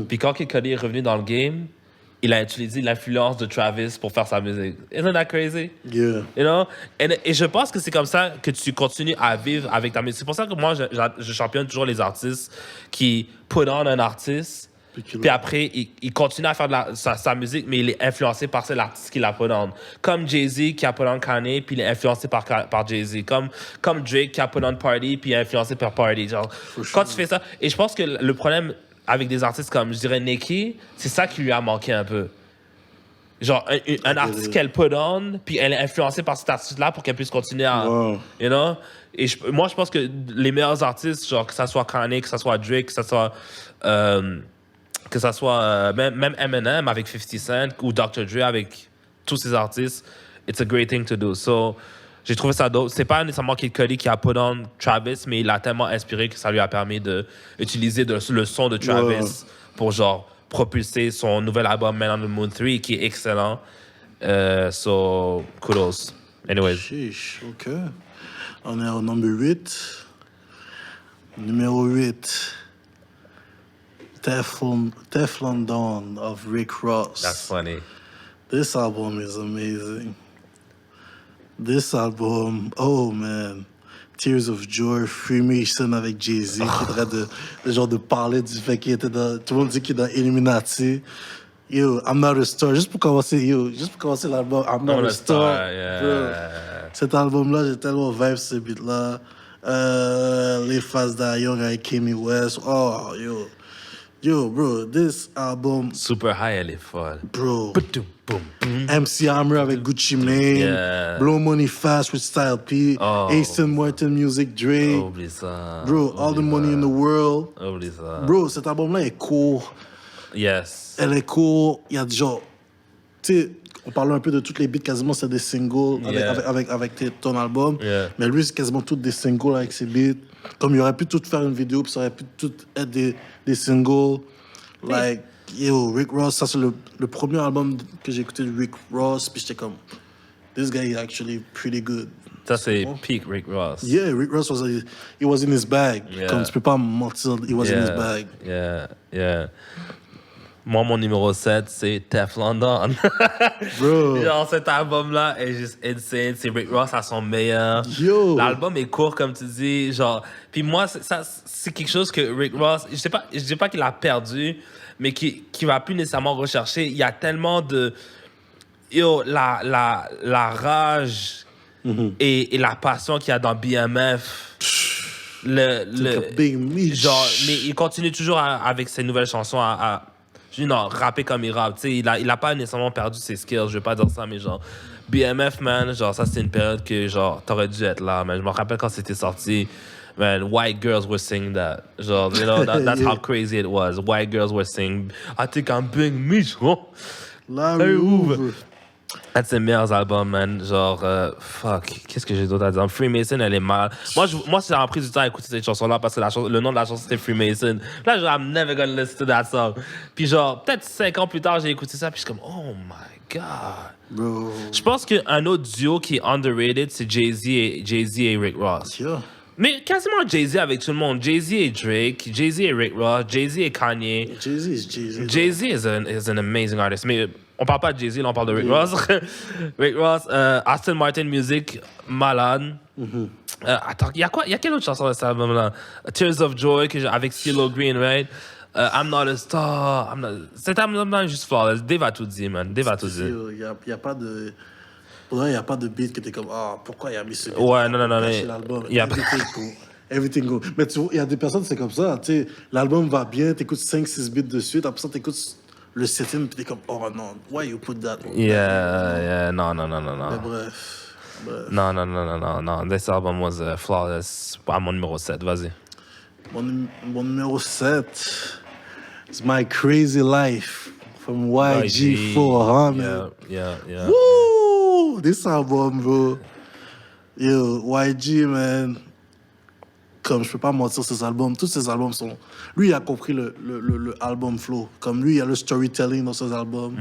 Puis quand Kid Cudi est revenu dans le game, il a utilisé l'influence de Travis pour faire sa musique. Isn't that crazy? Yeah. You know? Et je pense que c'est comme ça que tu continues à vivre avec ta musique. C'est pour ça que moi, je championne toujours les artistes qui put on un artiste, puis après, il continue à faire sa musique, mais il est influencé par l'artiste qui l'a put on. Comme Jay-Z qui a put on Kanye, puis il est influencé par Jay-Z. Comme Drake qui a put on Party, puis il est influencé par Party. Genre, quand tu fais ça... Et je pense que le problème avec des artistes comme, je dirais, Nicki, c'est ça qui lui a manqué un peu. Genre, un artiste qu'elle put on, puis elle est influencée par cet artiste-là pour qu'elle puisse continuer à... You know? Et moi, je pense que les meilleurs artistes, genre, que ça soit Kanye, que ça soit Drake, que ça soit même Eminem avec 50 Cent ou Dr. Dre avec tous ces artistes, it's a great thing to do. So, j'ai trouvé ça dope. C'est pas nécessairement Kid Cudi qui a put on Travis, mais il a tellement inspiré que ça lui a permis d'utiliser le son de Travis pour, genre, propulser son nouvel album Man on the Moon 3, qui est excellent. So, kudos. Anyways. Chiche, OK. On est au numéro 8. Numéro 8. Teflon Don of Rick Ross. That's funny. This album is amazing. This album, oh man. Tears of Joy, Freemason avec Jay-Z, qui est en train de parler du fait qu'il était dans... Tout le monde dit qu'il est dans Illuminati. Yo, I'm not a star. Juste pour commencer l'album, I'm not a star. Yeah. Bro. Cet album-là, j'ai tellement vibe ce beat-là. Les phases d'Young avec Kanye West. Oh, yo, bro, this album, Super High, elle est folle. bro. Boum, boum, boum. MC Hammer avec Gucci Mane. Yeah. Blow Money Fast with Style P. Oh. Aston Martin Music, Dre. Oublie ça. Bro, all the money in the world. Oublie ça. Bro, cet album-là est court. Yes. Elle est court. Il y a du genre. Tu sais, on parlait un peu de toutes les beats, quasiment c'est des singles Yeah. avec ton album. Yeah. Mais lui, c'est quasiment toutes des singles avec ses beats. Comme il aurait pu tout faire une vidéo, puis ça aurait pu tout être des singles. Like, yo, Rick Ross, ça c'est le premier album que j'ai écouté de Rick Ross, puis j'étais comme, this guy is actually pretty good. Ça, c'est peak Rick Ross. Yeah, Rick Ross he was in his bag. Yeah. Comme tu peux pas mentir, he was in his bag. Yeah. Moi, mon numéro 7, c'est Teflon Don. Bro. Genre, cet album-là est juste insane. C'est Rick Ross à son meilleur. Yo. L'album est court, comme tu dis. Genre, puis moi, c'est quelque chose que Rick Ross, je dis pas qu'il a perdu, mais qui va plus nécessairement rechercher. Il y a tellement de... Yo, la rage et la passion qu'il y a dans BMF. Like a big Meech. Genre, mais il continue toujours avec ses nouvelles chansons à rapper comme il rappe. Tu sais, il a pas nécessairement perdu ses skills, je vais pas dire ça, mais genre, BMF, man, genre, ça, c'était une période que, genre, t'aurais dû être là, man. Je me rappelle quand c'était sorti, man, white girls were singing that. Genre, you know, that's how crazy it was. White girls were singing, I think I'm Big Meech, oh. Larry Hoover. Un de ses meilleurs albums, man. Genre, fuck, qu'est-ce que j'ai d'autre à dire? Freemason, elle est mal. Moi, j'ai pris du temps à écouter cette chanson-là parce que le nom de la chanson, c'était Freemason. Là, genre, I'm never gonna listen to that song. Puis genre, peut-être 5 ans plus tard, j'ai écouté ça, puis je suis comme, oh my God. Bro. Je pense qu'un autre duo qui est underrated, c'est Jay-Z et Rick Ross. Yeah. Mais quasiment Jay-Z avec tout le monde. Jay-Z et Drake, Jay-Z et Rick Ross, Jay-Z et Kanye. Jay-Z is Jay-Z. Jay-Z is an amazing artist. Mais on parle pas de Jay-Z, là, on parle de Rick Ross. Rick Ross, Aston Martin Music, malade. Attends, il y a quelle autre chanson de cet album-là? Tears of Joy avec CeeLo Green, right? I'm Not a Star. Cet album-là est juste flawless. Dave a tout dit, man. Dave a tout dit. Il n'y a pas de... Pour vrai, il n'y a pas de beat que t'es comme, pourquoi il a mis ce beat? Ouais, non, Cacher mais... l'album. y a- Everything go. Mais tu vois, il y a des personnes, c'est comme ça. Tu sais, l'album va bien, t'écoutes 5-6 beats de suite, après ça, t'écoutes le septième, puis t'es comme, oh non, why you put that? Yeah, non. Mais bref. Non. This album was flawless. À mon numéro 7, vas-y. Mon numéro 7, it's My Crazy Life from YG 400. Yeah. Woo! This album, bro. Yo, YG, man. Comme je peux pas mentir, ces albums, tous ces albums sont. Lui, il a compris le album flow. Comme lui, il y a le storytelling dans ses albums.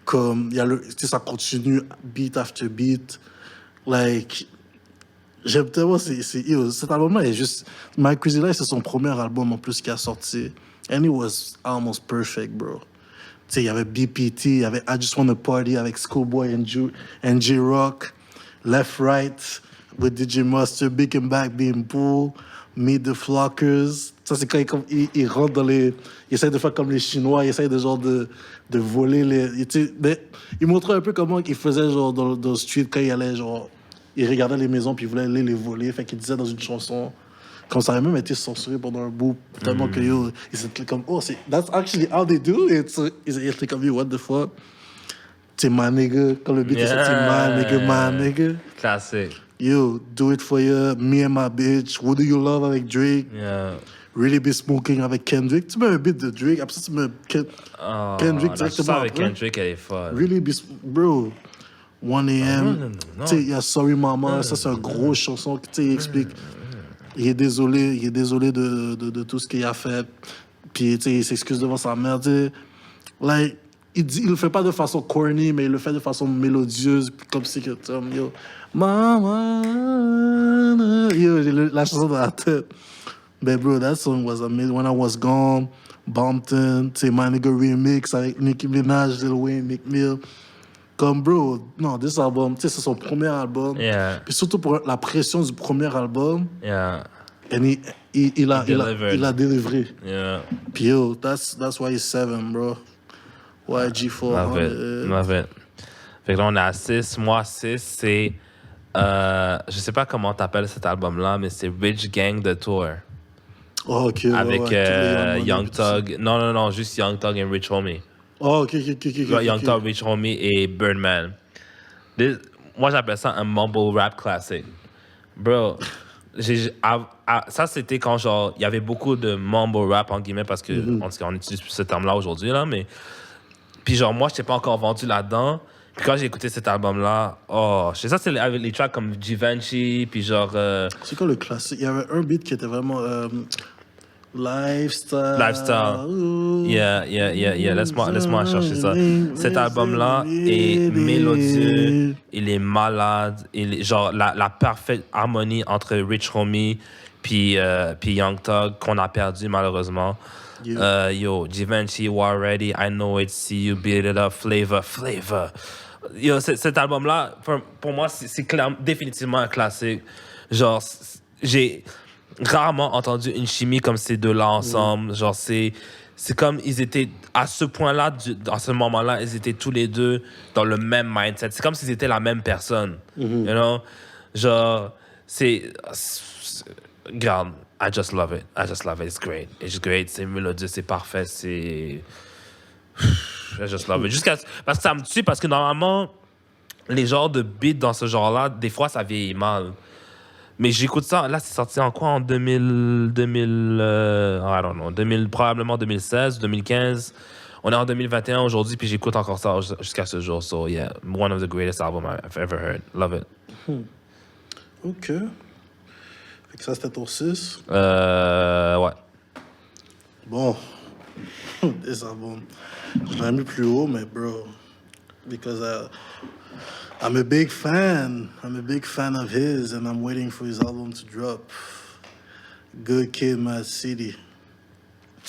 Comme il y a tu sais, ça continue beat after beat. Like, j'aime tellement. Yo, cet album-là est juste. My Crazy Life, c'est son premier album en plus qui a sorti. And it was almost perfect, bro. Tu sais, il y avait BPT, il y avait I Just Wanna Party avec Schoolboy and J-Rock, Left Right with DJ Mustard, Big and Back Being Pool, Meet the Flockers. Ça, c'est quand il rentre dans les... Il essaie de faire comme les Chinois, il essaie de genre de voler les... Tu sais, mais il montrait un peu comment il faisait genre dans le street quand il allait genre... Il regardait les maisons puis il voulait aller les voler. Fait qu'il disait dans une chanson... Comme ça a même été censuré pendant un bout, tellement que yo, ils étaient comme, that's actually how they do it. So, ils étaient comme, yo, what the fuck? C'est my nigga. Quand le beat est sorti, my nigga. Classique. Yo, do it for you, me and my bitch. What do you love avec Drake? Yeah. Really be smoking avec Kendrick. Tu mets un beat de Drake, après ça, tu mets Kendrick La directement. chanson avec après. Kendrick, elle est folle. Really be, bro. 1 a.m. non. Tu sais, il y a Sorry Mama, ça c'est une grosse chanson. Tu sais, il explique. Il est désolé de tout ce qu'il a fait. Puis, tu sais, il s'excuse devant sa mère. Tu sais, like, il le fait pas de façon corny, mais il le fait de façon mélodieuse, comme si que, yo, mama, yo, j'ai la chanson dans la tête. Mais bro, that song was amazing. When I Was Gone, Bumpton, tu sais, My Nigga Remix avec Nicki Minaj, Lil Wayne, Meek Mill. Comme, bro, non, this album, tu sais, c'est son premier album. Yeah. Puis surtout pour la pression du premier album. Yeah. Et il a délivré. Yeah. Puis yo, that's why he's 7, bro. Ouais, G4. Love it. Love it. Fait que là, on est à 6. Moi, 6, c'est... je sais pas comment t'appelles cet album-là, mais c'est Rich Gang de Tour. Oh, ok. Avec ouais, tous les Young Money, tout ça. Thug. Non, juste Young Thug et Rich Homie. Oh, ok. Young Thug, Rich Homie et Birdman. Moi, j'appelle ça un mumble rap classique. Bro, ça, c'était quand, genre, il y avait beaucoup de mumble rap, en guillemets, parce que on utilise plus ce terme-là aujourd'hui, là, mais... Puis, genre, moi, je n'étais pas encore vendu là-dedans. Puis quand j'ai écouté cet album-là, je sais ça, c'est avec les tracks comme Givenchy, puis genre... C'est quoi le classique? Il y avait un beat qui était vraiment... Lifestyle. Ooh. Yeah. Laisse-moi chercher ça. Cet album-là est mélodieux, il est malade, genre la parfaite harmonie entre Rich Homie puis Young Thug qu'on a perdu malheureusement. Yeah. Givenchy, War Ready, I Know It, See You, Beat It Up, Flavor. Yo, cet album-là, pour moi, c'est définitivement un classique. Genre, j'ai rarement entendu une chimie comme ces deux-là ensemble. Genre, c'est comme ils étaient à ce point-là, à ce moment-là, ils étaient tous les deux dans le même mindset. C'est comme s'ils étaient la même personne. You know? Genre, regarde, I just love it. It's great. C'est mélodieux, c'est parfait, c'est... I just love it. Parce que ça me tue, parce que normalement, les genres de beats dans ce genre-là, des fois, ça vieillit mal. Mais j'écoute ça, là, c'est sorti en quoi? En 2000, I don't know, probablement 2016, 2015. On est en 2021 aujourd'hui, puis j'écoute encore ça jusqu'à ce jour. So, yeah, one of the greatest albums I've ever heard. Love it. OK. Fait que ça, c'était ton 6. Ouais. Bon. Des albums. Je l'aurais mis plus haut, mais bro. Because I'm a big fan. I'm a big fan of his, and I'm waiting for his album to drop. Good Kid, Mad City.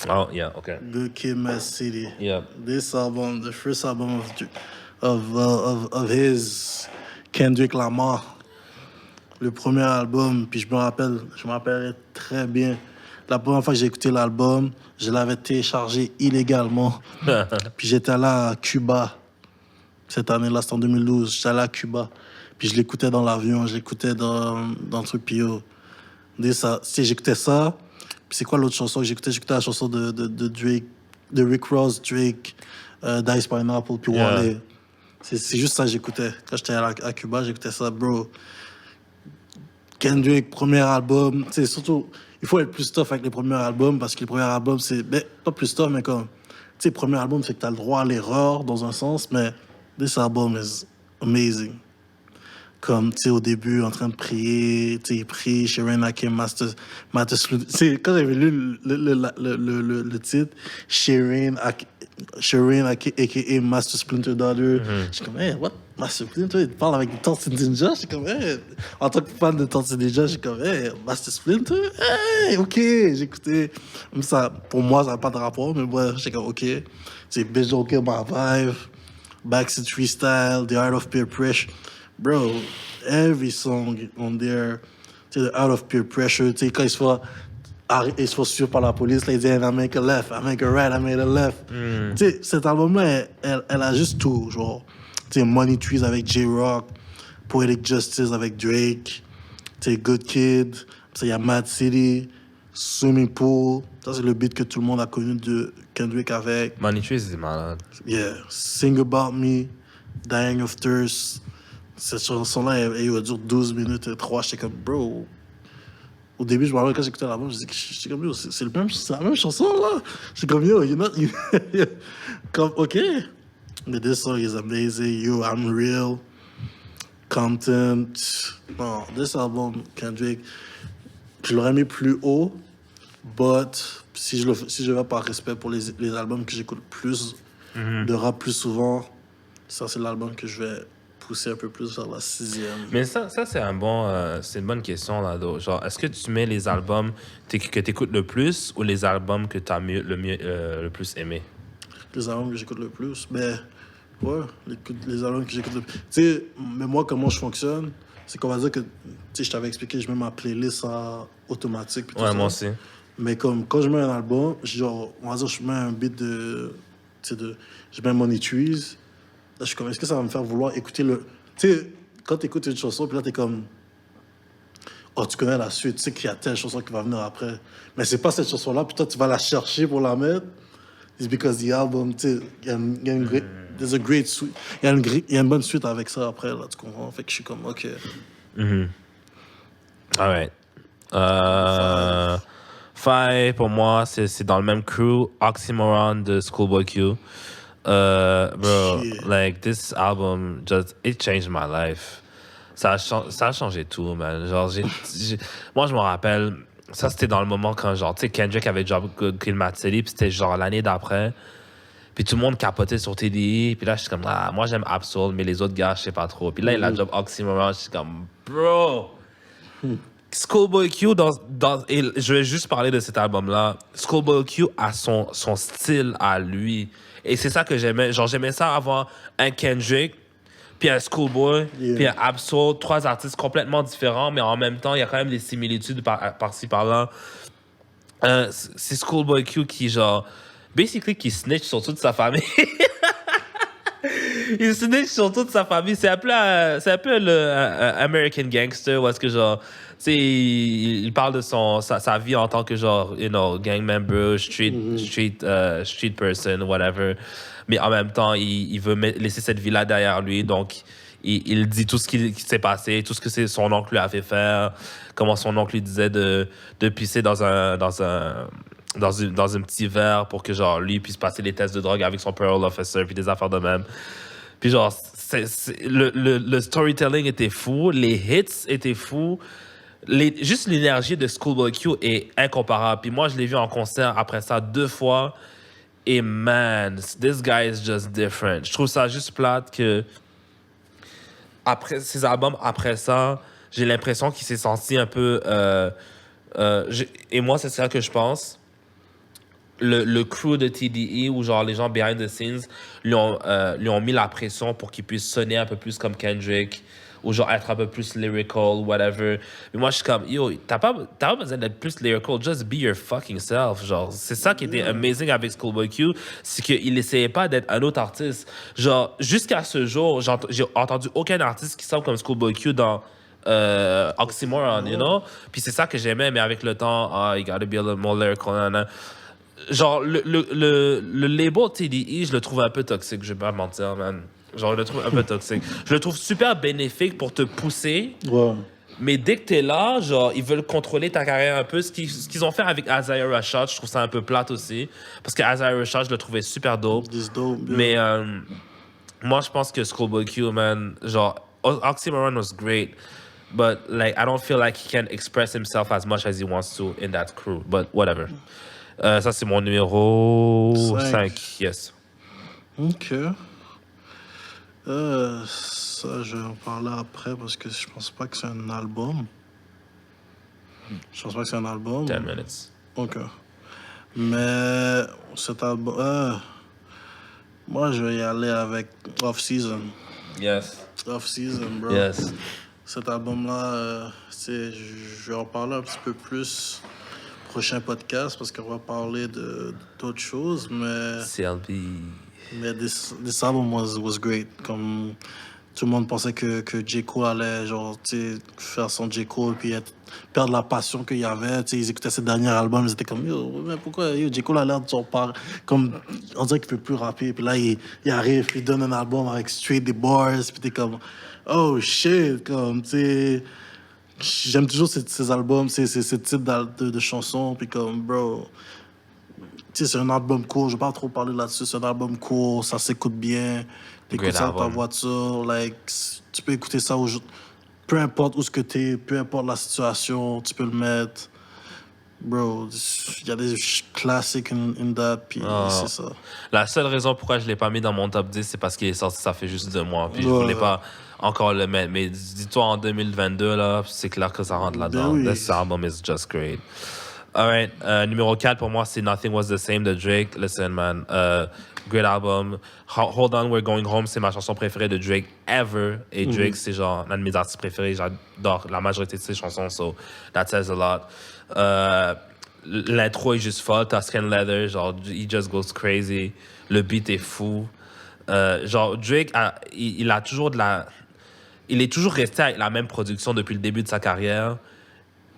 Oh, yeah, okay. Good Kid, Mad City. Yeah. This album, the first album of his, Kendrick Lamar. Le premier album, puis je me rappellerai très bien. La première fois que j'ai écouté l'album, je l'avais téléchargé illégalement. Puis j'étais là à Cuba. Cette année-là, c'était en 2012. J'étais allé à Cuba. Puis je l'écoutais dans l'avion, je l'écoutais dans le truc. Puis j'écoutais ça. Puis c'est quoi l'autre chanson que j'écoutais? J'écoutais la chanson de Drake, de Rick Ross, Drake, Dice Pineapple, puis Wale. C'est juste ça que j'écoutais. Quand j'étais à Cuba, j'écoutais ça, bro. Kendrick, premier album. Tu sais, surtout, il faut être plus tough avec les premiers albums parce que les premiers albums, c'est... Ben, pas plus tough, mais comme... Tu sais, premier album, c'est que t'as le droit à l'erreur dans un sens, mais this album is amazing. Comme, tu sais, au début, en train de prier, tu sais, il prie, Sharon Hakim, Master Splinter. Tu sais, quand j'avais lu le titre, Sharon a.k.a. Master Splinter Daughter, j'étais comme, hey, what? Master Splinter, il parle avec Tortue Ninja? J'étais comme, hey, en tant que fan de Tortue Ninja, j'étais comme, hey, Master Splinter? Hey, ok, j'ai écouté. Même ça, pour moi, ça n'a pas de rapport, mais moi, j'étais comme, ok. Tu sais, Bitch Don't Kill My Vibe, Backseat Freestyle, The Art of Peer Pressure. Bro, every song on there, tu sais, The Art of Peer Pressure, tu sais, quand il se fait suivre par la police, là, il dit, I make a left, I make a right, I made a left. Tu sais, cet album-là, elle a juste tout, genre. Tu sais, Money Trees avec J-Rock, Poetic Justice avec Drake, tu sais, Good Kid, il y a Mad City, Swimming Pool. Ça, c'est le beat que tout le monde a connu de Kendrick avec. Money Trees, c'est malade. Yeah. Sing About Me, Dying of Thirst. Cette chanson-là, elle dure 12 minutes et 3. J'étais comme, bro. Au début, je me rappelle quand j'écoutais l'album, j'étais comme, yo, c'est la même chanson, là. J'étais comme, yo, comme, OK. Mais this song is amazing. Yo, I'm Real. Compton. Non, this album, Kendrick, je l'aurais mis plus haut, but si je vais par respect pour les albums que j'écoute plus, de rap plus souvent, ça, c'est l'album que je vais pousser un peu plus vers la 6e. Mais ça c'est c'est une bonne question, là. Genre, est-ce que tu mets les albums que tu écoutes le plus ou les albums que tu as le plus aimé? Les albums que j'écoute le plus, ben, ouais, les albums que j'écoute le plus. Tu sais, mais moi, comment je fonctionne, c'est qu'on va dire que, tu sais, je t'avais expliqué, je mets ma playlist en automatique. Puis tout Ouais, ça. moi aussi. Mais comme, quand je mets un album, genre, on va dire, je mets un beat je mets mon étuise. Là, je suis comme, est-ce que ça va me faire vouloir écouter le... Tu sais, quand tu écoutes une chanson, puis là, t'es comme... Oh, tu connais la suite, tu sais qu'il y a telle chanson qui va venir après. Mais c'est pas cette chanson-là, puis toi, tu vas la chercher pour la mettre. It's because the album, tu sais, il y a une great... There's a great suite. Il y a une bonne suite avec ça après, là, tu comprends? Fait que je suis comme, OK. All right. Five, pour moi, c'est dans le même crew. Oxymoron de Schoolboy Q. Bro, Shit. like, this album, it changed my life. Ça a changé tout, man. Genre, moi, je me rappelle, ça, c'était dans le moment quand, genre, tu sais, Kendrick avait drop Kill Mad City, puis c'était genre l'année d'après. Puis tout le monde capotait sur TDI. Puis là, je suis comme, moi, j'aime Absol, mais les autres gars, je sais pas trop. Puis là, il a drop Oxymoron, je suis comme, bro! Schoolboy Q, et je vais juste parler de cet album-là. Schoolboy Q a son style à lui. Et c'est ça que j'aimais. Genre, j'aimais ça avoir un Kendrick, puis un Schoolboy, puis un Absol, 3 artistes complètement différents, mais en même temps, il y a quand même des similitudes par-ci, par-là. C'est Schoolboy Q qui, genre, basically, qui snitch sur toute sa famille. Il snitch sur toute sa famille. C'est un peu le American Gangster, où est-ce que, genre, tu sais, il parle de sa vie en tant que, genre, you know, gang member, street person, whatever. Mais en même temps, il veut laisser cette vie-là derrière lui. Donc, il dit tout ce qui s'est passé, tout ce que son oncle lui a fait faire, comment son oncle lui disait de pisser dans un petit verre pour que, genre, lui puisse passer les tests de drogue avec son parole officer, puis des affaires de même. Puis, genre, le storytelling était fou, les hits étaient fous. Juste l'énergie de Schoolboy Q est incomparable. Puis moi, je l'ai vu en concert après ça 2 fois. Et man, this guy is just different. Je trouve ça juste plate que après ses albums, après ça, j'ai l'impression qu'il s'est senti un peu... et moi, c'est ça que je pense. Le crew de TDE, où genre les gens behind the scenes lui ont mis la pression pour qu'il puisse sonner un peu plus comme Kendrick, ou genre être un peu plus lyrical, whatever. Mais moi, je suis comme, yo, t'as pas besoin d'être plus lyrical, just be your fucking self. Genre, c'est ça qui était amazing avec Schoolboy Q, c'est qu'il essayait pas d'être un autre artiste. Genre, jusqu'à ce jour, j'ai entendu aucun artiste qui semble comme Schoolboy Q dans Oxymoron, you know? Puis c'est ça que j'aimais, mais avec le temps, you gotta be a little more lyrical, genre, le label TDE, je le trouve un peu toxique, je vais pas mentir, man. Genre, je le trouve un peu toxique. Je le trouve super bénéfique pour te pousser. Ouais. Mais dès que t'es là, genre, ils veulent contrôler ta carrière un peu. Ce qu'ils ont fait avec Isaiah Rashad, je trouve ça un peu plate aussi. Parce que Isaiah Rashad, je le trouvais super dope. Mais moi, je pense que Schoolboy Q, man, genre, Oxymoron was great. But, like, I don't feel like he can express himself as much as he wants to in that crew. But whatever. Ça, c'est mon numéro 5. Yes. OK. Ça, je vais en parler après parce que je pense pas que c'est un album. Je pense pas que c'est un album. 10 minutes. OK. Mais cet album... moi, je vais y aller avec Off Season. Yes. Off Season, bro. Yes. Cet album-là, je vais en parler un petit peu plus prochain podcast parce qu'on va parler d'autres choses, mais... CLB. Mais this album was great. Comme tout le monde pensait que J. Cole allait genre, faire son J. Cole puis perdre la passion qu'il y avait. Ils écoutaient ses derniers albums, ils étaient comme yo, mais pourquoi J. Cole a l'air de son part. Comme on dirait qu'il peut plus rapper. Puis là, il arrive, puis il donne un album avec straight des bars. Puis t'es comme oh shit. Comme, j'aime toujours ces albums, ces types de chansons. Puis comme, bro. C'est un album court, je vais pas trop parler là-dessus. C'est un album court, ça s'écoute bien. T'écoutes ça dans ta voiture, like, tu peux écouter ça peu importe où ce que t'es, peu importe la situation, tu peux le mettre. Bro, il y a des classiques in that, puis c'est ça. La seule raison pourquoi je l'ai pas mis dans mon top 10, c'est parce qu'il est sorti, ça fait juste 2 mois. Puis je voulais pas encore le mettre. Mais dis-toi, en 2022, là, c'est clair que ça rentre là-dedans. Ben oui. This album is just great. All right, numéro 4 pour moi, c'est Nothing Was the Same de Drake. Listen, man, great album. Hold On, We're Going Home, c'est ma chanson préférée de Drake ever. Et Drake, c'est genre l'un de mes artistes préférés. J'adore la majorité de ses chansons, so that says a lot. l'intro est juste folle. Tuscan Leather, genre, he just goes crazy. Le beat est fou. Genre, Drake, il a toujours il est toujours resté avec la même production depuis le début de sa carrière.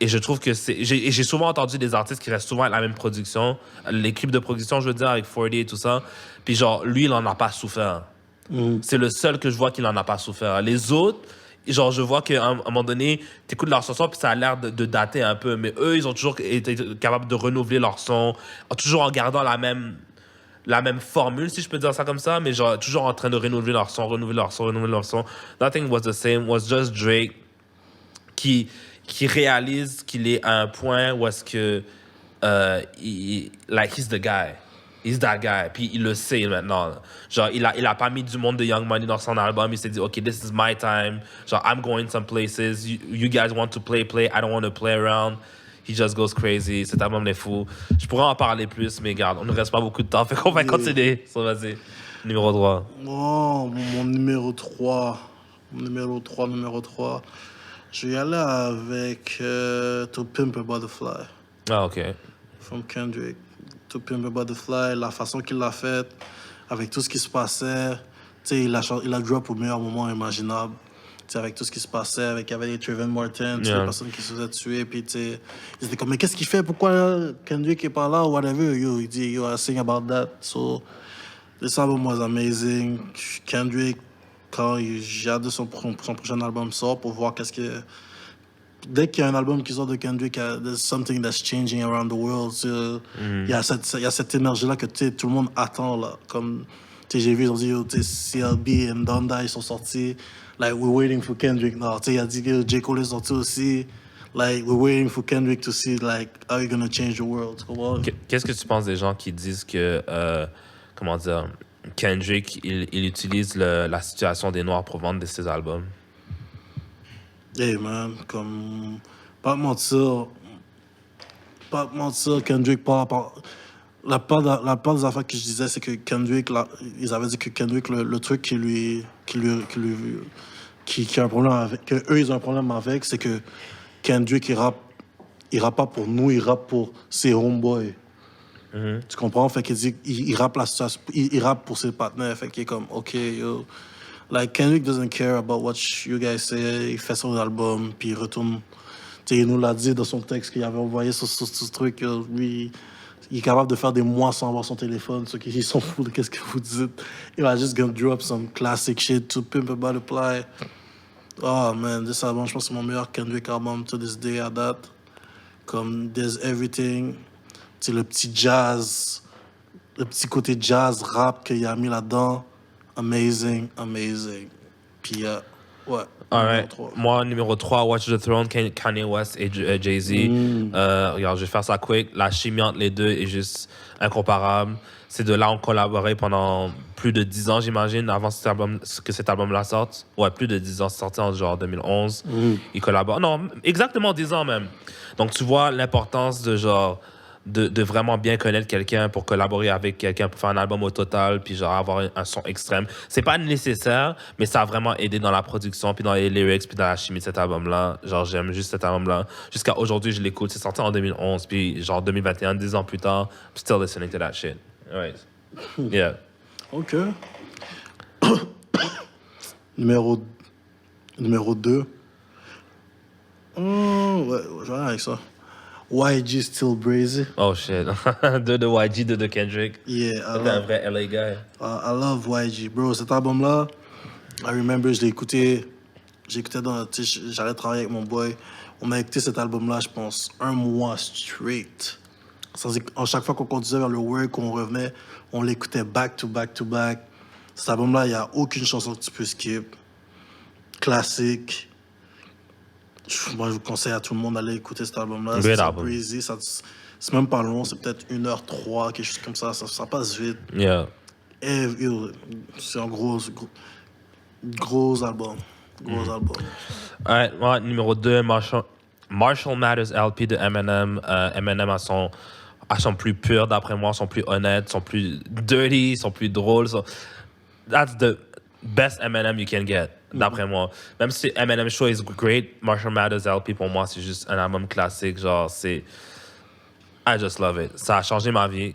Et je trouve que j'ai souvent entendu des artistes qui restent souvent avec la même production. L'équipe de production, je veux dire, avec 40 et tout ça. Puis genre, lui, il en a pas souffert. C'est le seul que je vois qui n'en a pas souffert. Les autres, genre, je vois qu'à un moment donné, t'écoutes leur chanson, puis ça a l'air de dater un peu. Mais eux, ils ont toujours été capables de renouveler leur son, toujours en gardant la même formule, si je peux dire ça comme ça, mais genre, toujours en train de renouveler leur son. Nothing was the same, was just Drake qui réalise qu'il est à un point où est-ce que he's the guy. He's that guy. Puis il le sait maintenant. Genre, il a pas mis du monde de Young Money dans son album. Il s'est dit, OK, this is my time. Genre, I'm going some places. You guys want to play. I don't want to play around. He just goes crazy. Cet album est fou. Je pourrais en parler plus, mais regarde, on ne reste pas beaucoup de temps. Fait qu'on va continuer. So, vas-y. Numéro 3. Oh, mon numéro 3. Numéro 3. Je vais y aller avec To Pimp a Butterfly. Ah, OK. From Kendrick. To Pimp a Butterfly, la façon qu'il l'a faite, avec tout ce qui se passait. Tu sais, il a drop au meilleur moment imaginable. Tu sais, avec tout ce qui se passait, il y avait les Trayvon Martin, les personnes qui se faisaient tuer, puis tu sais, ils étaient comme, mais qu'est-ce qu'il fait? Pourquoi Kendrick est pas là? Ou whatever. Yo, il dit, yo, I sing about that. So, this album was amazing. Kendrick, quand j'ai hâte de son prochain album sort pour voir qu'est-ce que... Dès qu'il y a un album qui sort de Kendrick, there's something that's changing around the world. Il y a cette énergie-là que tout le monde attend. Là. Comme j'ai vu, ils ont dit, CLB et Donda, ils sont sortis. Like, we're waiting for Kendrick now. Il a dit que J. Cole est sorti aussi. Like, we're waiting for Kendrick to see, like, how you're gonna change the world. Qu'est-ce que tu penses des gens qui disent que, comment dire, Kendrick, il utilise la situation des Noirs pour vendre ses albums? Hey man, comme, pas te mentir, Kendrick, la part des affaires que je disais, c'est que Kendrick, ils avaient dit que Kendrick, le truc qui a un problème avec, que eux ils ont un problème avec, c'est que Kendrick, il rappe pas pour nous, il rappe pour ses homeboys. Tu comprends? Fait qu'il dit, il rappe la situation, il rappe pour ses partenaires, fait qu'il est comme, OK, yo. Like, Kendrick doesn't care about what you guys say. Il fait son album, puis il retourne. Tu sais, il nous l'a dit dans son texte qu'il avait envoyé sur ce truc. Lui, il est capable de faire des mois sans avoir son téléphone. Ceux qui s'en foutent de qu'est-ce que vous dites. Il va juste gonna drop some classic shit, To Pimp a Butterfly. Oh man, this album, je pense que c'est mon meilleur Kendrick album to this day à date. Comme There's Everything. Tu sais, le petit jazz, le petit côté jazz, rap qu'il a mis là-dedans. Amazing. Puis, ouais. Alright. Moi, numéro 3, Watch the Throne, Kanye West et Jay-Z. Regarde, je vais faire ça quick. La chimie entre les deux est juste incomparable. Ces deux-là ont collaboré pendant plus de 10 ans, j'imagine, avant que cet album-là sorte. Ouais, plus de 10 ans, c'est sorti en genre 2011. Ils collaborent. Non, exactement 10 ans même. Donc, tu vois l'importance de genre... De vraiment bien connaître quelqu'un pour collaborer avec quelqu'un pour faire un album au total puis genre avoir un son extrême. C'est pas nécessaire, mais ça a vraiment aidé dans la production puis dans les lyrics puis dans la chimie de cet album-là. Genre, j'aime juste cet album-là. Jusqu'à aujourd'hui, je l'écoute. C'est sorti en 2011 puis genre 2021, 10 ans plus tard, I'm still listening to that shit. Right. Yeah. OK. Numéro 2. Ouais, je vais avec ça. YG Still Brazy. Oh shit. Deux de YG, deux de Kendrick. Yeah, T'es un vrai LA guy. I love YG. Bro, cet album-là, I remember, j'écoutais j'allais travailler avec mon boy. On a écouté cet album-là, je pense, 1 mois straight. À chaque fois qu'on conduisait vers le work, on revenait, on l'écoutait back to back to back. Cet album-là, il n'y a aucune chanson que tu peux skip. Classique. Moi, je vous conseille à tout le monde d'aller écouter cet album-là. Great c'est album. Crazy. C'est même pas long, c'est peut-être 1h03, quelque chose comme ça. Ça passe vite. Yeah. Et, c'est un gros album. Gros album. Alright, moi, numéro 2, Marshall Mathers LP de Eminem. Eminem a son plus pur, d'après moi, son plus honnête, son plus dirty, son plus drôle. That's the best Eminem you can get, d'après moi. Même si Eminem Show is great, Marshall Mathers LP, pour moi, c'est juste un album classique. Genre, c'est I just love it. Ça a changé ma vie.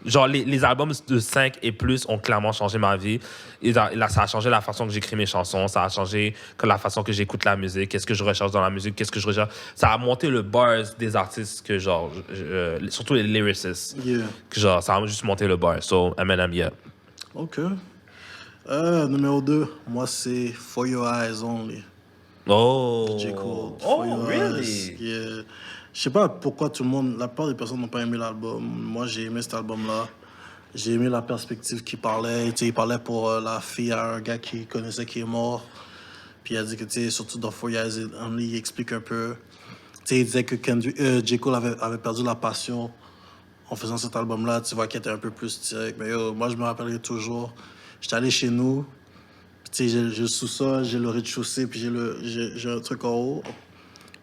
Genre, les albums de 5 et plus ont clairement changé ma vie. Ça a changé la façon que j'écris mes chansons. Ça a changé la façon que j'écoute la musique. Qu'est-ce que je recherche dans la musique. Qu'est-ce que je recherche. Ça a monté le bars des artistes que, genre, surtout les lyricists. Yeah. Que, genre, ça a juste monté le bar. So, Eminem, yeah. OK. Numéro 2, moi, c'est For Your Eyes Only. Oh. J. Cole. Oh, For Your really? Eyes. Yeah. Je sais pas pourquoi tout le monde, la plupart des personnes n'ont pas aimé l'album. Moi, j'ai aimé cet album-là. J'ai aimé la perspective qu'il parlait. Tu sais, il parlait pour la fille à un gars qu'il connaissait qui est mort. Puis il a dit que, tu sais, surtout dans For Your Eyes Only, il explique un peu. Tu sais, il disait que J. Cole avait perdu la passion en faisant cet album-là. Tu vois qu'il était un peu plus direct. Mais moi, je me rappellerai toujours. J'étais allé chez nous. Tu sais, j'ai le sous-sol, j'ai le rez-de-chaussée, puis j'ai un truc en haut.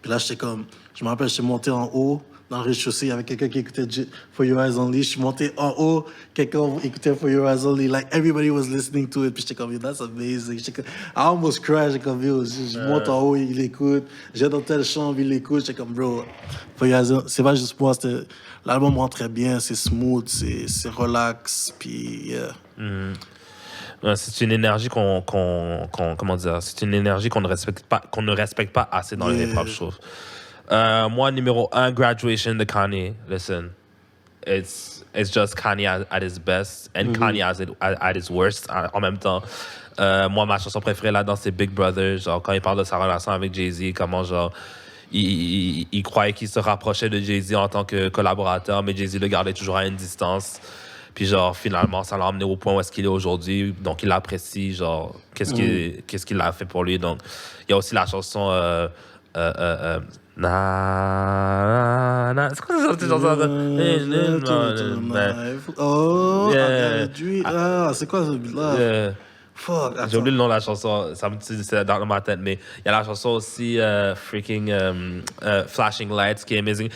Puis là, j'étais comme... Je me rappelle, j'étais monté en haut, dans le rez-de-chaussée, il y avait quelqu'un qui écoutait For Your Eyes Only. Je suis monté en haut, quelqu'un écoutait For Your Eyes Only. Like, everybody was listening to it. Puis j'étais comme, yo, that's amazing. I almost cried. J'étais comme, yo, je monte en haut, il écoute. J'ai dans telle chambre, il écoute. J'étais comme, bro, For Your Eyes Only. C'est pas juste moi, l'album rend très bien, c'est smooth, c'est relax, puis yeah. C'est une énergie comment dire, c'est une énergie qu'on ne respecte pas assez dans le hip-hop, je trouve. Moi, numéro 1, Graduation de Kanye. Listen, it's just Kanye at his best and Kanye at his worst en même temps. Moi, ma chanson préférée là-dedans, c'est Big Brother. Genre, quand il parle de sa relation avec Jay-Z, comment genre il croyait qu'il se rapprochait de Jay-Z en tant que collaborateur, mais Jay-Z le gardait toujours à une distance. Puis genre, finalement, ça l'a emmené au point où est-ce qu'il est aujourd'hui. Donc, il l'apprécie, genre, qu'est-ce qu'il a fait pour lui. Donc, il y a aussi la chanson... C'est quoi cette chanson? Oh, yeah. c'est quoi celui-là? Yeah. Fuck, J'ai oublié le nom de la chanson, c'est dans ma tête, mais il y a la chanson aussi Flashing Lights qui est amazing.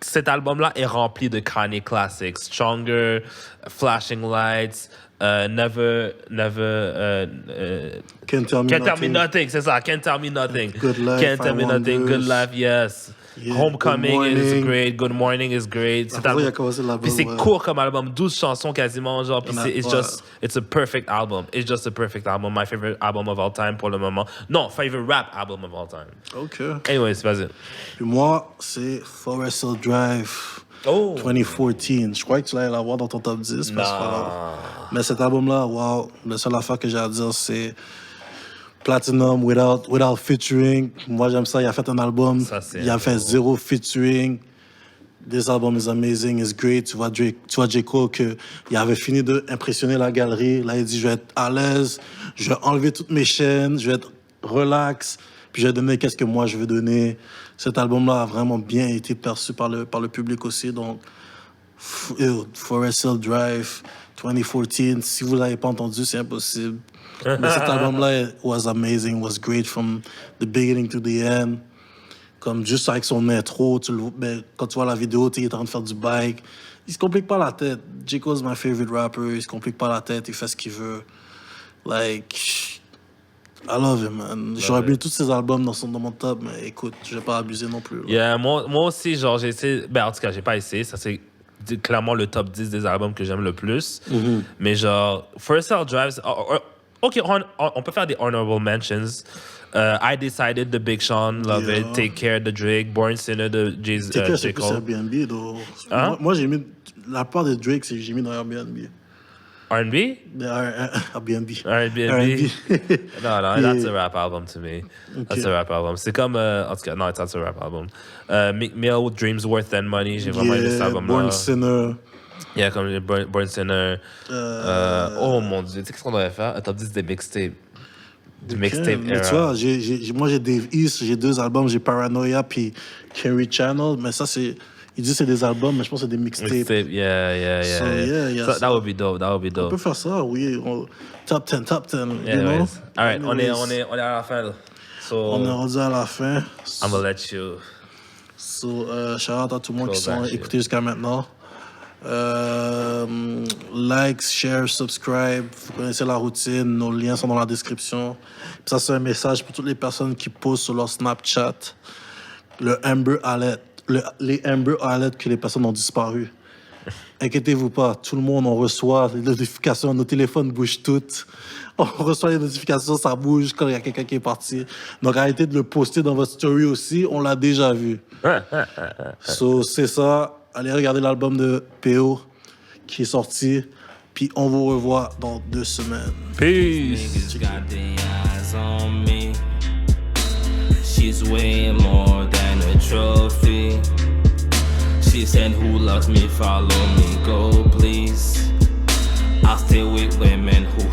Cet album-là est rempli de Kanye classics. Stronger, Flashing Lights, Never Can't Tell Me Nothing, c'est ça, Can't Tell Me Nothing. Good Life, Can't Tell Me Nothing, Good Life, yes. Yeah, Homecoming is great, Good Morning is great. Puis c'est court comme album, 12 chansons quasiment, genre, puis it's a perfect album. It's just a perfect album, my favorite album of all time pour le moment. Non, favorite rap album of all time. OK. Anyways, vas-y. Puis moi, c'est Forest Hill Drive. Oh. 2014. Je crois que tu allais l'avoir dans ton top 10. Mais cet album-là, wow, la seule affaire que j'ai à dire, c'est Platinum without featuring. Moi, j'aime ça. Il a fait un album. Il a fait 0 featuring. This album is amazing, is great. Tu vois J. Cole qu'il avait fini d'impressionner la galerie. Là, il dit, je vais être à l'aise. Je vais enlever toutes mes chaînes. Je vais être relax. Puis je vais donner qu'est-ce que moi, je veux donner. Cet album-là a vraiment bien été perçu par le public aussi. Donc, Forest Hill Drive, 2014. Si vous ne l'avez pas entendu, c'est impossible. Mais cet album-là was amazing, was great from the beginning to the end. Comme juste avec son intro, quand tu vois la vidéo, il est en train de faire du bike. Il se complique pas la tête. J. Cole's my favorite rapper. Il se complique pas la tête, il fait ce qu'il veut. Like, I love him, man. J'aurais mis tous ses albums dans mon top, mais écoute, je vais pas abuser non plus. Yeah, moi aussi, genre, j'ai essayé... Ben, en tout cas, j'ai pas essayé. Ça, c'est clairement le top 10 des albums que j'aime le plus. Mais genre, Forest Hill Drive... OK, on peut faire des honorable mentions. I Decided de Big Sean, Love It. Take Care de Drake. Born Sinner de J. Take Care, c'est plus Cole. Airbnb, donc. Hein? Moi, j'ai mis... La part de Drake, c'est que j'ai mis dans Airbnb. R&B? Airbnb. R&B? No, that's a rap album to me. Okay. That's a rap album. C'est comme... en tout cas, non, that's a rap album. Meek Mill, Dreams Worth and Money. J'ai vraiment aimé cet album-là. Born Sinner. Yeah, comme Born Sinner. Oh mon Dieu, tu sais qu'est-ce qu'on devrait faire? Un top 10 des mixtapes. Du mixtape Mais era. tu vois, moi j'ai Dave East, j'ai 2 albums, j'ai Paranoia puis Kerry Channel, mais ça c'est... Ils disent que c'est des albums, mais je pense que c'est des mixtapes. Mixtape, yeah. So, yeah, So, that would be dope, On peut faire ça, oui. Top 10, yeah, you know? All right, on est à la fin. Là. So, On est rendu à la fin. I'm gonna let you... So, shout out à tout le monde qui sont back écoutés jusqu'à maintenant. Like, share, subscribe. Vous connaissez la routine. Nos liens sont dans la description. Puis ça, c'est un message pour toutes les personnes qui posent sur leur Snapchat. Le Amber Alert. les Amber Alerts que les personnes ont disparu. Inquiétez-vous pas, tout le monde, on reçoit les notifications, nos téléphones bougent toutes. On reçoit les notifications, ça bouge quand il y a quelqu'un qui est parti. Donc arrêtez de le poster dans votre story aussi, on l'a déjà vu. So, c'est ça. Allez regarder l'album de PO qui est sorti. Puis on vous revoit dans 2 semaines. Peace. Niggas got their eyes on me. She's way more than a trophy. She said, who loves me, follow me, go please. I stay with women who